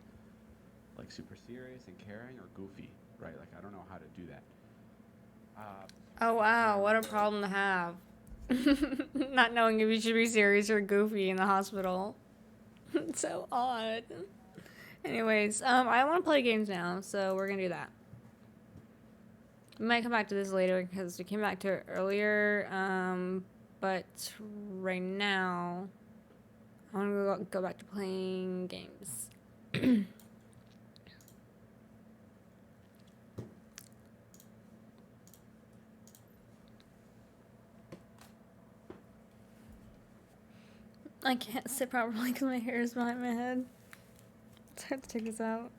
super serious and caring or goofy, right? Like I don't know how to do that. Oh wow, what a problem to have. Not knowing if you should be serious or goofy in the hospital. It's so odd. Anyways, I want to play games now, so we're gonna do that. We might come back to this later because we came back to it earlier. But right now, I want to go back to playing games. I can't sit properly because my hair is behind my head. So I have to take this out.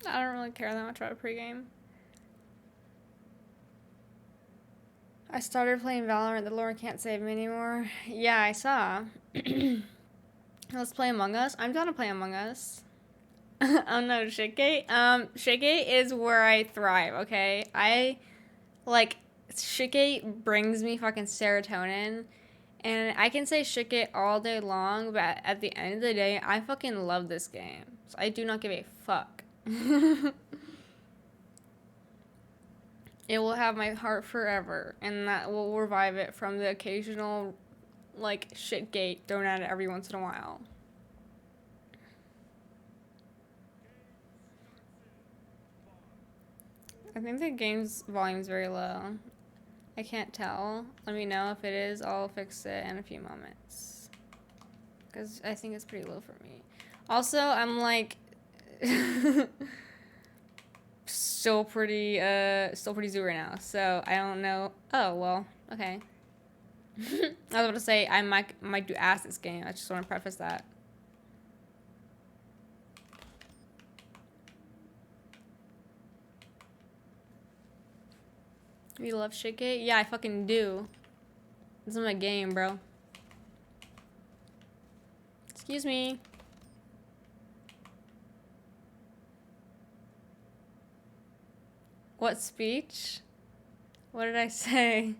I don't really care that much about a pregame. I started playing Valorant. The lore can't save me anymore. Yeah, I saw. Let's play Among Us. I'm down to play Among Us. Oh no, Shitgate. Shitgate is where I thrive, okay? Shitgate brings me fucking serotonin. And I can say Shitgate all day long, but at the end of the day, I fucking love this game. So I do not give a fuck. It will have my heart forever, and that will revive it from the occasional, shitgate thrown at it every once in a while. I think the game's volume is very low. I can't tell. Let me know if it is. I'll fix it in a few moments. Because I think it's pretty low for me. Also, I'm still pretty zoo right now, so I don't know. Oh well, okay. I was about to say I might do ass this game. I just want to preface that. You love Shitgate? Yeah, I fucking do. This is my game, bro. Excuse me. What speech? What did I say?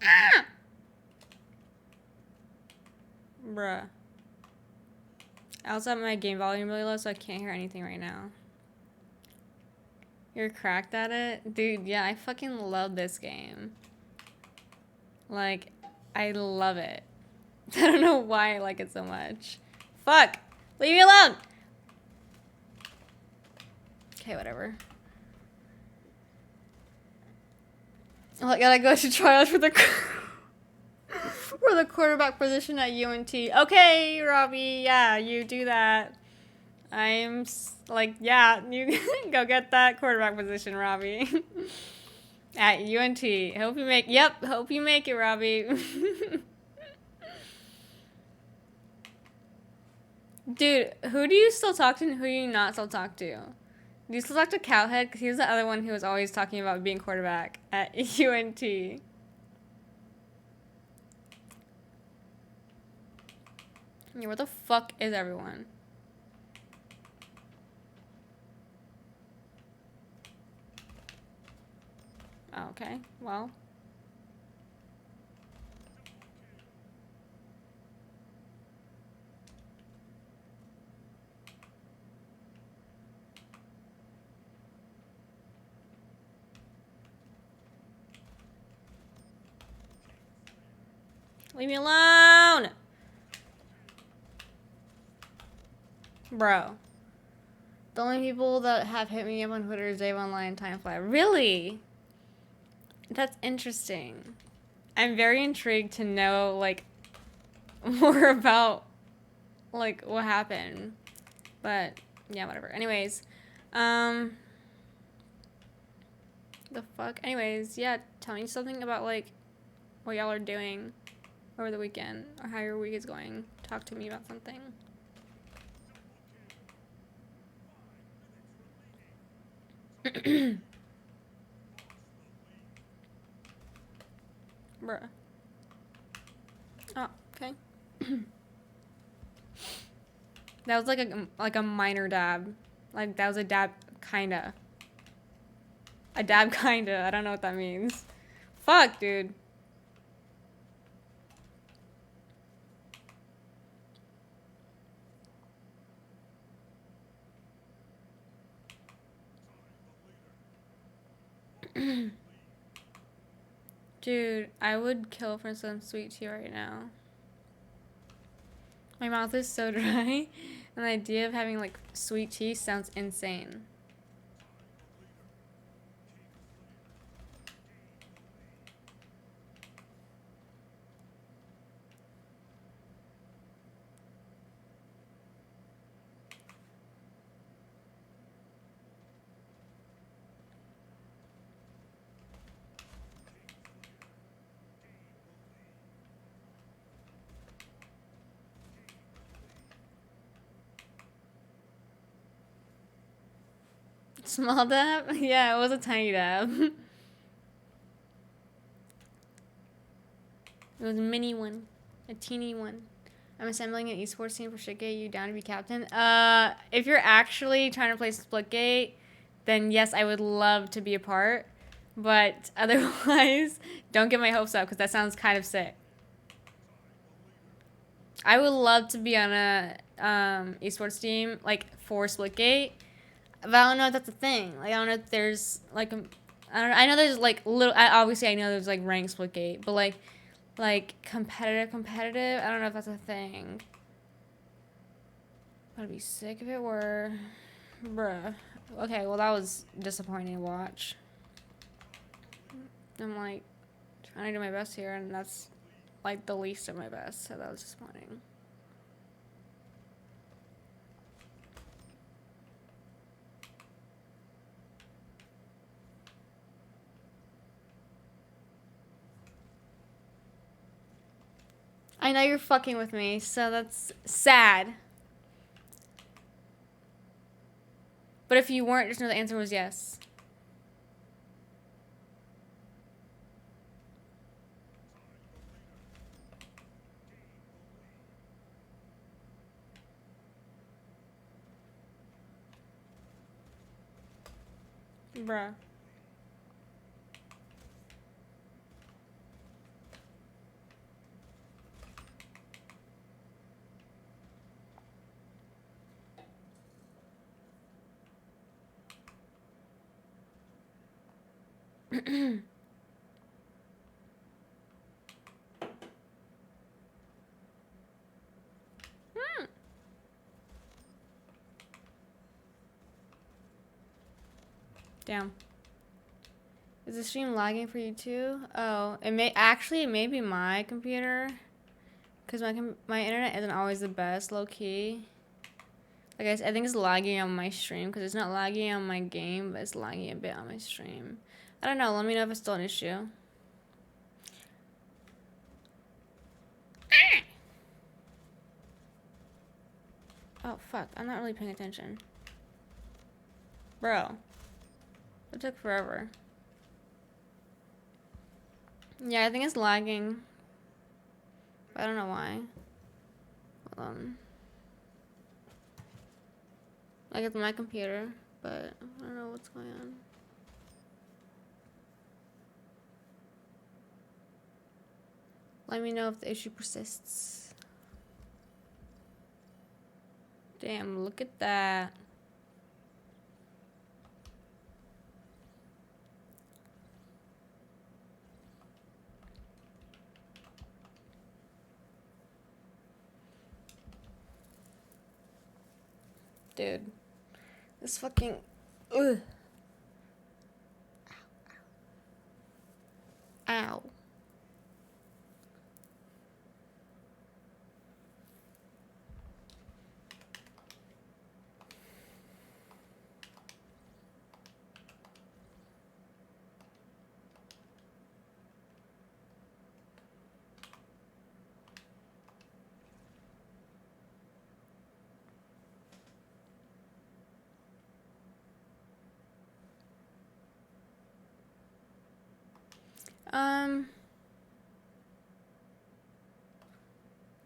Ah! Bruh. I also have my game volume really low, so I can't hear anything right now. You're cracked at it? Dude, yeah, I fucking love this game. I love it. I don't know why I like it so much. Fuck! Leave me alone! Okay, whatever. Oh, I gotta go to trials for the for the quarterback position at UNT. Okay, Robbie, yeah, you do that. I'm yeah, you go get that quarterback position, Robbie. At UNT. Hope you make. Yep. Hope you make it, Robbie. Dude, who do you still talk to and who do you not still talk to? Do you still talk to Cowhead? Because he was the other one who was always talking about being quarterback at UNT. Yeah, where the fuck is everyone? Oh, okay, well. Leave me alone! Bro. The only people that have hit me up on Twitter is Dave Online and Timefly. Really? That's interesting. I'm very intrigued to know, like, more about, like, what happened. But, yeah, whatever. Anyways, the fuck? Anyways, yeah, tell me something about, like, what y'all are doing over the weekend or how your week is going. Talk to me about something. Bruh. Oh, okay. That was like a minor dab. Like that was a dab kinda. A dab kinda. I don't know what that means. Fuck, dude. Dude, I would kill for some sweet tea right now. My mouth is so dry, and the idea of having like sweet tea sounds insane. Small dab? Yeah, it was a tiny dab. It was a mini one. A teeny one. I'm assembling an esports team for Shitgate. You down to be captain? If you're actually trying to play Splitgate, then yes, I would love to be a part. But otherwise, don't get my hopes up because that sounds kind of sick. I would love to be on a esports team like for Splitgate, but I don't know if that's a thing. Like I don't know if there's like I don't know. I know there's like little. Obviously, I know there's like ranked Splitgate, but like competitive. I don't know if that's a thing. I'd be sick if it were, bruh. Okay, well that was disappointing to watch. I'm like trying to do my best here, and that's like the least of my best. So that was disappointing. I know you're fucking with me, so that's sad. But if you weren't, just know the answer was yes. Bruh. Damn. Is the stream lagging for you too? Oh, it may be my computer, cause my internet isn't always the best, low key. Like I think it's lagging on my stream, cause it's not lagging on my game, but it's lagging a bit on my stream. I don't know. Let me know if it's still an issue. Oh, fuck. I'm not really paying attention. Bro. It took forever. Yeah, I think it's lagging. But I don't know why. Hold on. Like, it's my computer, but I don't know what's going on. Let me know if the issue persists. Damn, look at that. Dude. This fucking... Ugh. Ow. Ow.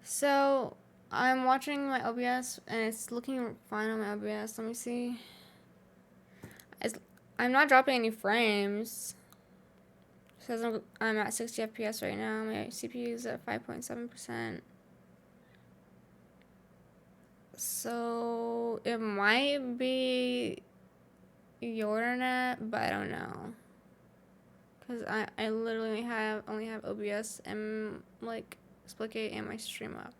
So I'm watching my OBS and it's looking fine on my OBS. Let me see. I'm not dropping any frames. It says I'm at 60 FPS right now. My CPU is at 5.7%. So it might be your internet, but I don't know. Cause I literally only have OBS and like Splitgate and my stream up.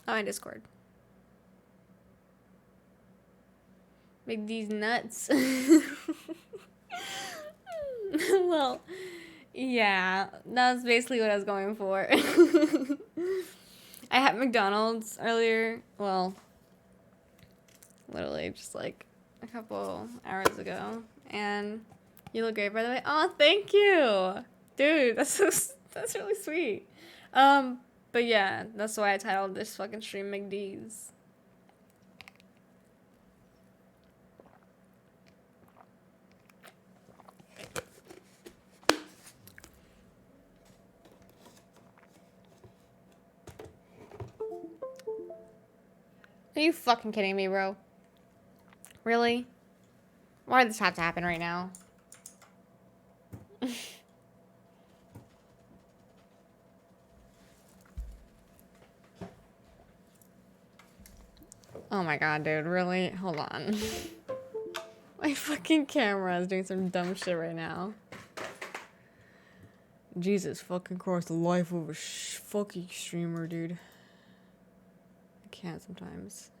Oh, and Discord. McDeez nuts. Well, yeah, that's basically what I was going for. I had McDonald's earlier. Well, literally just like a couple hours ago. And you look great, by the way. Oh, thank you. Dude, that's really sweet. But yeah, that's why I titled this fucking stream McDeez. Are you fucking kidding me, bro? Really? Why did this have to happen right now? Oh my god, dude, really? Hold on. My fucking camera is doing some dumb shit right now. Jesus fucking Christ, the life of a fucking streamer, dude. I can't sometimes.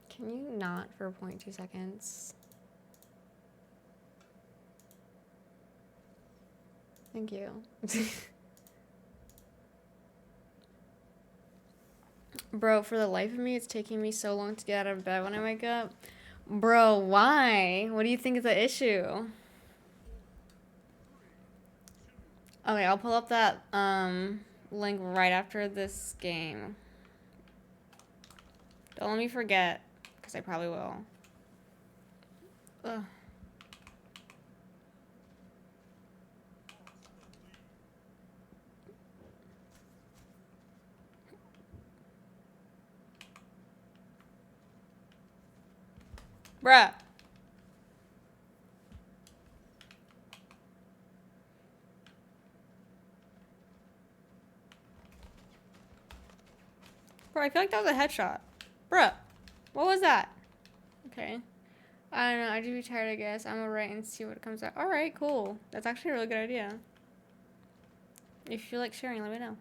Can you not for 0.2 seconds? Thank you. Bro, for the life of me, it's taking me so long to get out of bed when I wake up. Bro, why? What do you think is the issue? Okay, I'll pull up that link right after this game. Don't let me forget, because I probably will. Ugh. Bruh. Bro, I feel like that was a headshot. Bruh. What was that? Okay. I don't know. I just be tired, I guess. I'm gonna write and see what comes out. Alright, cool. That's actually a really good idea. If you like sharing, let me know.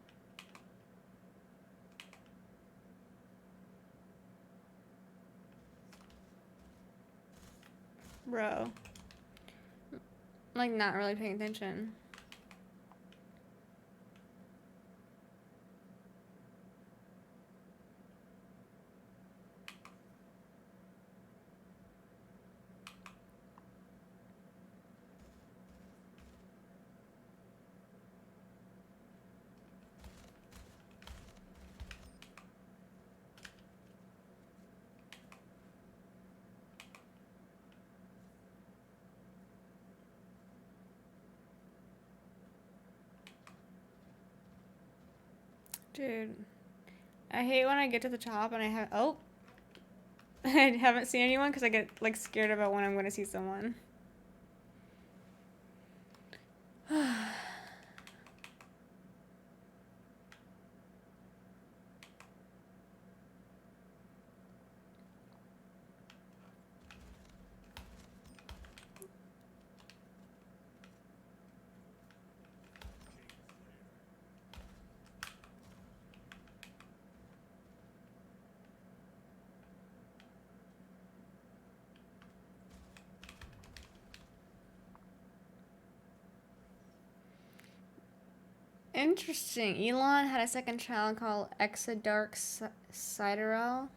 Bro. Like, not really paying attention. Dude, I hate when I get to the top and I have I haven't seen anyone because I get like scared about when I'm going to see someone. Interesting. Elon had a second child called Exadark Sidereal.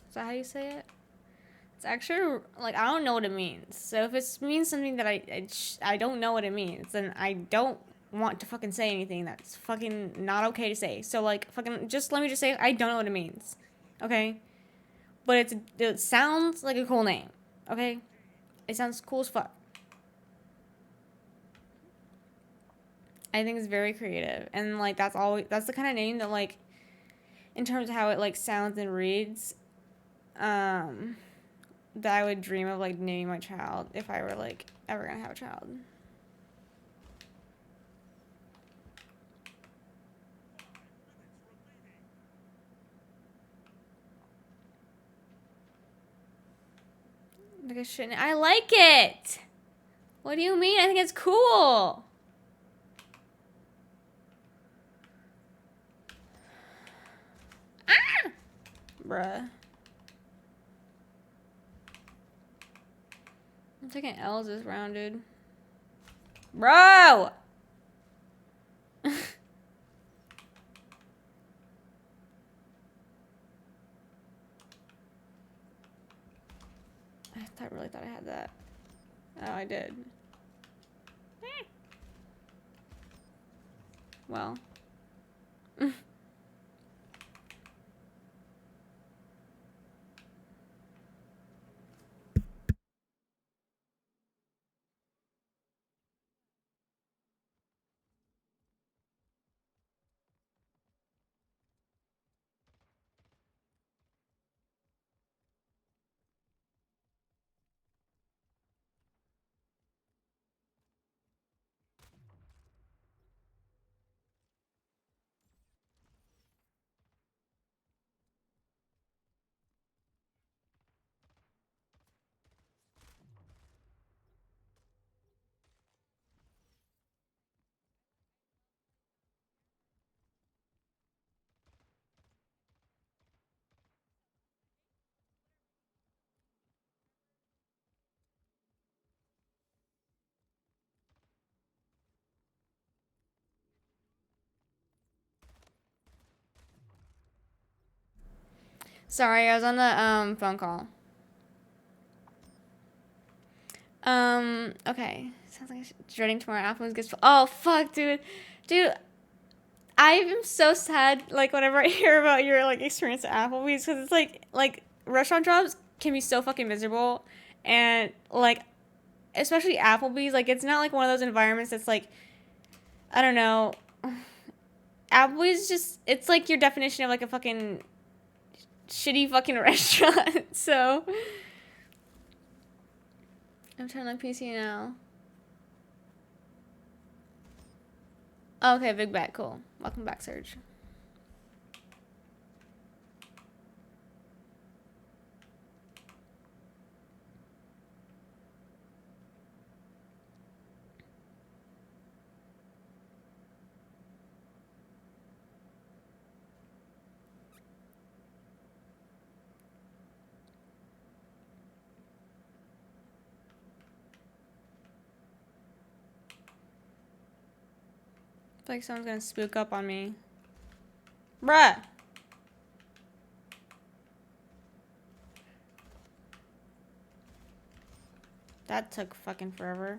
Is that how you say it? It's actually, like, I don't know what it means. So if it means something that I don't know what it means, then I don't want to fucking say anything that's fucking not okay to say. So, like, fucking, just let me just say I don't know what it means. Okay? But it sounds like a cool name. Okay? It sounds cool as fuck. I think it's very creative. And, like, that's the kind of name that, like, in terms of how it, like, sounds and reads, that I would dream of, like, naming my child if I were, like, ever gonna have a child. Like, I like it! What do you mean? I think it's cool! Ah! Bruh. I'm taking L's this round, dude. Bro! I really thought I had that. Oh, I did. Well. Sorry, I was on the phone call. Okay. Sounds like dreading tomorrow. Applebee's gets. Oh fuck, dude. I am so sad. Like whenever I hear about your like experience at Applebee's, because it's like restaurant jobs can be so fucking miserable, and like especially Applebee's, like it's not like one of those environments that's like, I don't know. Applebee's just, it's like your definition of like a fucking shitty fucking restaurant. So I'm turning on PC now. Okay, big bet, cool. Welcome back, Serge. I feel like someone's gonna spook up on me. Bruh! That took fucking forever.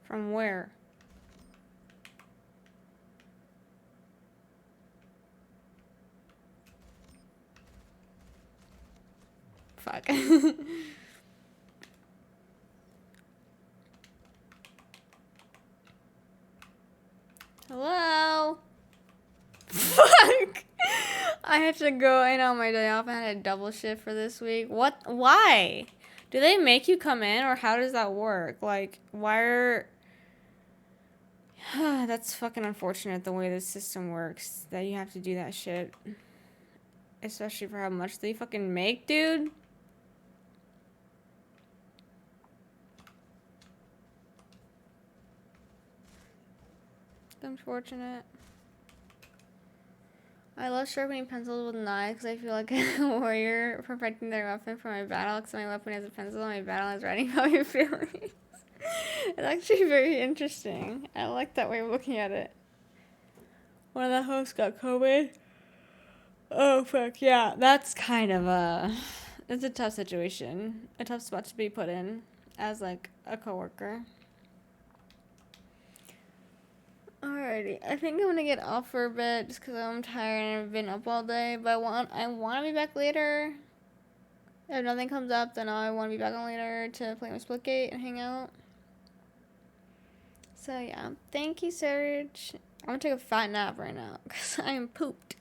From where? Fuck. Hello? Fuck! I had to go in on my day off. I had a double shift for this week. What? Why? Do they make you come in, or how does that work? Like, why are... That's fucking unfortunate the way this system works, that you have to do that shit. Especially for how much they fucking make, dude. Unfortunate. I love sharpening pencils with knives because I feel like a warrior perfecting their weapon for my battle, because my weapon is a pencil and my battle is writing about my feelings. It's actually very interesting. I like that way of looking at it. One of the hosts got COVID. Oh, fuck, yeah. That's kind of it's a tough situation. A tough spot to be put in as, like, a coworker. Alrighty, I think I'm gonna get off for a bit just because I'm tired and I've been up all day. But I want to be back later. If nothing comes up, then I want to be back on later to play my Splitgate and hang out. So yeah, thank you, Serge. I'm gonna take a fat nap right now because I am pooped.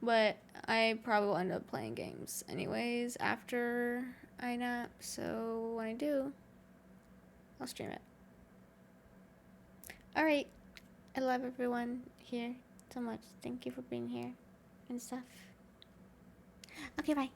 But I probably will end up playing games anyways after I nap. So when I do, I'll stream it. Alright, I love everyone here so much. Thank you for being here and stuff. Okay, bye.